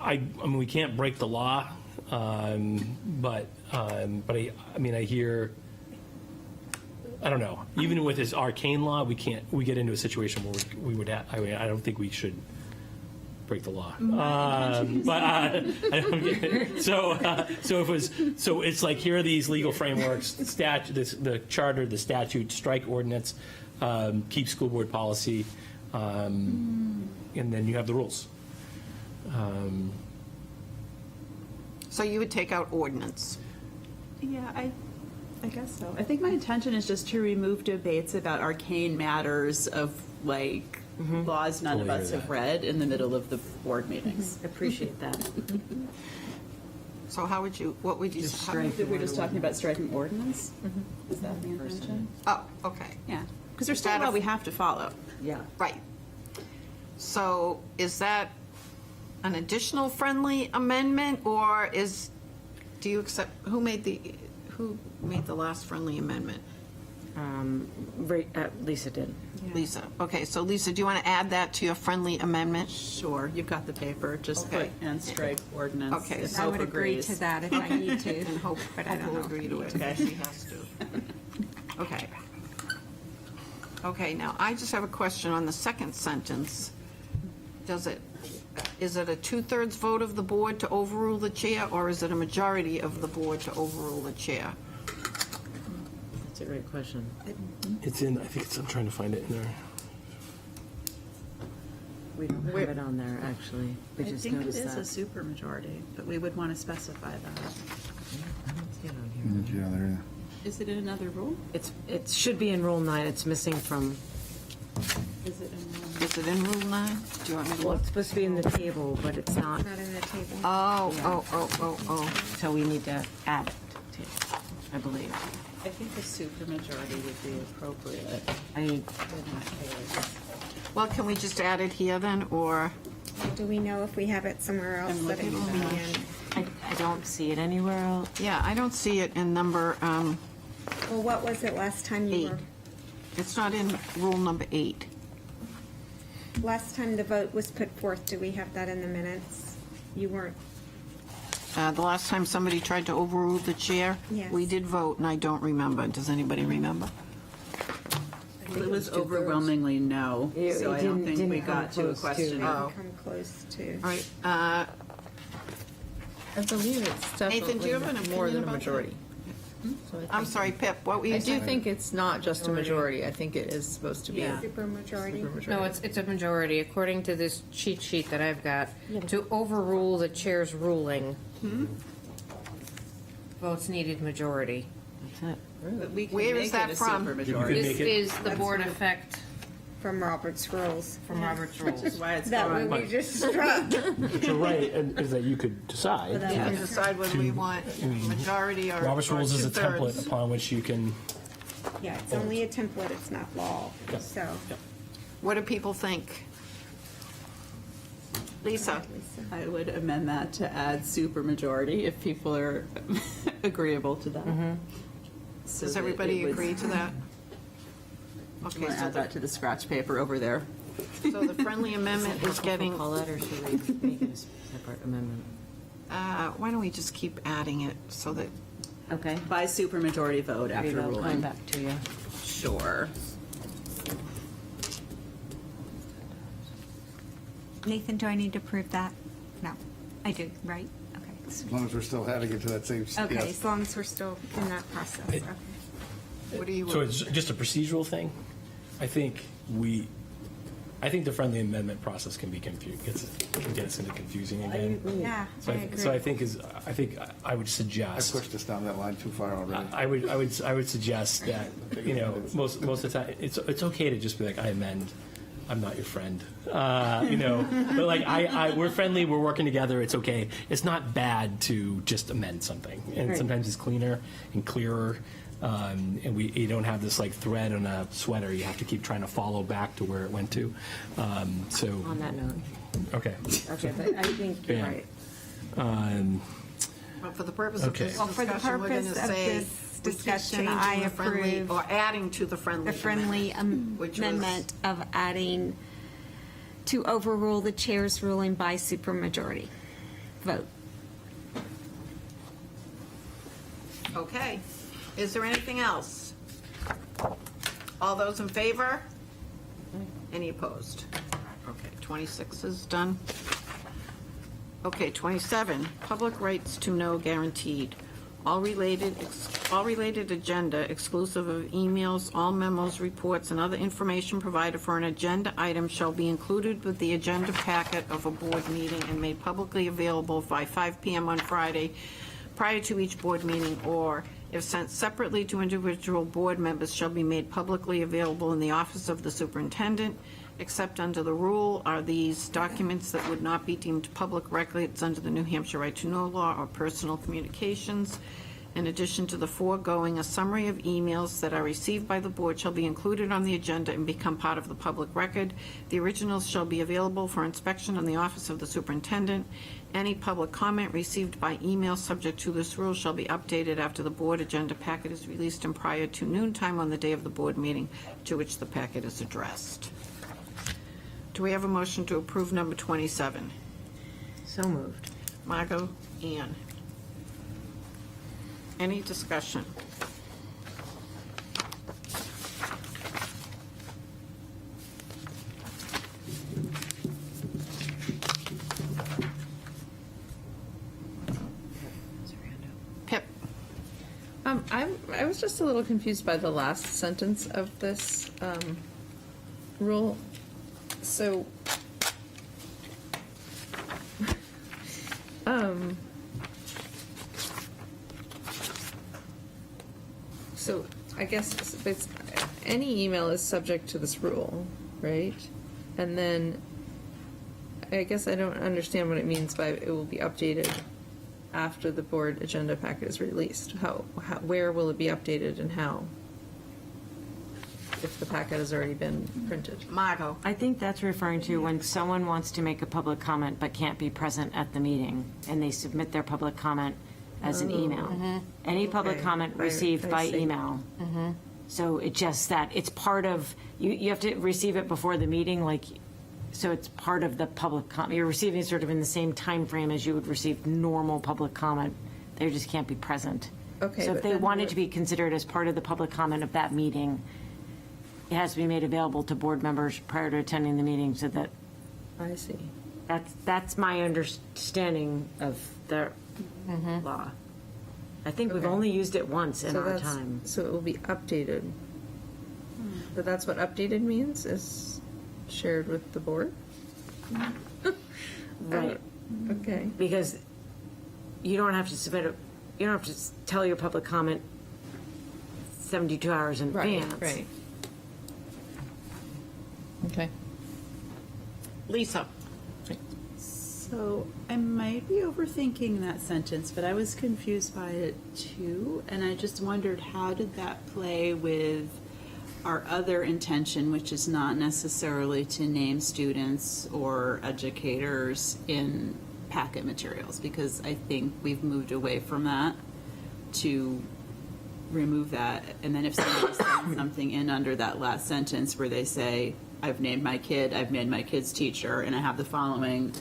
I mean, we can't break the law, but I hear, I don't know, even with this arcane law, we get into a situation where we would have, I don't think we should break the law. So it's like, here are these legal frameworks, the charter, the statute, strike ordinance, keep school board policy, and then you have the rules. So you would take out ordinance? Yeah, I guess so. I think my intention is just to remove debates about arcane matters of like laws none of Totally us hear have that. read in the middle of the board meetings. Appreciate that. So what would you? Just how- strike. We're just talking about striking ordinance? Is that the intention? Oh, okay, Yeah, because there's still That a law if- we have to follow. Yeah. right. So is that an additional friendly amendment, or do you accept, who made the last friendly amendment? Lisa did. Lisa. Okay, so Lisa, do you want to add that to your friendly amendment? Sure, you've got the paper, just Okay. put and strike ordinance. Okay, if I Hope would agree agrees. to that if I need to, And Hope but I don't will know. agree to it. Okay. She has to. Okay. Okay, now, I just have a question on the second sentence. Is it a two-thirds vote of the board to overrule the chair, or is it a majority of the board to overrule the chair? That's a great question. It's in, I'm trying to find it in there. We don't have it on there, actually. We I just think it noticed is that. a supermajority, but we would want to specify that. I don't see it on here. Yeah, there. Is it in another rule? It should be in Rule 9. It's missing from, Is it in? Is it in Rule 9? Do you want me to well, look? it's supposed to be in the table, but it's not, Not in the table. Oh. so we need to add it, I believe. I think a supermajority would be appropriate. I, Well, can we just add it here then, or? Do we know if we have it somewhere else I'm that it looking will be now. in? I don't see it anywhere else. Yeah, I don't see it in number, Well, what was it last time you 8. were? It's not in Rule number 8. Last time the vote was put forth, do we have that in the minutes? You weren't, The last time somebody tried to overrule the chair, Yes. we did vote, and I don't remember. Does anybody remember? Well, it was overwhelmingly no, It- so it I don't didn't- think we didn't come got to a close to- question. Oh. come close to. All right, I believe it's Nathan, do you have an definitely more opinion than a about majority. So I I'm think- sorry, Pip, what were you I do saying? think it's not just a majority. I think it is supposed to be. Yeah. Supermajority? Supermajority. No, it's a majority, according to this cheat sheet that I've got. To overrule the chair's ruling, votes needed majority. That's it. But we can Where make is that it a from? supermajority. Could This make it- is the board effect From Robert's rules. from Robert's Which rules. is why it's That gone. one we just struck. But you're right, and is that you could decide. You can decide whether we want majority or Robert's rules is a two-thirds. template upon which you can Yeah, it's only a template, it's not law, Yep. so. Yep. What do people think? Lisa? I would amend that to add supermajority if people are agreeable to that. So Does that everybody it would- agree to that? I'm Okay, going to so add that to the scratch paper over there. the friendly amendment is getting, Call that, or should we make it a separate amendment? why don't we just keep adding it so that, Okay. By supermajority vote There you after go, coming ruling. back to you. Sure. Nathan, do I need to prove that? No, I do, right? Okay. As long as we're still adding it to that same. Okay, yes. as long as we're still in that process, okay. what do you? So it's just a procedural thing. I think the friendly amendment process can be confused, can get us into confusing again. Yeah, So I I agree. think I would I suggest. pushed us down that line too far already. I would suggest that, most of the time, it's okay to just be like, I amend, I'm not your friend, but like, we're friendly, we're working together, it's okay. It's not bad to just amend something, and sometimes it's cleaner and clearer, and you don't have this like thread on a sweater you have to keep trying to follow back to where it went to. So, On that note. okay. Okay, but I think you're Bam. right. Well, for the purpose of Okay. this Well, for the discussion, we're going to purpose of say. this we keep discussion, changing I the friendly- approve Or adding to the friendly. The friendly which was- amendment of adding to overrule the chair's ruling by supermajority vote. Okay. Is there anything else? All those in favor? Any opposed? Okay, 26 is done. Okay, 27, public rights to know guaranteed. All related agenda exclusive of emails, all memos, reports, and other information provided for an agenda item shall be included with the agenda packet of a board meeting and made publicly available by 5 p.m. on Friday prior to each board meeting, or if sent separately to individual board members, shall be made publicly available in the office of the superintendent, except under the rule are these documents that would not be deemed public records under the New Hampshire Right to Know law or personal communications. In addition to the foregoing, a summary of emails that are received by the board shall be included on the agenda and become part of the public record. The originals shall be available for inspection in the office of the superintendent. Any public comment received by email subject to this rule shall be updated after the board agenda packet is released and prior to noontime on the day of the board meeting to which the packet is addressed. Do we have a motion to approve number 27? So moved. Margot, Ann. Any discussion? Pip? I was just a little confused by the last sentence of this rule. So, so I guess it's, any email is subject to this rule, right? And then I guess I don't understand what it means by it will be updated after the board agenda packet is released. Where will it be updated and how? If the packet has already been printed. Margot? I think that's referring to when someone wants to make a public comment but can't be present at the meeting, and they submit their public comment as an email. Any public Okay. comment I received by see. email. So it just that, it's part of, you have to receive it before the meeting, like, so it's part of the public comment. You're receiving it sort of in the same time frame as you would receive normal public comment. They just can't be present. Okay, So if but they then wanted what- to be considered as part of the public comment of that meeting, it has to be made available to board members prior to attending the meeting, so that, I see. that's my understanding of the law. I think we've Okay. only used it once in So our that's- time. So it will be updated. But that's what updated means, is shared with the board? Right. Okay. Because you don't have to submit it, you don't have to tell your public comment 72 hours in advance. Right. Okay. Lisa? So I might be overthinking that sentence, but I was confused by it too. And I just wondered, how did that play with our other intention, which is not necessarily to name students or educators in packet materials? Because I think we've moved away from that to remove that. And then if somebody sends something in under that last sentence where they say, I've named my kid, I've named my kid's teacher, and I have the following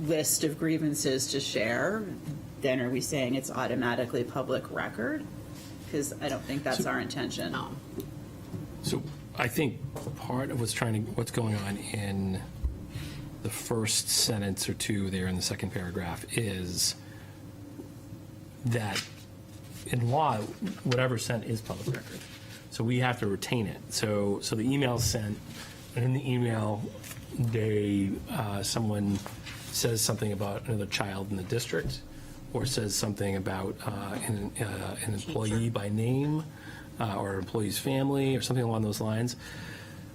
list of grievances to share, then are we saying it's automatically public record? Because I don't think that's our intention. No. So I think part of what's going on in the first sentence or two there in the second paragraph is that in law, whatever's sent is public record. So we have to retain it. So the email's sent, and in the email, someone says something about another child in the district, or says something about an employee by name, or an employee's family, or something along those lines.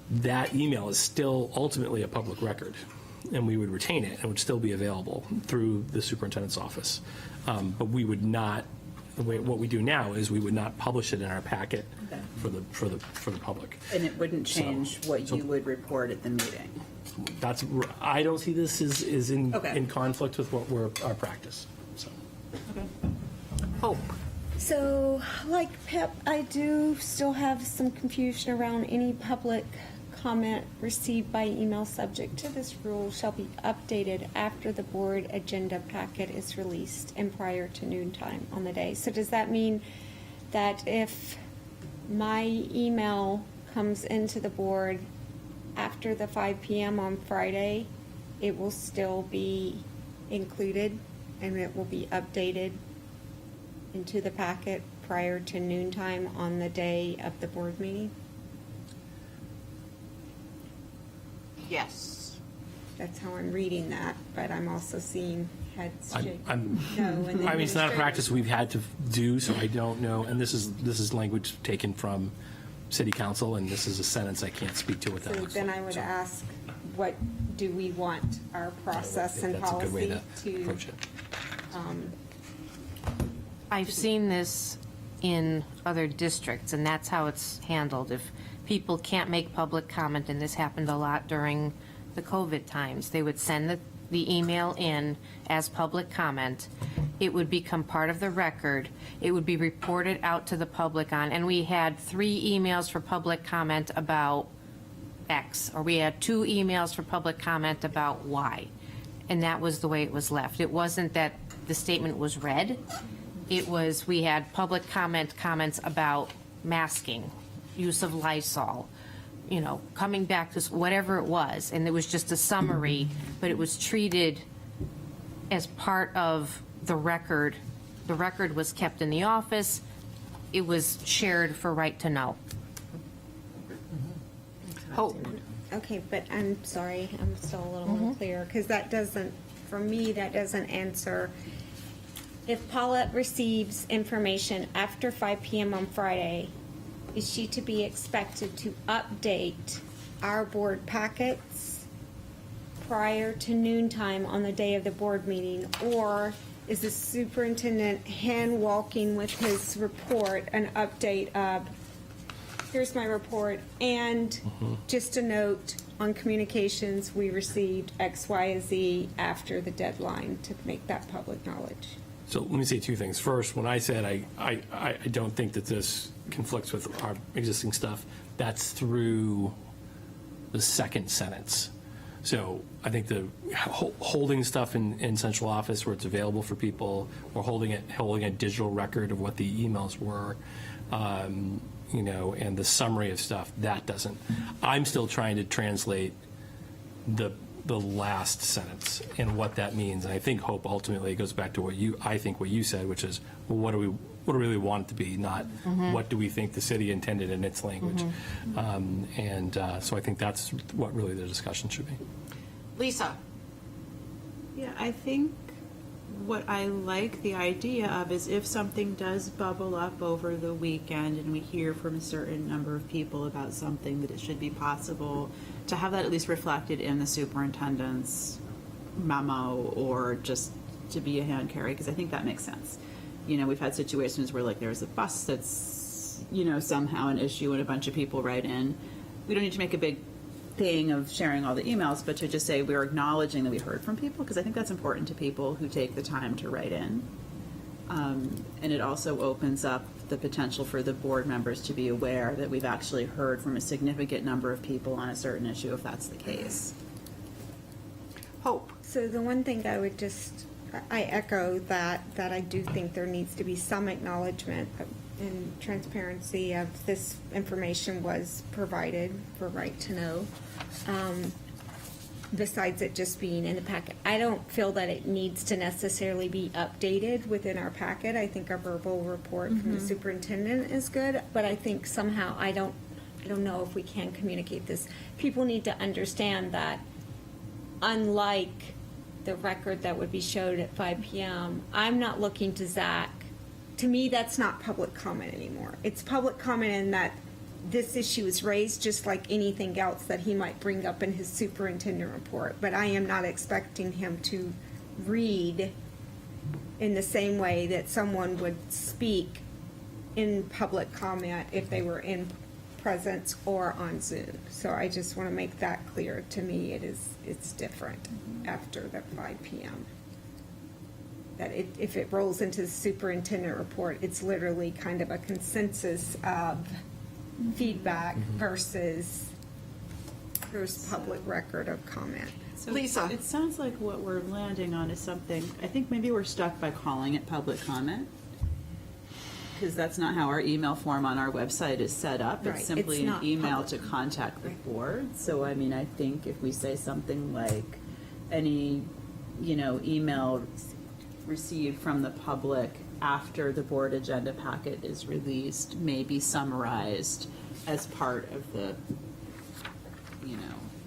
That email is still ultimately a public record, and we would retain it. It would still be available through the superintendent's office. But we would not. What we do now is we would not publish it in our packet for the public. And it wouldn't change what you would report at the meeting. I don't see this as in conflict with what our practice. So. Hope. So, like Pip, I do still have some confusion around any public comment received by email subject to this rule shall be updated after the board agenda packet is released and prior to noontime on the day. So does that mean that if my email comes into the board after the 5 p.m. on Friday, it will still be included and it will be updated into the packet prior to noontime on the day of the board meeting? Yes. That's how I'm reading that, but I'm also seeing heads shake. I mean, it's not a practice we've had to do, so I don't know. And this is language taken from city council, and this is a sentence I can't speak to what that So looks then like. I would So ask, what do we want our process and that's a good way policy to approach it. I've seen this in other districts, and that's how it's handled. If people can't make public comment, and this happened a lot during the COVID times, they would send the email in as public comment. It would become part of the record. It would be reported out to the public on, and we had 3 emails for public comment about X, or we had 2 emails for public comment about Y. And that was the way it was left. It wasn't that the statement was read. It was, we had public comments about masking, use of Lysol, coming back to whatever it was. And it was just a summary, but it was treated as part of the record. The record was kept in the office. It was shared for right to know. Hope. Okay, but I'm sorry, I'm still a little unclear, because that doesn't, for me, that doesn't answer. If Paulette receives information after 5 p.m. on Friday, is she to be expected to update our board packets prior to noontime on the day of the board meeting? Or is the superintendent hand walking with his report an update of, here's my report, and just a note on communications, we received X, Y, Z after the deadline to make that public knowledge? So let me say 2 things. First, when I said I don't think that this conflicts with our existing stuff, that's through the second sentence. So I think the holding stuff in central office where it's available for people, or holding a digital record of what the emails were, and the summary of stuff, that doesn't. I'm still trying to translate the last sentence and what that means. And I think Hope ultimately goes back to what you said, which is, well, what do we really want it to be, not what do we think the city intended in its language. So I think that's what really the discussion should be. Lisa. Yeah, I think what I like the idea of is if something does bubble up over the weekend and we hear from a certain number of people about something, that it should be possible to have that at least reflected in the superintendent's memo or just to be a hand carry, because I think that makes sense. You know, we've had situations where like there's a bus that's, you know, somehow an issue and a bunch of people write in. We don't need to make a big thing of sharing all the emails, but to just say we're acknowledging that we heard from people, because I think that's important to people who take the time to write in. And it also opens up the potential for the board members to be aware that we've actually heard from a significant number of people on a certain issue, if that's the case. Hope. So the one thing I would just, I echo that I do think there needs to be some acknowledgement and transparency of this information was provided for right to know. Besides it just being in the packet. I don't feel that it needs to necessarily be updated within our packet. I think our verbal report from the superintendent is good, but I think somehow, I don't know if we can communicate this. People need to understand that unlike the record that would be showed at 5 p.m., I'm not looking to Zach. To me, that's not public comment anymore. It's public comment in that this issue is raised just like anything else that he might bring up in his superintendent report. But I am not expecting him to read in the same way that someone would speak in public comment if they were in presence or on Zoom. So I just want to make that clear. To me, it's different after the 5 p.m. That if it rolls into the superintendent report, it's literally kind of a consensus of feedback versus there's public record of comment. So Lisa. It sounds like what we're landing on is something, I think maybe we're stuck by calling it public comment, because that's not how our email form on our website is set up. Right, It's simply it's an not email public. to contact the board. So, I mean, I think if we say something like any, you know, email received from the public after the board agenda packet is released may be summarized as part of the, you know,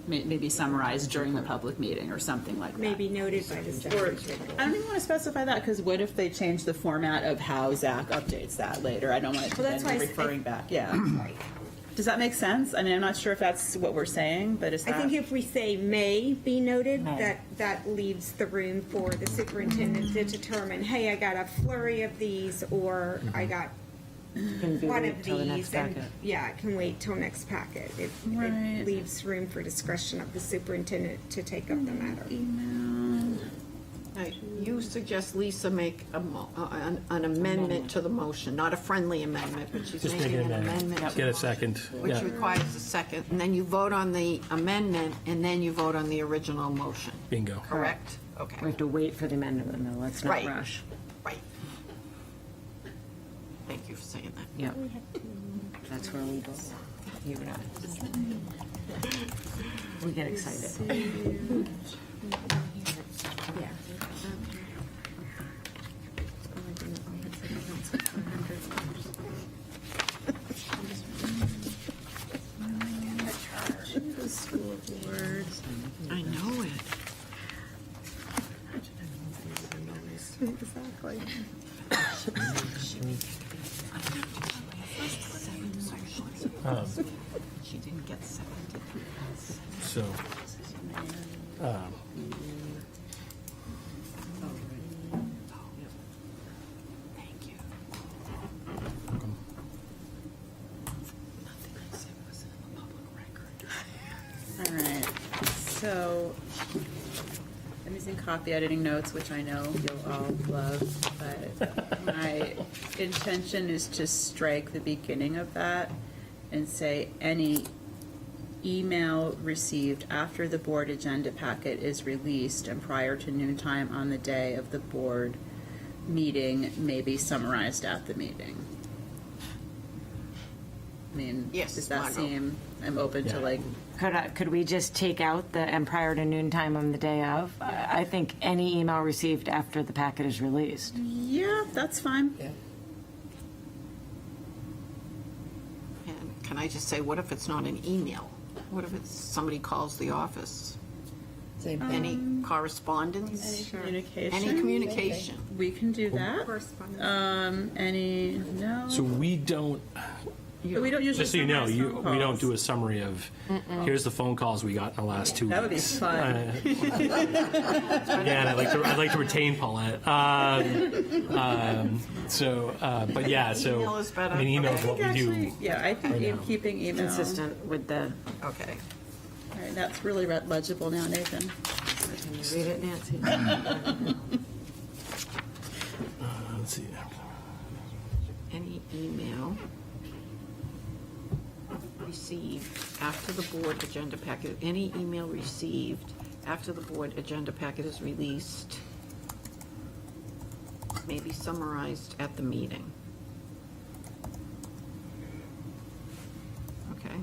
maybe summarized during the public meeting or something like that. Maybe noted by the Or, secretary. I don't even want to specify that, because what if they change the format of how Zach updates that later? I don't want it to Well, then that's be why I s- referring back, yeah. Right. Does that make sense? I mean, I'm not sure if that's what we're saying, but is I that? think if we say may be noted, May. that leaves the room for the superintendent to determine, hey, I got a flurry of these, or I got Can be one wait of till the next these, and, packet. yeah, it can wait till next packet. It Right. leaves room for discretion of the superintendent to take up the matter. Now, you suggest Lisa make an amendment to the motion, not a friendly amendment, but she's Just making make an an amendment. amendment. to Get the a second. motion, Which Yeah. requires a second, and then you vote on the amendment, and then you vote on the original motion, Bingo. correct? We Okay, have to wait for the amendment, though, let's not Right. rush. right. Thank you for saying that. Yep. That's where we go. You and I. We get excited. Yeah. The school board. I know it. Exactly. She didn't get seconded. So, Thank you. Nothing I said was in the public record. All right, so I'm using copy editing notes, which I know you'll all love, but my intention is to strike the beginning of that and say any email received after the board agenda packet is released and prior to noon time on the day of the board meeting may be summarized at the meeting. I mean, Yes, does that Margot. seem, I'm open to Yeah. like, Could we just take out the and prior to noon time on the day of? I think any email received after the packet is released. yeah, that's fine. And can I just say, what if it's not an email? What if it's somebody calls the office? Any correspondence? Communication. Any communication? We can do that. Correspondence. No. so we don't, But we don't usually Just so you know, summarize phone we don't calls. do a summary of, here's the phone calls we got in the last 2 weeks. That would be fun. Again, I'd like to retain Paulette. But yeah, so. Email is better. I mean, email is what we do. Actually, yeah, I think now. keeping email. Consistent with the, Okay. All right, that's really legible now, Nathan. read it, Nancy. Let's see. Any email received after the board agenda packet, any email received after the board agenda packet is released may be summarized at the meeting. Okay.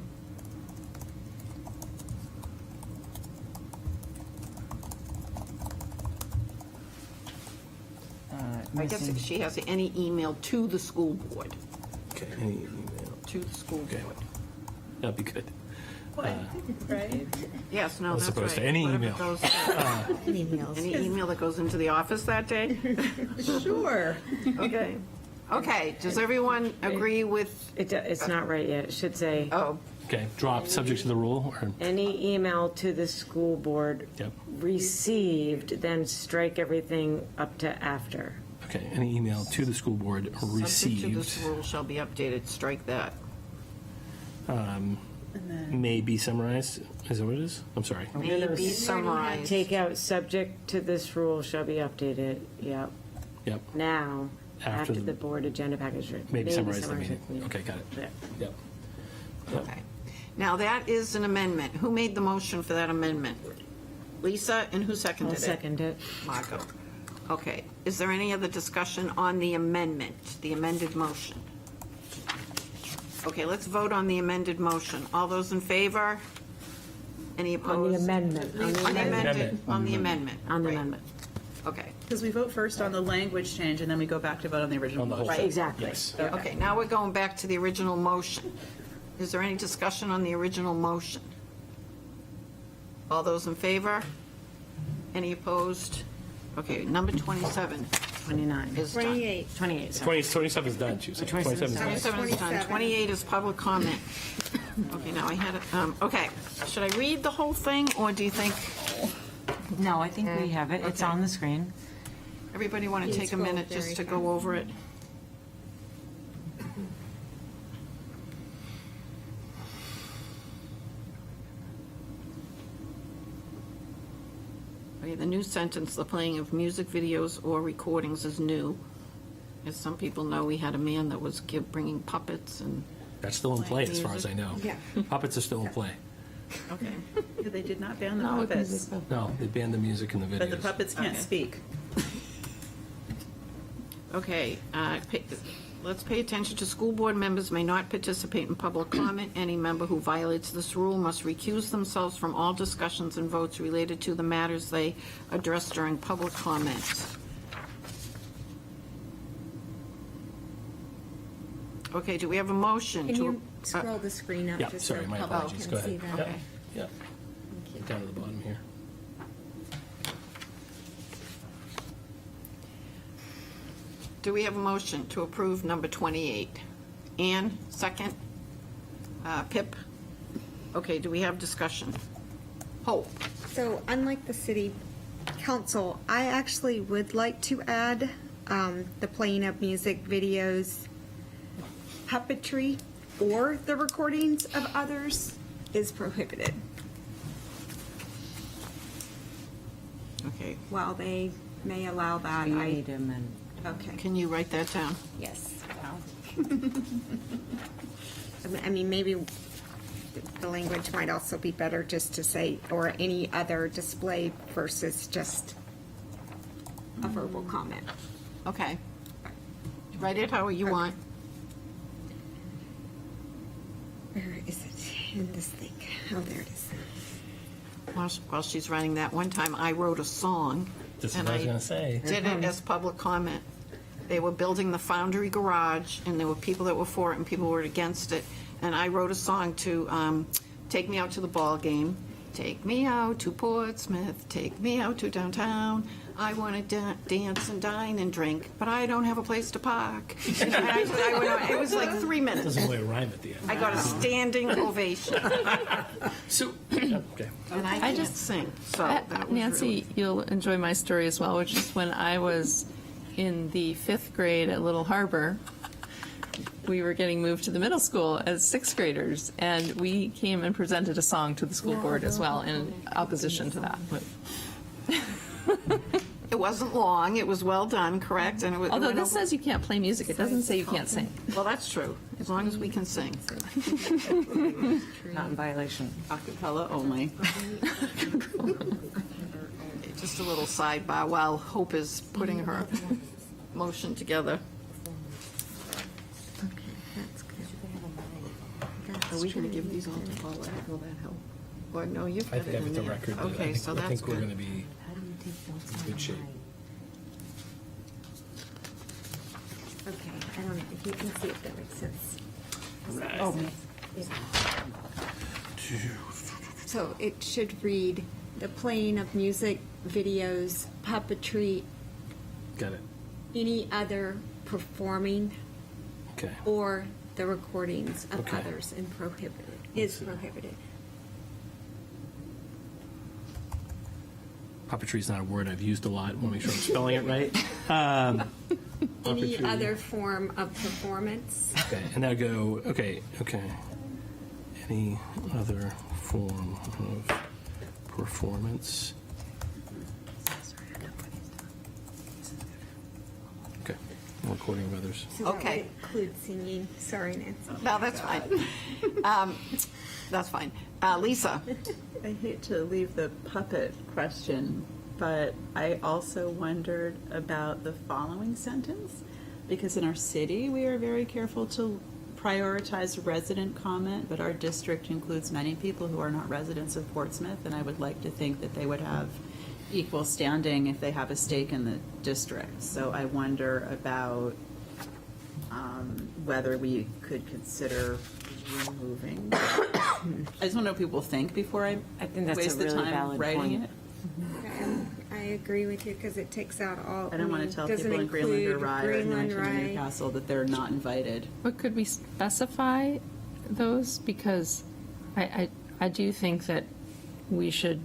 I guess she has any email to the school board, Okay, any email. to the school Okay. board. That'd be good. Right? Yes, no, As that's right. opposed to any Whatever email. goes- Any email that goes into the office that day? Sure. Okay. Okay, does everyone agree with, It's not right yet. It should say, oh, Okay, drop subject to the rule, or, any email to the school board yep. received, then strike everything up to after. Okay, any email to the school board subject to received this rule shall be updated, strike that. may be summarized. Is that what it is? I'm sorry. May be summarized. Take out subject to this rule shall be updated, yep, Yep, now, After after the- the board agenda package. maybe summarize the summarized meeting. at the meeting. Okay, got it. Yeah. Yep. Okay. Now, that is an amendment. Who made the motion for that amendment? Lisa, and who seconded I'll it? second it. Margot. Okay. Is there any other discussion on the amendment, the amended motion? Okay, let's vote on the amended motion. All those in favor? Any opposed? On the amendment, on the On the amendment, amended, on the amendment. on the Right. amendment. Okay. Because we vote first on the language change, and then we go back to vote on the original On the whole motion. thing. Exactly. Yes. Okay, now we're going back to the original motion. Is there any discussion on the original motion? All those in favor? Any opposed? Okay, number 27 29. is done. 28. 28, sorry. 27 is done, Tuesday. 27 is 27 is done. 27 is done. 28 is public comment. Okay, now I had it, okay. Should I read the whole thing, or do you think, No, I think we have it. It's on the screen. everybody want to take a minute just to go over it? Okay, the new sentence, the playing of music videos or recordings is new. As some people know, we had a man that was bringing puppets and, That's still in play, as far as I know. Yeah. Puppets are still in play. okay. Yeah, they did not ban the puppets, No, they banned the music and the videos. but the puppets can't Okay. speak. Okay, let's pay attention to school board members may not participate in public comment. Any member who violates this rule must recuse themselves from all discussions and votes related to the matters they address during public comment. Okay, do we have a motion Can to? you scroll the screen up Yeah, just so sorry, my public apologies. can Go see ahead. that? Okay. Yeah, down to the bottom here. Do we have a motion to approve number 28? Ann, second? Pip? Okay, do we have discussion? Hope? So unlike the city council, I actually would like to add the playing of music videos, puppetry, or the recordings of others is prohibited. Okay, While they may allow that, You I, need to amend. okay, can you write that down? yes. I mean, maybe the language might also be better just to say, or any other display versus just a verbal comment. Okay. Write it how you want. Where is it in this thing? Oh, there it is. While she's writing that, one time I wrote a song. This is and what I was gonna say. Did it as public comment. They were building the Foundry Garage, and there were people that were for it and people were against it. And I wrote a song to Take Me Out to the Ball Game, Take me out to Portsmouth, take me out to downtown. I want to dance and dine and drink, but I don't have a place to park. And I went on. It was like 3 minutes. Doesn't really rhyme at the end. I got a standing ovation, So, okay. and I can't sing, so that was Nancy, really- you'll enjoy my story as well, which is when I was in the 5th grade at Little Harbor, we were getting moved to the middle school as 6th graders, and we came and presented a song to the school board as well in opposition to that. It wasn't long, it was well done, correct? And it was. Although this says you can't play music, it doesn't say you can't sing. Well, that's true, as long as we can sing. Not in violation. Acapella only. Just a little sidebar while Hope is putting her motion together. Are we going to give these all to Paula? Will that help? Or no, you've I got it think in it's a there. record. that Okay, so I that's think we're going to good. be in good shape. Okay, I don't know if you can see if that makes sense. So it should read, the playing of music, videos, puppetry, Got it. any other performing, Okay. or the recordings of Okay. others and prohibited, is prohibited. Puppetry is not a word I've used a lot. I want to make sure I'm spelling it right. Any Puppetry. other form of performance, Okay, and now go, okay. Any other form of performance? Okay, recording of others. so that Okay. would include singing, sorry Nancy. No, that's fine. That's fine. Lisa? I hate to leave the puppet question, but I also wondered about the following sentence, because in our city, we are very careful to prioritize resident comment, but our district includes many people who are not residents of Portsmouth, and I would like to think that they would have equal standing if they have a stake in the district. So I wonder about whether we could consider removing. I just want to know what people think before I think that's a waste the really time valid writing point. it. I agree with you because it takes out all. I don't want to tell doesn't people in Greenland or include Rye or Greenland, Newington or Rye. Newcastle that they're not invited. But could we specify those? Because I do think that we should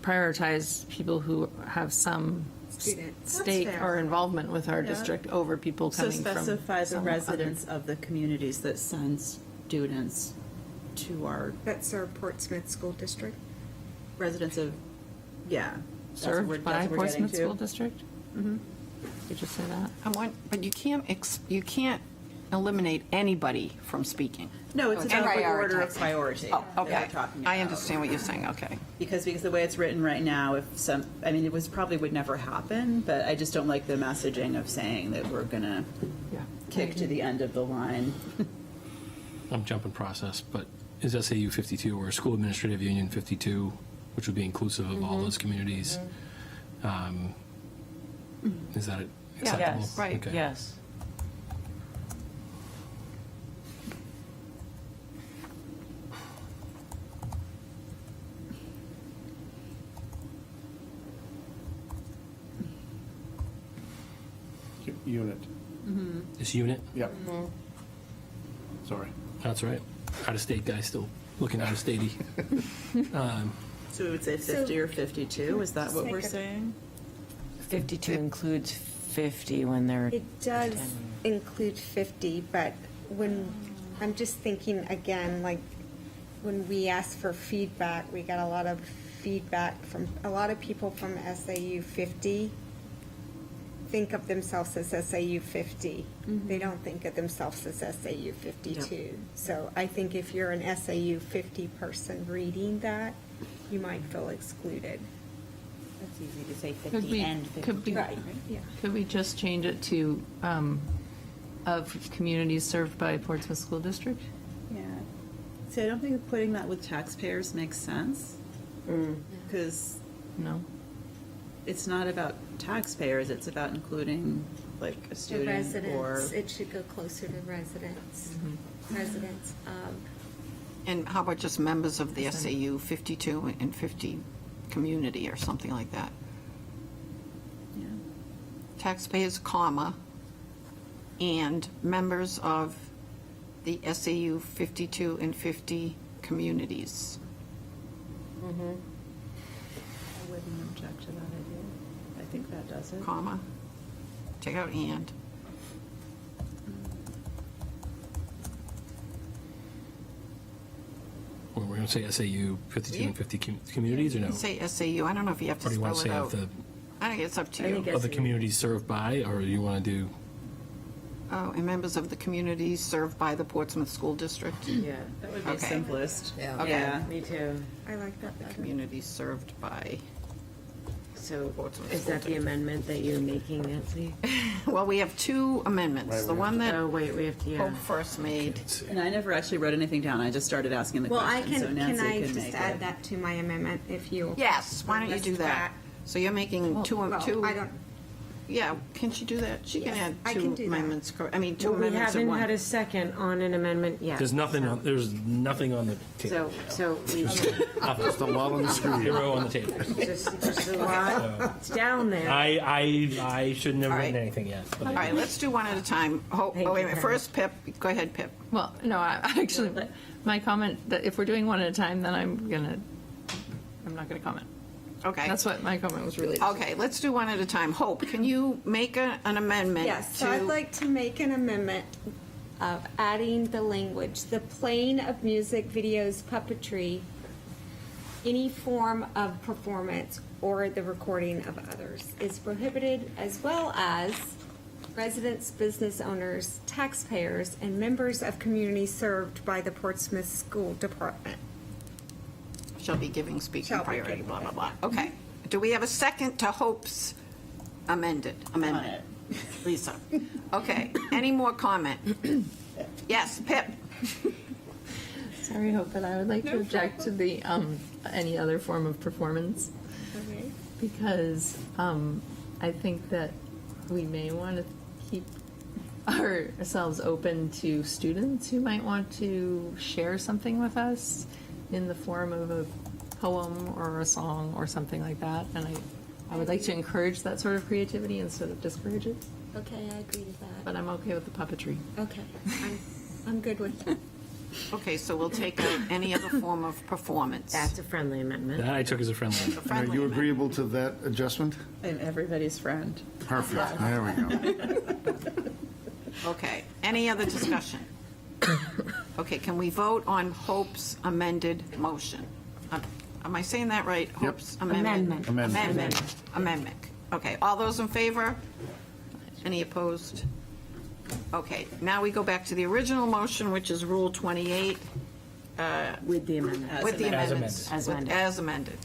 prioritize people who have some Students. stake That's or fair. involvement with our district over people So coming from. specify the some other- residents of the communities that send students to our That's our Portsmouth School District. residents of, yeah. that's what Served we're- by that's what we're getting Portsmouth to. School District? Did you just say that? But you can't eliminate anybody from speaking. No, it's Okay. about the order of Prioritizing. priority. Oh, that okay. we're talking I about. understand what you're saying, okay. Because the way it's written right now, it was probably would never happen, but I just don't like the messaging of saying that we're gonna kick to the end of the line. I'm jumping process, but is SAU 52 or School Administrative Union 52, which would be inclusive of all those communities? Is that acceptable? Yes. Right. Okay. Yes. Unit. This unit? Yep. Sorry. That's right. Out-of-state guy still looking out-of-statey. So we would say 50 or 52, is that what we're saying? 52 includes 50 when they're. It does include 50, but when, I'm just thinking again, like, when we asked for feedback, we got a lot of feedback from, a lot of people from SAU 50 think of themselves as SAU 50. They don't think of themselves as SAU 52. So I think if you're an SAU 50 person reading that, you might feel excluded. That's easy to say Could 50 we, and 50. could we, Right, yeah. could we just change it to, of communities served by Portsmouth School District? Yeah. See, I don't think putting that with taxpayers makes sense. Because No? it's not about taxpayers, it's about including like a The student or. residents, it should go closer to residents. Residents of And how about just members of the SAU 52 and 50 community or something like that? Taxpayers, comma, and members of the SAU 52 and 50 communities. I wouldn't object to that idea. I think that does it. Comma, take out and. Or we're going to say SAU 52 and 50 communities, or no? Say SAU, I don't know if you have to Or do you want spell to it say out. of I think it's up to I you. think the, of the communities served by, or you want to do? Oh, and members of the communities served by the Portsmouth School District. Yeah, That would be Okay. simplest. Okay. Yeah. me too. I like that better. Communities served by, So Portsmouth is that the School amendment that you're making, Nancy? well, we have two amendments. The one that Oh, wait, we have to, yeah. Hope first made. And I never actually wrote anything down. I just started asking the Well, I question, so can Nancy I can just make add it. that to my amendment if you? Yes, why don't you do that? So you're making two, Well, two, I don't, yeah, can she do that? She can Yes, add I two can do that. amendments, I mean, two Well, we amendments in haven't had one. a second on an amendment yet. There's nothing on the table. So we, Just a lot on the screen. Zero on the table. just a lot, it's down there. I shouldn't have All written right. anything yet. But All right, let's do one at a time. Hope, Thank oh, wait a you, minute, Karen. first Pip, go ahead, Pip. Well, no, I actually, my comment, that if we're doing one at a time, then I'm not gonna comment. Okay. That's what my comment was related to. Okay, let's do one at a time. Hope, can you make an amendment yes, so I'd to, like to make an amendment of adding the language, the playing of music, videos, puppetry, any form of performance, or the recording of others is prohibited, as well as residents, business owners, taxpayers, and members of communities served by the Portsmouth School Department. shall be giving speaking Shall be priority, giving, blah, blah, blah. Okay. Do we have a second to Hope's amendment? Lisa. Okay, any more comment? Yes, Pip? Sorry, Hope, but I would like to object to the, any other form of performance. Because I think that we may want to keep ourselves open to students who might want to share something with us in the form of a poem or a song or something like that. And I would like to encourage that sort of creativity instead of discourage it. Okay, I agree with that. But I'm okay with the puppetry. Okay, I'm good with that. Okay, so we'll take out any other form of performance. That's a friendly amendment. That I took as a friendly. A Are friendly you amendment. agreeable to that adjustment? I'm everybody's friend. Perfect, there we go. Okay, any other discussion? Okay, can we vote on Hope's amended motion? Am I saying that right? Hope's amendment? Amendment. Amendment. Okay, all those in favor? Any opposed? Okay, now we go back to the original motion, which is Rule 28, With the amendment. with the amended. amendments. As amended. As amended.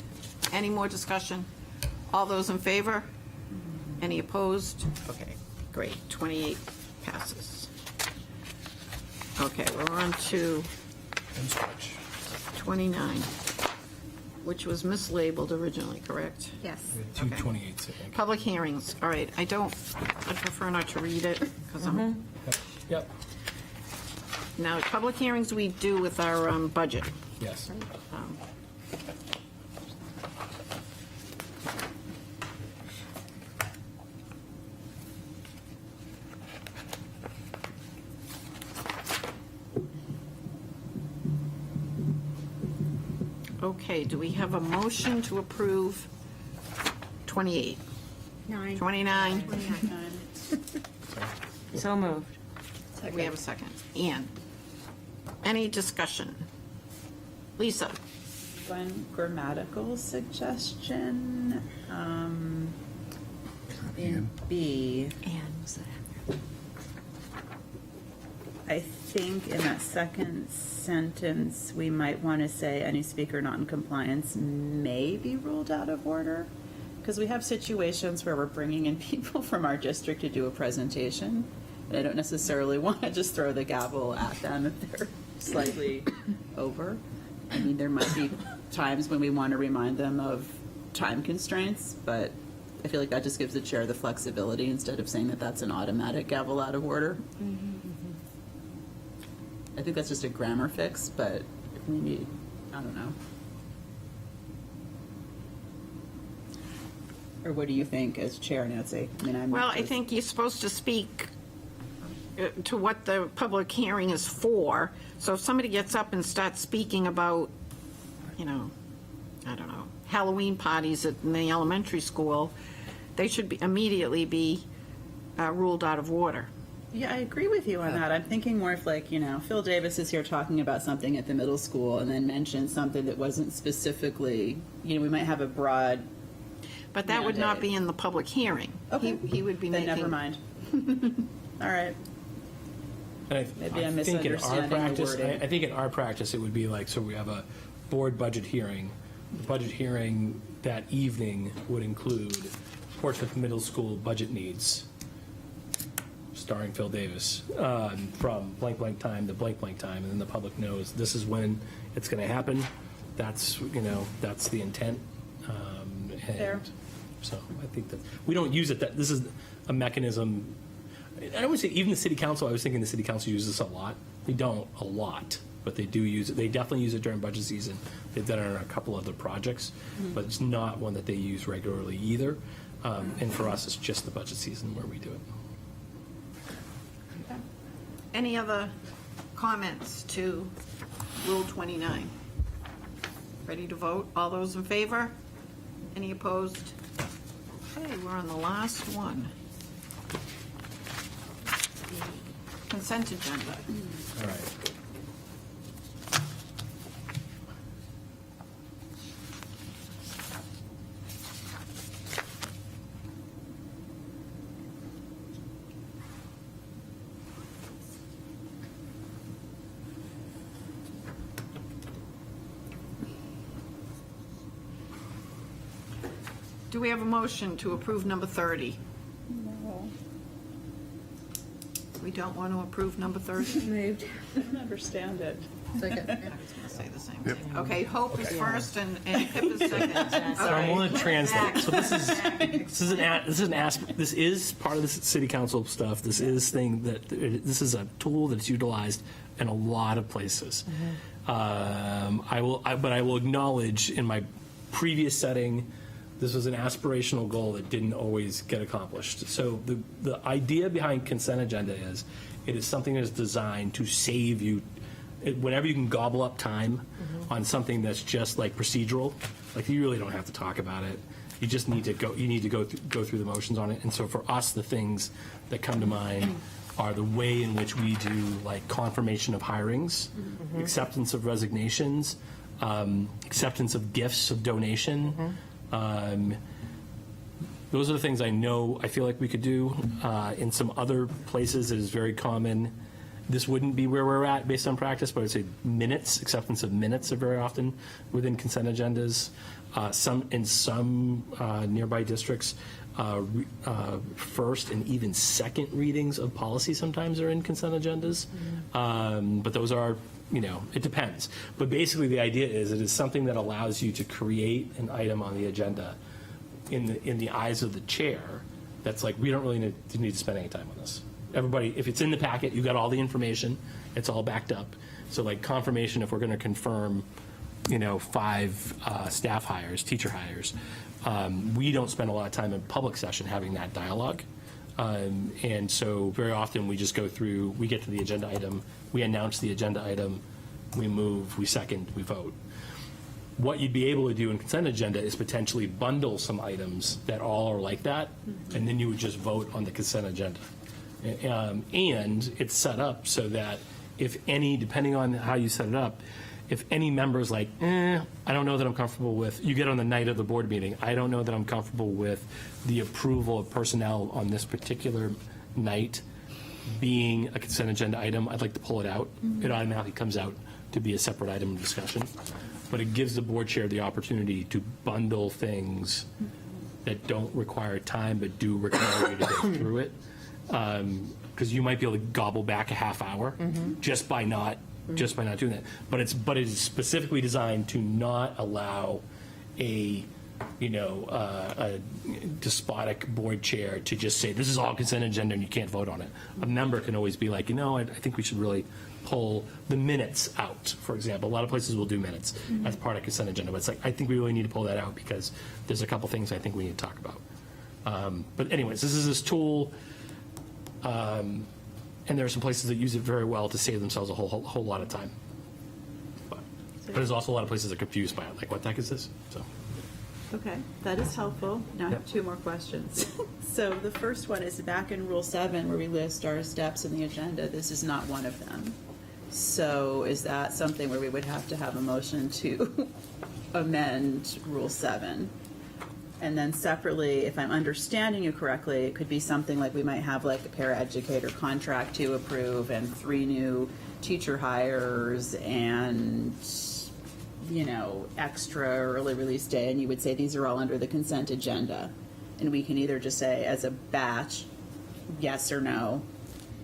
Any more discussion? All those in favor? Any opposed? Okay, great, 28 passes. Okay, we're on to 29, which was mislabeled originally, correct? Yes. 228, I think. Public hearings, all right, I prefer not to read it, because I'm, Yep. now, public hearings we do with our budget. Yes. Okay, do we have a motion to approve 28, 29? So moved. We have a second. Ann? Any discussion? Lisa? One grammatical suggestion, in B, I think in that second sentence, we might want to say any speaker not in compliance may be ruled out of order. Because we have situations where we're bringing in people from our district to do a presentation. And I don't necessarily want to just throw the gavel at them if they're slightly over. I mean, there might be times when we want to remind them of time constraints, but I feel like that just gives the chair the flexibility instead of saying that that's an automatic gavel out of order. I think that's just a grammar fix, but if we need, I don't know. Or what do you think as chair, Nancy? I mean, I'm. Well, I think you're supposed to speak to what the public hearing is for. So if somebody gets up and starts speaking about, I don't know, Halloween parties in the elementary school, they should immediately be ruled out of order. Yeah, I agree with you on that. I'm thinking more if Phil Davis is here talking about something at the middle school and then mentions something that wasn't specifically, we might have a broad. But that would not be in the public hearing. Okay. He would be Then making. never mind. All right. And Maybe I'm think in our misunderstanding the practice, wording. I think in our practice, it would be like, so we have a board budget hearing. The budget hearing that evening would include Portsmouth Middle School budget needs, starring Phil Davis, from blank blank time to blank blank time, and then the public knows this is when it's going to happen. That's that's the intent. Fair. And so I think that we don't use it. That this is a mechanism. I would say even the city council. I was thinking the city council uses this a lot. They don't a lot, but they do use it. They definitely use it during budget season. They've done it on a couple other projects, but it's not one that they use regularly either. And for us, it's just the budget season where we do it. Any other comments to Rule 29? Ready to vote? All those in favor? Any opposed? Okay, we're on the last one. The consent agenda. All right. Do we have a motion to approve number 30? No. We don't want to approve number 30? Moved. I don't understand it. Second. I was going to say the same thing. Okay, Hope is first and Pip is second. So I'm Okay. going to translate. So this is part of the city council stuff. This is this is a tool that's utilized in a lot of places. But I will acknowledge in my previous setting, this was an aspirational goal that didn't always get accomplished. So the idea behind consent agenda is it is something that is designed to save you whenever you can gobble up time on something that's just like procedural, like you really don't have to talk about it. You just need to go through the motions on it. And so for us, the things that come to mind are the way in which we do like confirmation of hirings, acceptance of resignations, acceptance of gifts of donation. Those are the things I feel like we could do. In some other places, it is very common. This wouldn't be where we're at based on practice, but I'd say minutes, acceptance of minutes are very often within consent agendas. In some nearby districts, first and even second readings of policy sometimes are in consent agendas. But those are, it depends. But basically the idea is it is something that allows you to create an item on the agenda in the eyes of the chair that's like, we don't really need to spend any time on this. Everybody, if it's in the packet, you got all the information, it's all backed up. So like confirmation, if we're going to confirm, 5 staff hires, teacher hires, we don't spend a lot of time in public session having that dialogue. And so very often we just go through, we get to the agenda item, we announce the agenda item, we move, we second, we vote. What you'd be able to do in consent agenda is potentially bundle some items that all are like that, and then you would just vote on the consent agenda. And it's set up so that if any, depending on how you set it up, if any member's like, I don't know that I'm comfortable with, you get on the night of the board meeting, I don't know that I'm comfortable with the approval of personnel on this particular night being a consent agenda item, I'd like to pull it out. It automatically comes out to be a separate item of discussion. But it gives the board chair the opportunity to bundle things that don't require time but do require you to go through it. Because you might be able to gobble back a half hour just by not doing that. But it is specifically designed to not allow a despotic board chair to just say this is all consent agenda and you can't vote on it. A member can always be like, I think we should really pull the minutes out, for example. A lot of places will do minutes as part of consent agenda, but it's like, I think we really need to pull that out because there's a couple things I think we need to talk about. But anyways, this is this tool, and there are some places that use it very well to save themselves a whole lot of time. But there's also a lot of places that are confused by it, like, what the heck is this? So. Okay, that is helpful. Now I have two more questions. So the first one is back in Rule 7 where we list our steps in the agenda. This is not one of them. So is that something where we would have to have a motion to amend Rule 7? And then separately, if I'm understanding you correctly, it could be something like we might have like a paraeducator contract to approve and 3 new teacher hires and extra early release day, and you would say these are all under the consent agenda. And we can either just say as a batch, yes or no,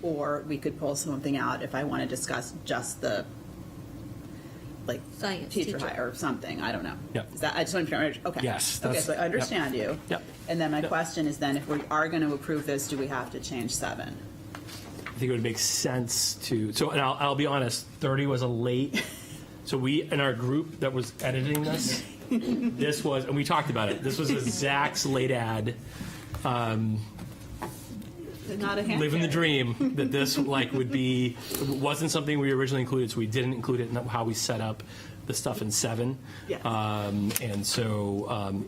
or we could pull something out if I want to discuss just the Science teacher teacher. hire or something, I don't know. Yep. Is that, I just want to, okay. Yes, Okay, that's- so I understand you. Yep. And then my Yep. question is then, if we are going to approve this, do we have to change 7? I think it would make sense to, so, and I'll be honest, 30 was a late, so we, in our group that was editing this, this was, and we talked about it, this was a Zach's late ad, Not a hand living the carry. dream, that this would be, it wasn't something we originally included, so we didn't include it in how we set up the stuff in 7. Yes. And so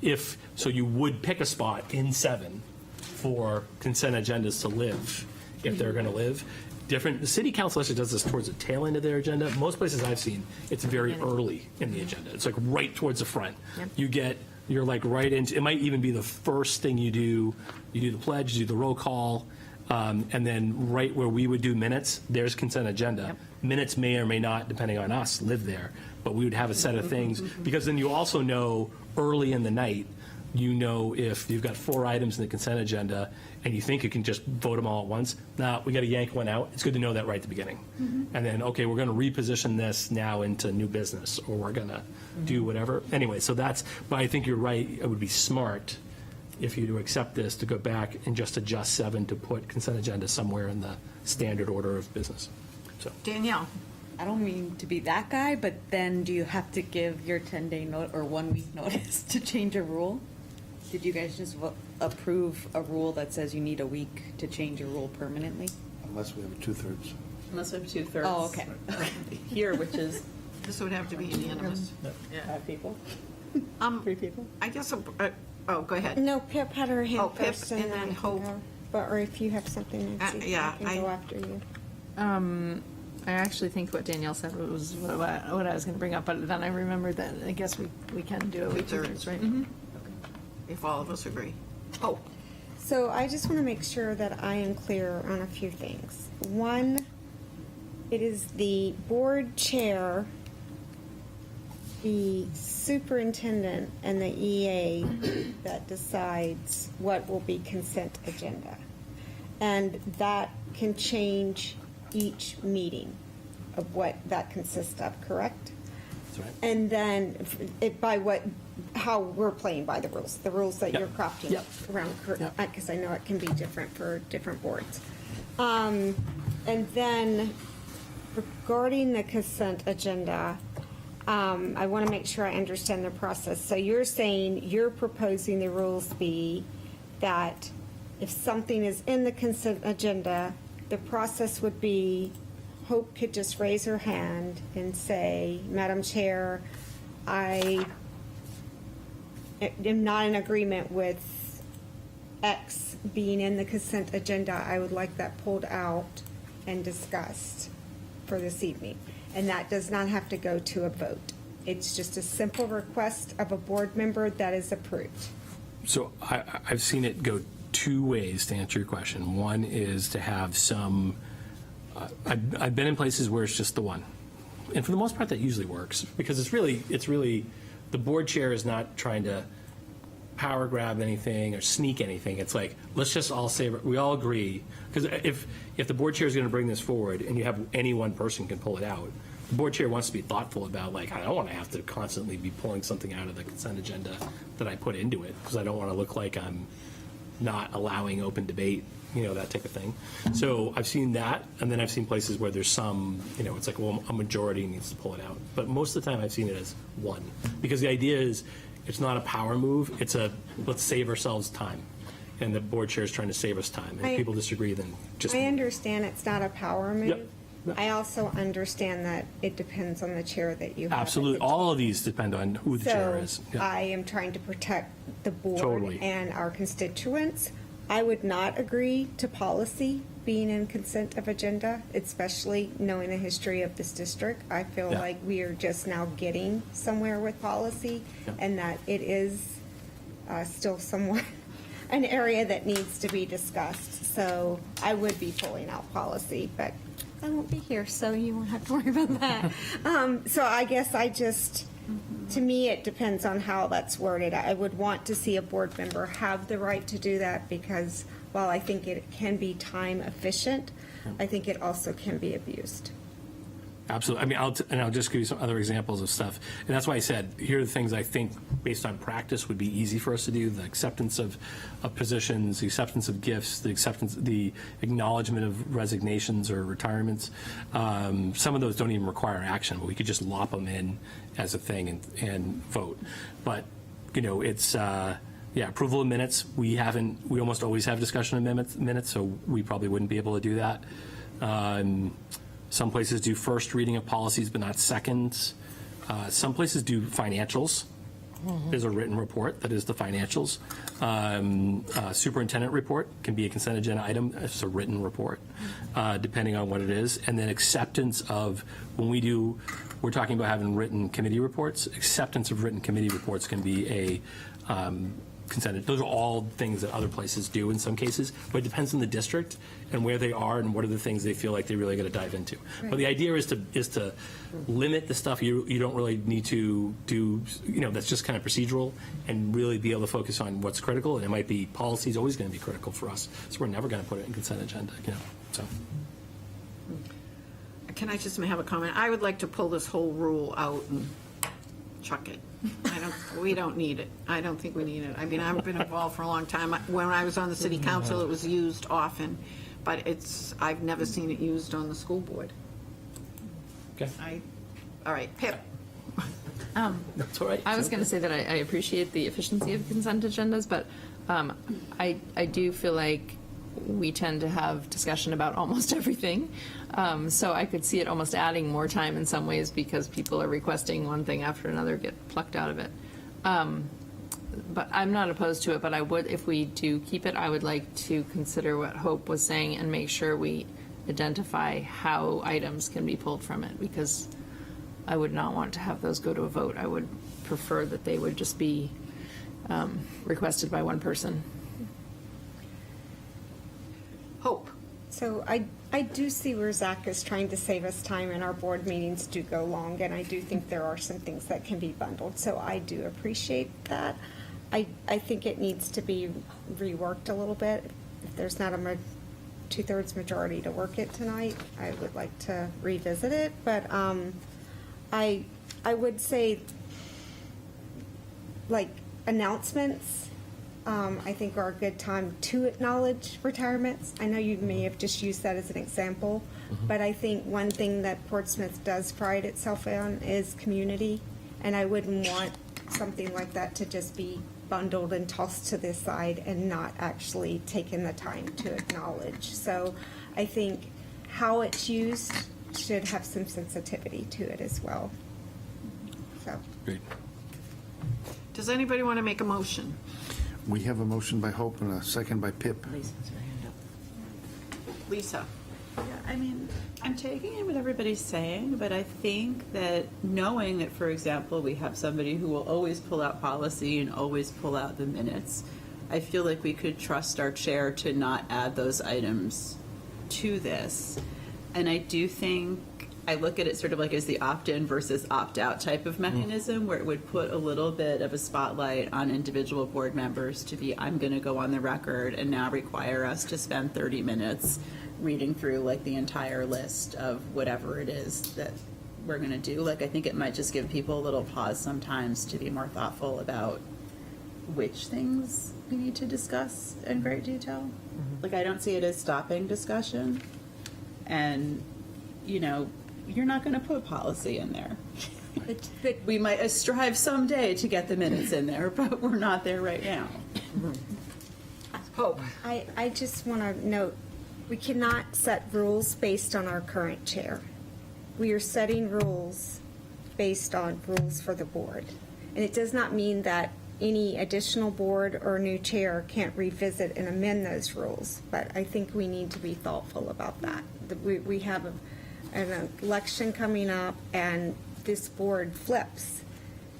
so you would pick a spot in 7 for consent agendas to live, if they're going to live. The city council actually does this towards the tail end of their agenda. Most places I've seen, it's very early in the agenda. It's like right towards the front. You're like right into, it might even be the first thing you do. You do the pledge, you do the roll call, and then right where we would do minutes, there's consent agenda. Minutes may or may not, depending on us, live there, but we would have a set of things, because then you also know early in the night, if you've got 4 items in the consent agenda and you think you can just vote them all at once, we got to yank one out. It's good to know that right at the beginning. And then, okay, we're going to reposition this now into new business, or we're going to do whatever. Anyway, so but I think you're right. It would be smart if you to accept this to go back and just adjust 7 to put consent agenda somewhere in the standard order of business. So. Danielle? I don't mean to be that guy, but then do you have to give your 10-day note or 1-week notice to change a rule? Did you guys just approve a rule that says you need a week to change a rule permanently? Unless we have a 2/3. Unless we have 2/3. Oh, okay. Here, which is This would have to be unanimous. 5 people, 3 people. I guess, oh, go ahead. No, Pip had her hand Oh, Pip, first, and then I can Hope. go. Or if you have something, Nancy, yeah, I can go after you. I actually think what Danielle said was what I was going to bring up, but then I remembered that I guess we can do it with 2/3, right? If all of us agree. Oh, So I just want to make sure that I am clear on a few things. One, it is the board chair, the superintendent, and the EA that decides what will be consent agenda. And that can change each meeting of what that consists of, correct? That's right. And then how we're playing by the rules that Yep. you're crafting Yep. around, Yep. because I know it can be different for different boards. And then regarding the consent agenda, I want to make sure I understand the process. So you're saying, you're proposing the rules be that if something is in the consent agenda, the process would be Hope could just raise her hand and say, Madam Chair, I am not in agreement with X being in the consent agenda. I would like that pulled out and discussed for this evening. And that does not have to go to a vote. It's just a simple request of a board member that is approved. So I've seen it go 2 ways to answer your question. One is to have some, I've been in places where it's just the one. And for the most part, that usually works, because it's really, the board chair is not trying to power grab anything or sneak anything. It's like, let's just all say, we all agree. Because if the board chair is going to bring this forward and you have any one person can pull it out, the board chair wants to be thoughtful about, like, I don't want to have to constantly be pulling something out of the consent agenda that I put into it, because I don't want to look like I'm not allowing open debate, that type of thing. So I've seen that, and then I've seen places where there's some, it's like, well, a majority needs to pull it out. But most of the time, I've seen it as one. Because the idea is, it's not a power move, it's a, let's save ourselves time. And the board chair is trying to save us time. And if people disagree, then just. I understand it's not a power move. Yep. Yep. I also understand that it depends on the chair that you have. Absolutely. All of these depend on who the chair is. So Yeah. I am trying to protect the board Totally. and our constituents. I would not agree to policy being in consent of agenda, especially knowing the history of this district. I feel Yeah. like we are just now getting somewhere with policy, Yeah. and that it is still somewhat an area that needs to be discussed. So I would be pulling out policy, but I won't be here, so you won't have to worry about that. So I guess to me, it depends on how that's worded. I would want to see a board member have the right to do that, because while I think it can be time efficient, I think it also can be abused. Absolutely. I mean, I'll just give you some other examples of stuff. And that's why I said, here are the things I think, based on practice, would be easy for us to do. The acceptance of positions, the acceptance of gifts, the acknowledgement of resignations or retirements. Some of those don't even require action, but we could just lop them in as a thing and vote. But, it's, approval of minutes. We almost always have discussion of minutes, so we probably wouldn't be able to do that. Some places do first reading of policies, but not seconds. Some places do financials. There's a written report that is the financials. Superintendent report can be a consent agenda item. It's a written report, depending on what it is. And then acceptance of, we're talking about having written committee reports. Acceptance of written committee reports can be a consent. Those are all things that other places do in some cases, but it depends on the district and where they are and what are the things they feel like they really got to dive into. Right. But the idea is to limit the stuff you don't really need to do, that's just kind of procedural, and really be able to focus on what's critical. And it might be policy is always going to be critical for us, so we're never going to put it in consent agenda. So. Can I just have a comment? I would like to pull this whole rule out and chuck it. We don't need it. I don't think we need it. I mean, I've been involved for a long time. When I was on the city council, it was used often, but I've never seen it used on the school board. Okay. All right, Pip. That's all right. I was going to say that I appreciate the efficiency of consent agendas, but I do feel like we tend to have discussion about almost everything. So I could see it almost adding more time in some ways, because people are requesting one thing after another get plucked out of it. But I'm not opposed to it, but I would, if we do keep it, I would like to consider what Hope was saying and make sure we identify how items can be pulled from it, because I would not want to have those go to a vote. I would prefer that they would just be requested by one person. Hope. So I do see where Zach is trying to save us time, and our board meetings do go long, and I do think there are some things that can be bundled, so I do appreciate that. I think it needs to be reworked a little bit. If there's not a two-thirds majority to work it tonight, I would like to revisit it, but I would say, like, announcements, I think are a good time to acknowledge retirements. I know you may have just used that as an example, but I think one thing that Portsmouth does pride itself on is community, and I wouldn't want something like that to just be bundled and tossed to the side and not actually taken the time to acknowledge. So I think how it's used should have some sensitivity to it as well. So. Great. Does anybody want to make a motion? We have a motion by Hope and a second by Pip. Lisa? Yeah, I mean, I'm taking in what everybody's saying, but I think that knowing that, for example, we have somebody who will always pull out policy and always pull out the minutes, I feel like we could trust our chair to not add those items to this. And I do think, I look at it sort of like as the opt-in versus opt-out type of mechanism, where it would put a little bit of a spotlight on individual board members to be, I'm going to go on the record and now require us to spend 30 minutes reading through like the entire list of whatever it is that we're going to do. Like, I think it might just give people a little pause sometimes to be more thoughtful about which things we need to discuss in great detail. Like, I don't see it as stopping discussion. And, you know, you're not going to put policy in there. But We might strive someday to get the minutes in there, but we're not there right now. Hope. I just want to note, we cannot set rules based on our current chair. We are setting rules based on rules for the board. And it does not mean that any additional board or new chair can't revisit and amend those rules, but I think we need to be thoughtful about that. We have an election coming up, and this board flips.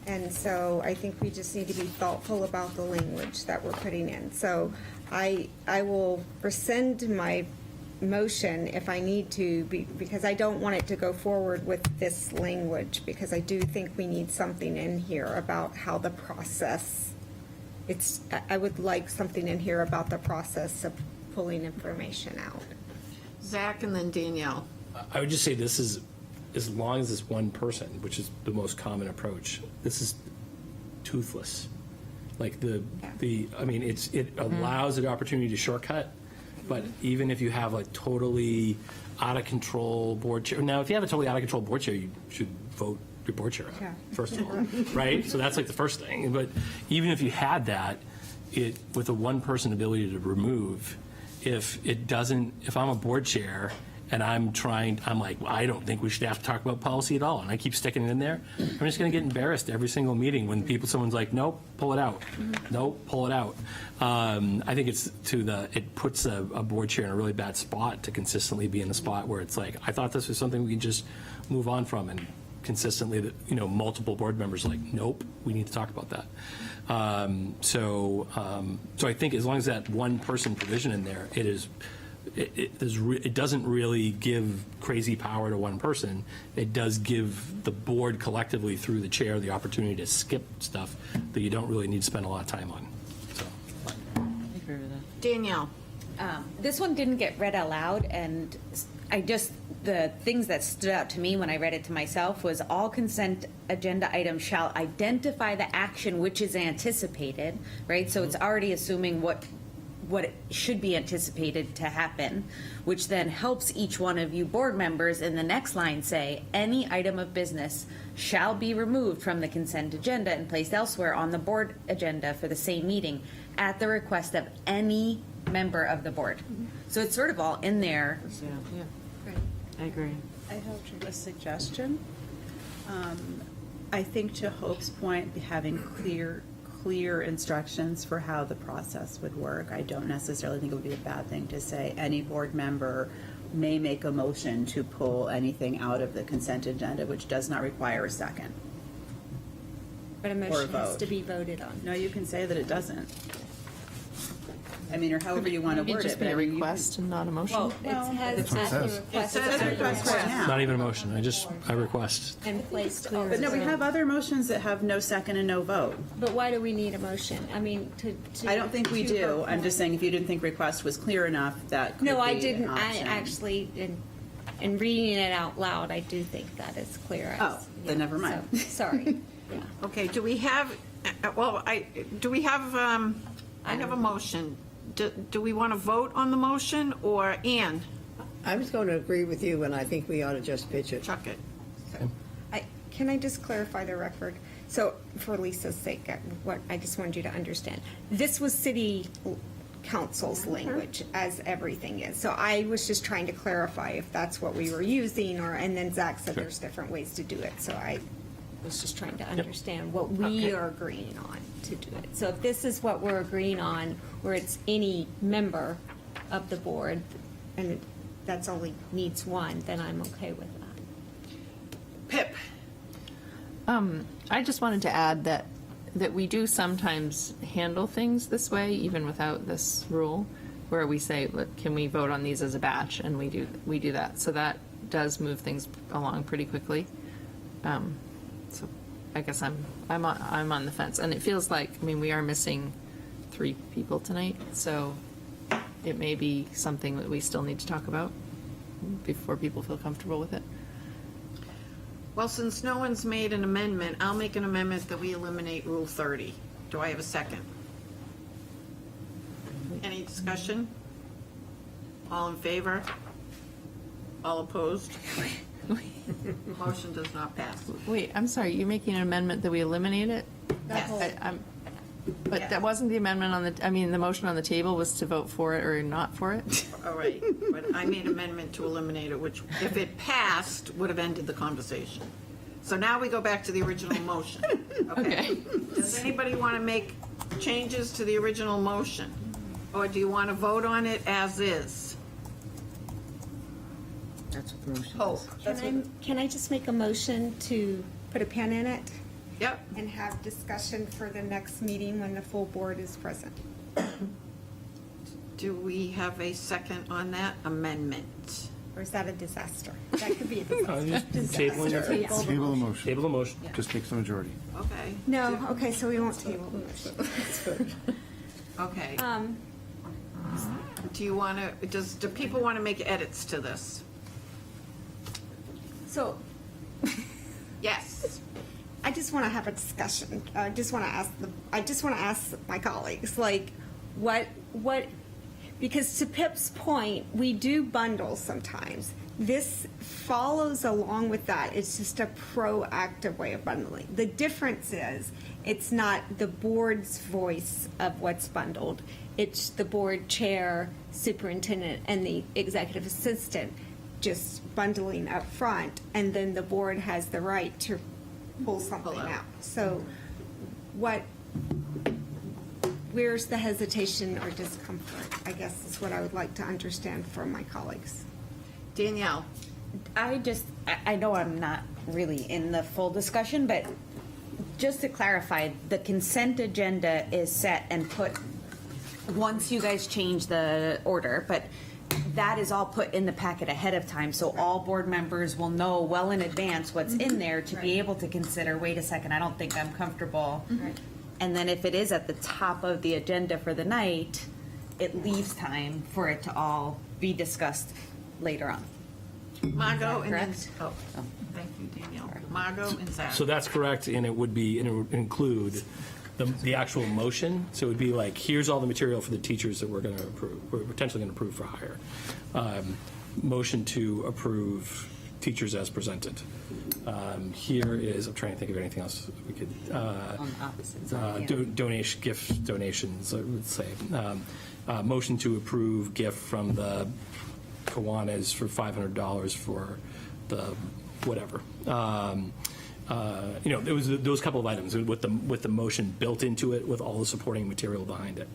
And so I think we just need to be thoughtful about the language that we're putting in. So I will rescind my motion if I need to, because I don't want it to go forward with this language, because I do think we need something in here about how the process, I would like something in here about the process of pulling information out. Zach and then Danielle. I would just say this is, as long as it's one person, which is the most common approach, this is toothless. Like I mean, it allows an opportunity to shortcut, but even if you have a totally out of control board chair, now if you have a totally out of control board chair, you should vote your board chair out, first of all, right? So that's like the first thing. But even if you had that, with a one person ability to remove, if I'm a board chair and I'm like, well, I don't think we should have to talk about policy at all, and I keep sticking it in there, I'm just going to get embarrassed every single meeting when someone's like, nope, pull it out. Nope, pull it out. I think it puts a board chair in a really bad spot to consistently be in the spot where it's like, I thought this was something we could just move on from, and consistently, multiple board members are like, nope, we need to talk about that. So I think as long as that one person provision in there, it doesn't really give crazy power to one person. It does give the board collectively through the chair the opportunity to skip stuff that you don't really need to spend a lot of time on. So. I agree with that. Danielle. This one didn't get read aloud, and the things that stood out to me when I read it to myself was all consent agenda items shall identify the action which is anticipated, right? So it's already assuming what it should be anticipated to happen, which then helps each one of you board members in the next line say, any item of business shall be removed from the consent agenda and placed elsewhere on the board agenda for the same meeting at the request of any member of the board. So it's sort of all in there. I agree. I have a suggestion. I think to Hope's point, having clear instructions for how the process would work. I don't necessarily think it would be a bad thing to say any board member may make a motion to pull anything out of the consent agenda which does not require a second. But a Or a motion has vote. to be voted on. No, you can say that it doesn't. I mean, or however you want to Maybe word just it. be but a I mean, you request and not a motion. Well, it has That's what it at the says. request It says of request right now. Not even a motion. I request. and place clear. But no, we have other motions that have no second and no vote. But why do we need a motion? I mean, to. I don't think we to do. her I'm just saying if you didn't think request was clear enough, that could No, I be didn't. an I option. actually, in reading it out loud, I do think that is clear. Oh, then never mind. So, sorry. Yeah. Okay, do we have, I have a motion. Do we want to vote on the motion, or Ann? I was going to agree with you, and I think we ought to just pitch it. Chuck it. Can I just clarify the record? So, for Lisa's sake, what I just wanted you to understand, this was city council's language, as everything is. So I was just trying to clarify if that's what we were using, and then Zach said there's different ways to do it. So I was just trying to understand what we are agreeing on to do it. So if this is what we're agreeing on, where it's any member of the board, and that's only needs one, then I'm okay with that. Pip. I just wanted to add that we do sometimes handle things this way, even without this rule, where we say, look, can we vote on these as a batch? And we do that. So that does move things along pretty quickly. So I guess I'm on the fence, and it feels like, I mean, we are missing 3 people tonight, so it may be something that we still need to talk about before people feel comfortable with it. Well, since no one's made an amendment, I'll make an amendment that we eliminate Rule 30. Do I have a second? Any discussion? All in favor? All opposed? Motion does not pass. Wait, I'm sorry, you're making an amendment that we eliminate it? Yes. But that wasn't the amendment on the motion on the table was to vote for it or not for it? All right, but I made an amendment to eliminate it, which, if it passed, would have ended the conversation. So now we go back to the original motion. Okay? Does anybody want to make changes to the original motion? Or do you want to vote on it as is? That's what the motion Oh, that's what, Can I just make a motion to put a pin in it yep. and have discussion for the next meeting when the full board is present? Do we have a second on that amendment? Or is that a disaster? That could be a disaster. Just tabling it. Table the motion. Table the motion. Just takes the majority. Okay, No, okay, so we won't table the motion. okay. Um, Do you want to, do people want to make edits to this? So Yes. I just want to have a discussion. I just want to ask my colleagues, like, what, because to Pip's point, we do bundle sometimes. This follows along with that. It's just a proactive way of bundling. The difference is, it's not the board's voice of what's bundled. It's the board chair, superintendent, and the executive assistant just bundling up front, and then the board has the right to pull something out. So where's the hesitation or discomfort, I guess, is what I would like to understand from my colleagues. Danielle? I know I'm not really in the full discussion, but just to clarify, the consent agenda is set and put, once you guys change the order, but that is all put in the packet ahead of time, so all board members will know well in advance what's in there to be able to consider, wait a second, I don't think I'm comfortable. And then if it is at the top of the agenda for the night, it leaves time for it to all be discussed later on. Margot and then, correct? oh, thank you, Danielle. Margot and Sarah. So that's correct, and it would include the actual motion. So it would be like, here's all the material for the teachers that we're potentially going to approve for hire. Motion to approve teachers as presented. Here is, I'm trying to think of anything else we could. On the opposite side. Donation, gift donations, I would say. Motion to approve gift from the Kiwanis for $500 for the whatever. There was those couple of items with the motion built into it with all the supporting material behind it.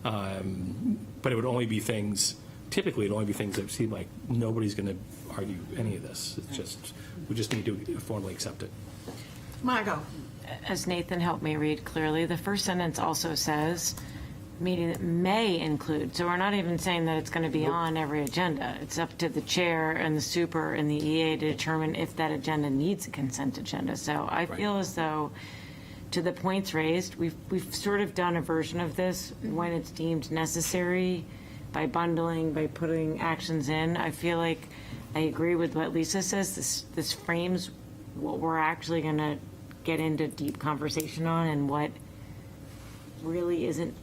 But it would only be things. Typically, it'd only be things that seem like nobody's going to argue any of this. It's just we just need to formally accept it. Margot? As Nathan helped me read clearly, the first sentence also says, meeting that may include, so we're not even saying that it's going to be on every agenda. It's up to the chair and the super and the EA to determine if that agenda needs a consent agenda. So I feel as though, to the points raised, we've sort of done a version of this when it's deemed necessary by bundling, by putting actions in. I feel like I agree with what Lisa says. This frames what we're actually going to get into deep conversation on and what really isn't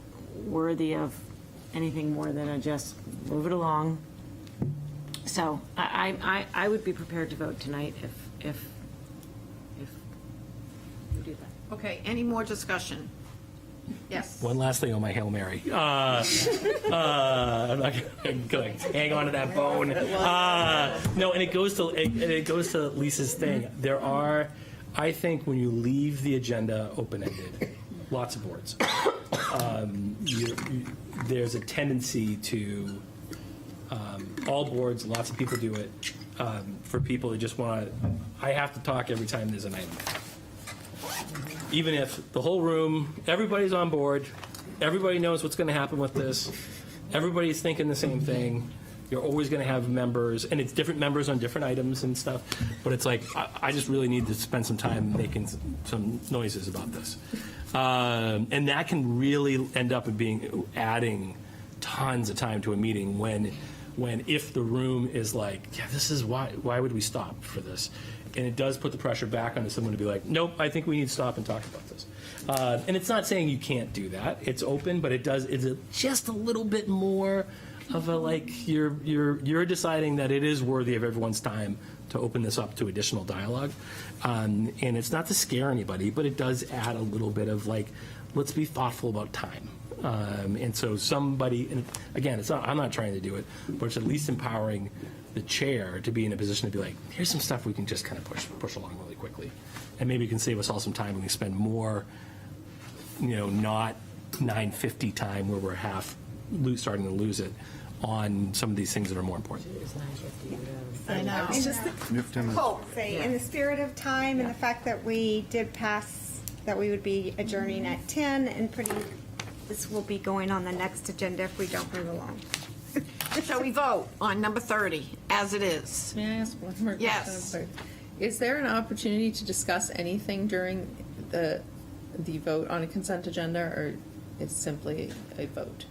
worthy of anything more than a just move it along. So I would be prepared to vote tonight if we do that. Okay, any more discussion? Yes. One last thing on my Hail Mary. I'm not going to hang on to that bone. No, and it goes to Lisa's thing. There are, I think, when you leave the agenda open-ended, lots of boards, there's a tendency to all boards. Lots of people do it. For people who just want to, I have to talk every time there's an item. Even if the whole room, everybody's on board, everybody knows what's going to happen with this, everybody's thinking the same thing, you're always going to have members, and it's different members on different items and stuff, but it's like, I just really need to spend some time making some noises about this. And that can really end up adding tons of time to a meeting when if the room is like, yeah, this is why would we stop for this? And it does put the pressure back onto someone to be like, nope, I think we need to stop and talk about this. And it's not saying you can't do that. It's open, but it's just a little bit more of a, like, you're deciding that it is worthy of everyone's time to open this up to additional dialogue. And it's not to scare anybody, but it does add a little bit of, like, let's be thoughtful about time. And so somebody, and again, I'm not trying to do it, but it's at least empowering the chair to be in a position to be like, here's some stuff we can just kind of push along really quickly. And maybe it can save us all some time when we spend more, not 9:50 time where we're starting to lose it on some of these things that are more important. I know. And just You have 10 minutes. say, in the spirit of time and the fact that we did pass, that we would be adjourning at 10 and this will be going on the next agenda if we don't move along. Shall we vote on number 30 as it is? May I ask one more question? Yes. I'm sorry. Is there an opportunity to discuss anything during the vote on a consent agenda, or it's simply a vote?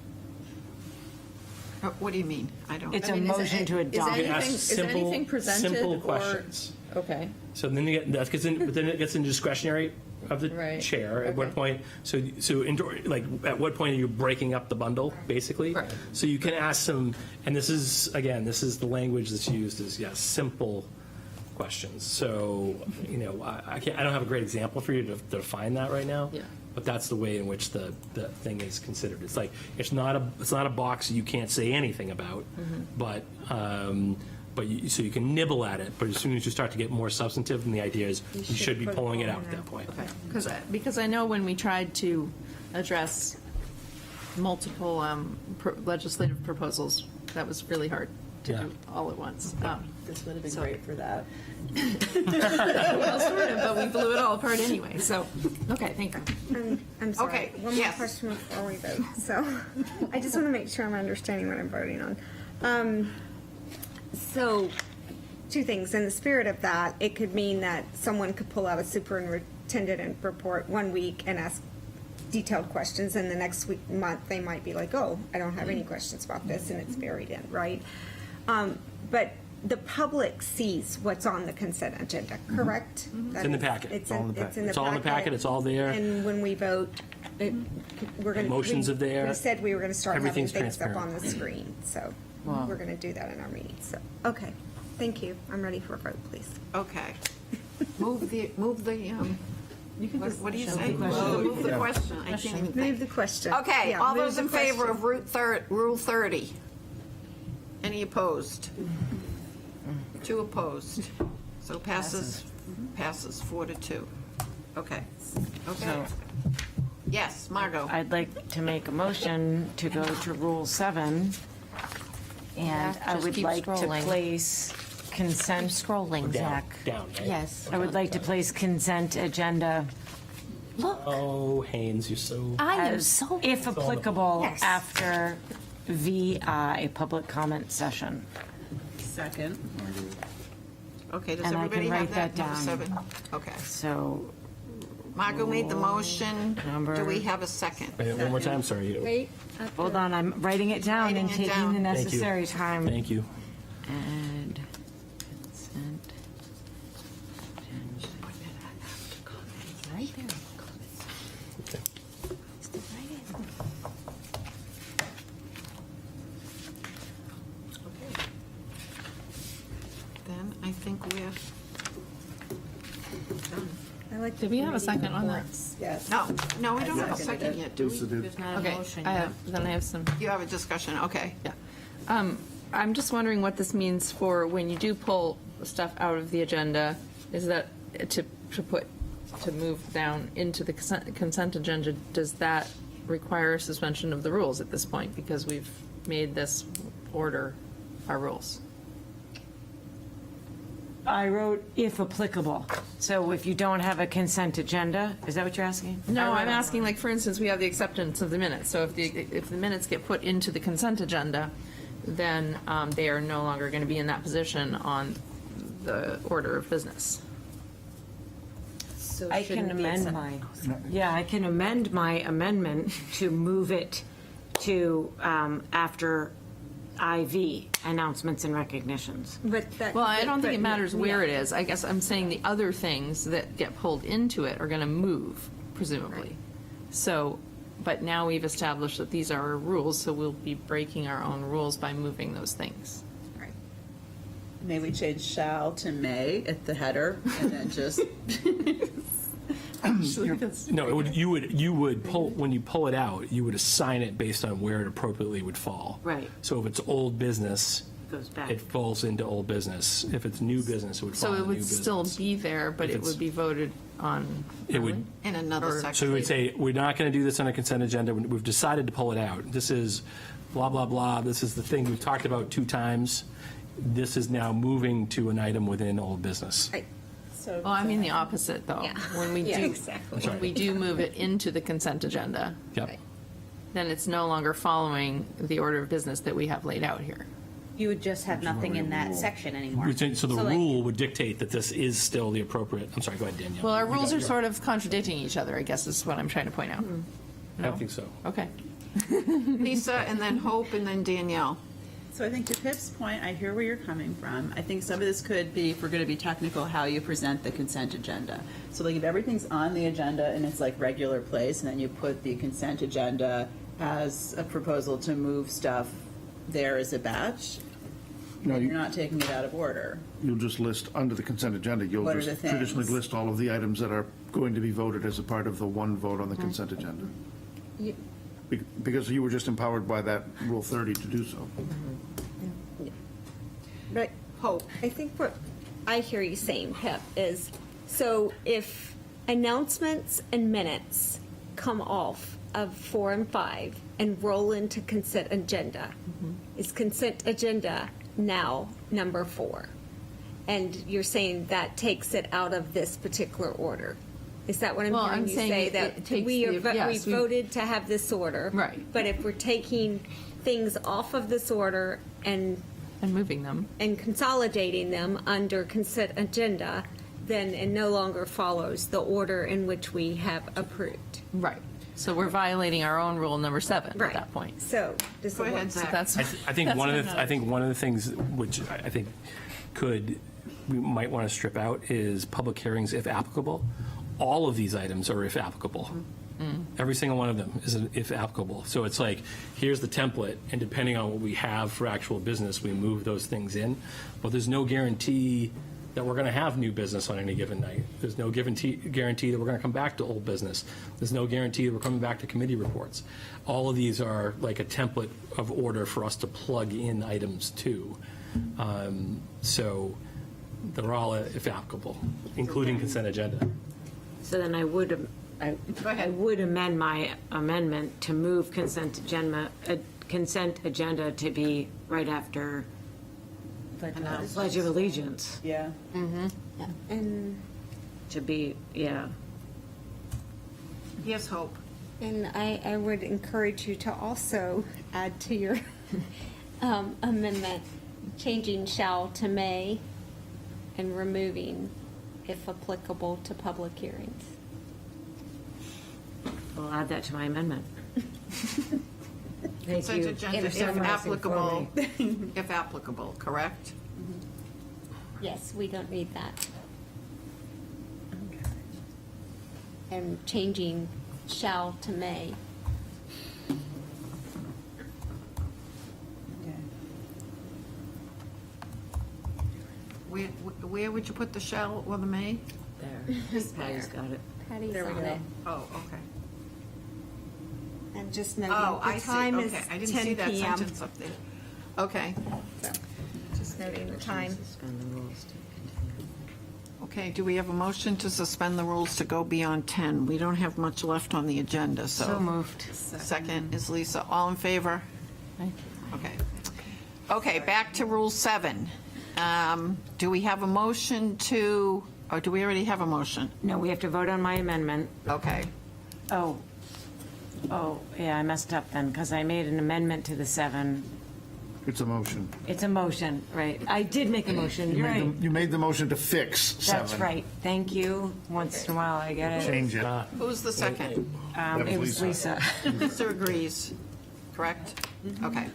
What do you mean? I don't. It's I a mean, is motion it- to is adopt. anything- Ask is anything presented simple or- questions. Okay. So then that gets in, but then it gets into discretionary of the Right. chair. At what Okay. point? At what point are you breaking up the bundle, basically? Right. So you can ask some, and this is the language that's used is simple questions. So I don't have a great example for you to define that right now. Yeah. But that's the way in which the thing is considered. It's like it's not a box you can't say anything about, but so you can nibble at it. But as soon as you start to get more substantive, then the idea is you should be put it pulling it all out at in that point. Because I know when we tried to address multiple legislative proposals, that was really hard to Yeah. do all at once. This would have been great for that. Well, sort of, but we blew it all apart anyway, so, okay, thank you. I'm sorry. Okay, One more yes. question before we vote. So I just want to make sure I'm understanding what I'm voting on. So two things. In the spirit of that, it could mean that someone could pull out a superintendent report one week and ask detailed questions, and the next month they might be like, oh, I don't have any questions about this, and it's buried in, right? But the public sees what's on the consent agenda, correct? It's in the packet. It's all in the in packet. It's all in the packet. It's all there. And when we vote, we're going to. Motions are there. We said we were going to start having Everything's things up transparent. on the screen, so we're going to do that in our meeting, so, okay. Thank you. I'm ready for a vote, please. Okay. Move the. What do you say? question. Move the question. I can't even Move think. the question. Okay, Yeah, all move those the in favor question. of Rule 30? Any opposed? 2 opposed. So passes 4-2. Okay. Okay. Yes, Margot. I'd like to make a motion to go to Rule 7, and I just would keep like to scrolling. place consent. Scrolling, Down, Zach. down, right? Yes. I would like to place consent agenda Look, Oh, Haynes, you're so. I am as, so. if applicable, Yes. after VI, public comment session. Second. Okay, does And I everybody can have write that? that Number down. 7? Okay. So, Margot made the motion. Number- Do we have a second? One more time, sorry. Wait. hold on, I'm writing it down Writing and it taking down. the Thank you. necessary time. Thank you. And consent. Right there. Okay. Then I think we're done. I like Did we have a the second on that? reports. Yes. No, we don't have a second yet, do Lisa we? did. There's not a Okay, motion I yet. have, then I have some. You have a discussion, okay. Yeah. I'm just wondering what this means for when you do pull stuff out of the agenda. Is that to move down into the consent agenda, does that require a suspension of the rules at this point? Because we've made this order our rules. I wrote if applicable. So if you don't have a consent agenda, is that what you're asking? No, I'm asking, like, for instance, we have the acceptance of the minutes. So if the minutes get put into the consent agenda, then they are no longer going to be in that position on the order of business. So I can shouldn't the amend accept- my, yeah, I can amend my amendment to move it to after IV, announcements and recognitions. But that. Well, I don't think it but- matters where it yeah. is. I guess I'm saying the other things that get pulled into it are going to move, presumably. So but now we've established that these are our rules, so we'll be breaking our own rules by moving those things. May we change shall to may at the header and then just, No, you would pull, when you pull it out, you would assign it based on where it appropriately would fall. Right. So if it's old business, Goes back. it falls into old business. If it's new business, it would fall So into it new would still business. be there, but If it it's- would be voted on. It would, In another Or- section. so we would say, we're not going to do this on a consent agenda. We've decided to pull it out. This is blah, blah, blah. This is the thing we've talked about 2 times. This is now moving to an item within old business. Right. so. Oh, I mean the opposite, though. Yeah. When we Yeah, do, exactly. when we do move it into the consent agenda, Yep. then it's no longer following the order of business that we have laid out here. You would just have nothing in that section anymore. So the like- rule would dictate that this is still the appropriate, I'm sorry, go ahead, Danielle. Well, our You rules got are it. sort of contradicting each other, I guess is what I'm trying to point out. I don't think so. Okay. Lisa, and then Hope, and then Danielle. So I think to Pip's point, I hear where you're coming from. I think some of this could be, if we're going to be technical, how you present the consent agenda. So like if everything's on the agenda and it's like regular place, and then you put the consent agenda as a proposal to move stuff there as a batch, No, then you- you're not taking it out of order. You'll just list, under the consent agenda, you'll What are just the traditionally things? list all of the items that are going to be voted as a part of the one vote on the consent agenda. Because you were just empowered by that Rule 30 to do so. But Hope, I think what I hear you saying, Pip, is, so if announcements and minutes come off of 4 and 5 and roll into consent agenda, is consent agenda now number 4? And you're saying that takes it out of this particular order? Is that what I'm Well, hearing I'm you saying say? it That takes we the- yes, we- voted to have this order? Right. But if we're taking things off of this order and moving them. and consolidating them under consent agenda, then it no longer follows the order in which we have approved. Right. So we're violating our own rule number 7 at that point. So, does Go the ahead, one- Zach. That's, I think one of the, I think one of the things which I think we might want to strip out is public hearings if applicable. All of these items are if applicable. Every single one of them is an if applicable. So it's like, here's the template, and depending on what we have for actual business, we move those things in. But there's no guarantee that we're going to have new business on any given night. There's no guarantee that we're going to come back to old business. There's no guarantee that we're coming back to committee reports. All of these are like a template of order for us to plug in items to. So they're all if applicable, including consent agenda. So then I would amend my amendment to move consent agenda to be right after Pledge of Allegiance, Yeah. And, to be, yeah. Yes, Hope. and I would encourage you to also add to your amendment, changing shall to may and removing if applicable to public hearings. I'll add that to my amendment. Thank Consent you. agenda, for if summarizing for applicable, me. if applicable, correct? Yes, we don't need that. And changing shall to may. Where would you put the shall or the may? There, Patty's got it. Patty's on it. Oh, okay. And just Oh, noting, I the see, time is okay. I didn't see 10 that PM. sentence up there. Okay, Just noting the time. Suspend the rules to continue. okay, do we have a motion to suspend the rules to go beyond 10? We don't have much left on the agenda, so. So moved. Second is Lisa. All in favor? Okay. Okay, back to Rule 7. Do we have a motion to, or do we already have a motion? No, we have to vote on my amendment. Okay. Oh, yeah, I messed up then, because I made an amendment to the 7. It's a motion. It's a motion, right. I did make a motion, you're right. You made the motion to fix 7. That's right, thank you. Once in a while, I get it. Change it. Who's the second? It was Lisa. Lisa agrees, correct? Okay.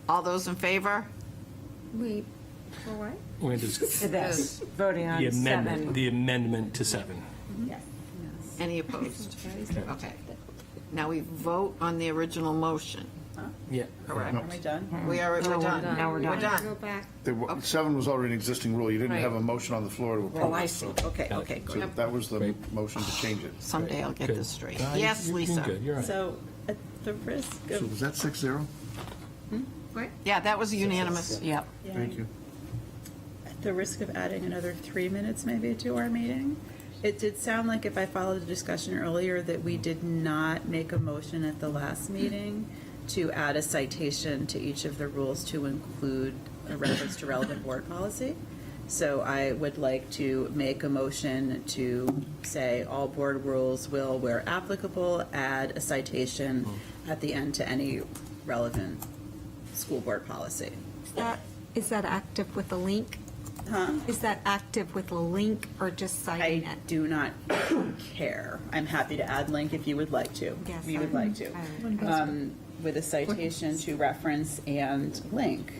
All those in favor? Wait, for what? We're going to just, For this, voting on the 7. amendment to 7. Any opposed? Okay. Now we vote on the original motion. Yeah. Correct. Are we done? We're done. Now we're done. We're done. There wa- 7 was already an existing rule. You didn't have a motion on the floor to approve. Oh, I see. Okay, okay, So good. that was the motion to change it. Someday I'll get Good. this straight. No, Yes, you're doing Lisa? good. You're all right. So at the risk So of was that 6-0? Yeah, that was unanimous. Yep. Thank you. At the risk of adding another 3 minutes maybe to our meeting, it did sound like, if I followed the discussion earlier, that we did not make a motion at the last meeting to add a citation to each of the rules to include a reference to relevant board policy. So I would like to make a motion to say all board rules will, where applicable, add a citation at the end to any relevant school board policy. Is that active with a link? Is that active with a link or just citing I it? do not care. I'm happy to add link if you would like to. Yes, If you would I- like to. With a citation to reference and link.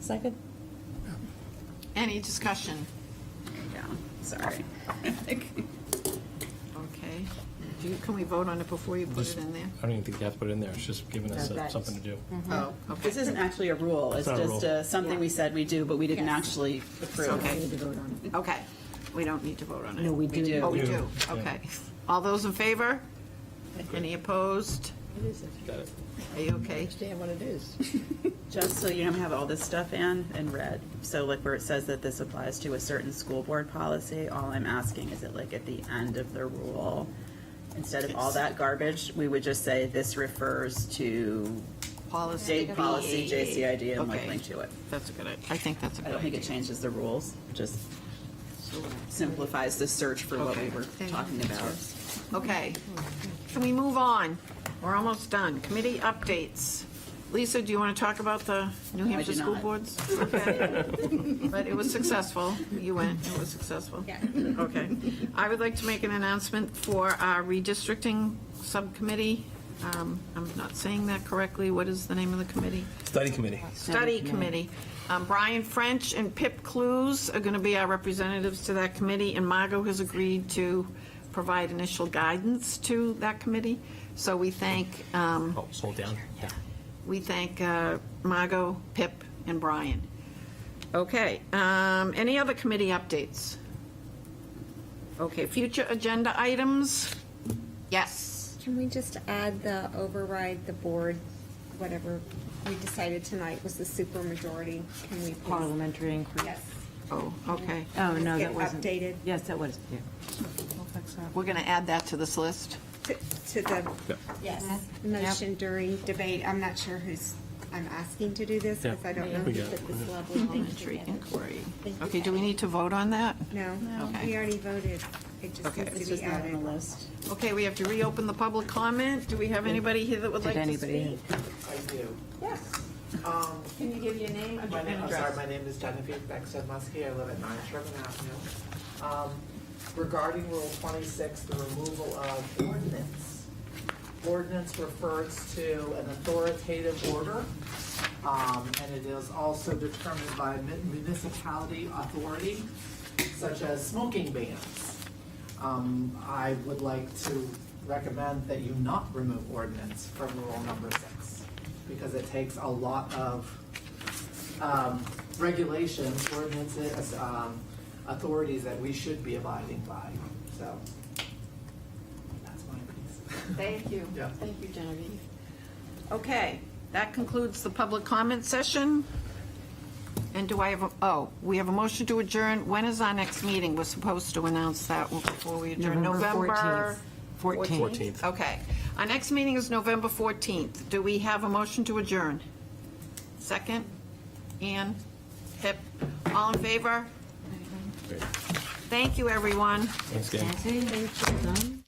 Second? Any discussion? Yeah, sorry. Okay. Can we vote on it before you put it in there? I don't even think you have to put it in there. It's just giving us That's- something to do. Oh, okay. This isn't actually a rule. It's not a just rule. something we said we do, but we didn't actually approve. Okay. Okay. We don't need to vote on it. No, we do. Oh, we We do? do. Okay. All those in favor? Any opposed? Got it. Are you okay? Understand what it is. Just so you don't have all this stuff in red. So like where it says that this applies to a certain school board policy, all I'm asking is it like at the end of the rule, instead of all that garbage, we would just say this refers to Policy. state policy, BAA. JCID, and like Okay. link to it. That's a good, I think that's a I good don't think it idea. changes the rules, just simplifies the search for what we were talking about. Okay. Can we move on? We're almost done. Committee updates. Lisa, do you want to talk about the New Hampshire do school not. boards? Okay. But it was successful. You went, it was successful. Yeah. Okay. I would like to make an announcement for our redistricting subcommittee. I'm not saying that correctly. What is the name of the committee? Study committee. Study Committee. Brian French and Pip Clues are going to be our representatives to that committee, and Margot has agreed to provide initial guidance to that committee. So we thank, Oh, hold down. Yeah. we thank Margot, Pip, and Brian. Okay, any other committee updates? Okay, future agenda items? Yes. Can we just add the override the board, whatever we decided tonight was the supermajority? Can we please? Parliamentary inquiry. Yes. Oh, okay. Oh, no, Get that wasn't. updated. Yes, that was, yeah. We're going to add that to this list. To the, yes, motion during debate. I'm not sure who's, I'm asking to do this because Yeah. I don't know We who's got it. at this level. of Parliamentary inquiry. Thank you. Okay, do we need to vote on that? No, Okay. we already voted. It just Okay. needs It's to just be not on the added. list. Okay, we have to reopen the public comment. Do we have anybody here that would like Did to anybody? speak? I do. Yes. Can you give your name and I'm address? sorry, my name is Genevieve Beckstead-Muskie. I live at 9 Sherman Avenue. Regarding Rule 26, the removal of ordinance. Ordinance refers to an authoritative order, and it is also determined by municipality authority, such as smoking bans. I would like to recommend that you not remove ordinance from Rule number 6, because it takes a lot of regulations, ordinances, authorities that we should be abiding by. So that's my piece. Thank you. Yeah. Thank you, Genevieve. Okay, that concludes the public comment session. And do I have, we have a motion to adjourn. When is our next meeting? We're supposed to announce that before we adjourn. November 14th. 14th. Okay. Our next meeting is November 14th. Do we have a motion to adjourn? Second? Ann? Pip? All in favor? Great. Thank you, everyone. Thanks, gang. Nancy?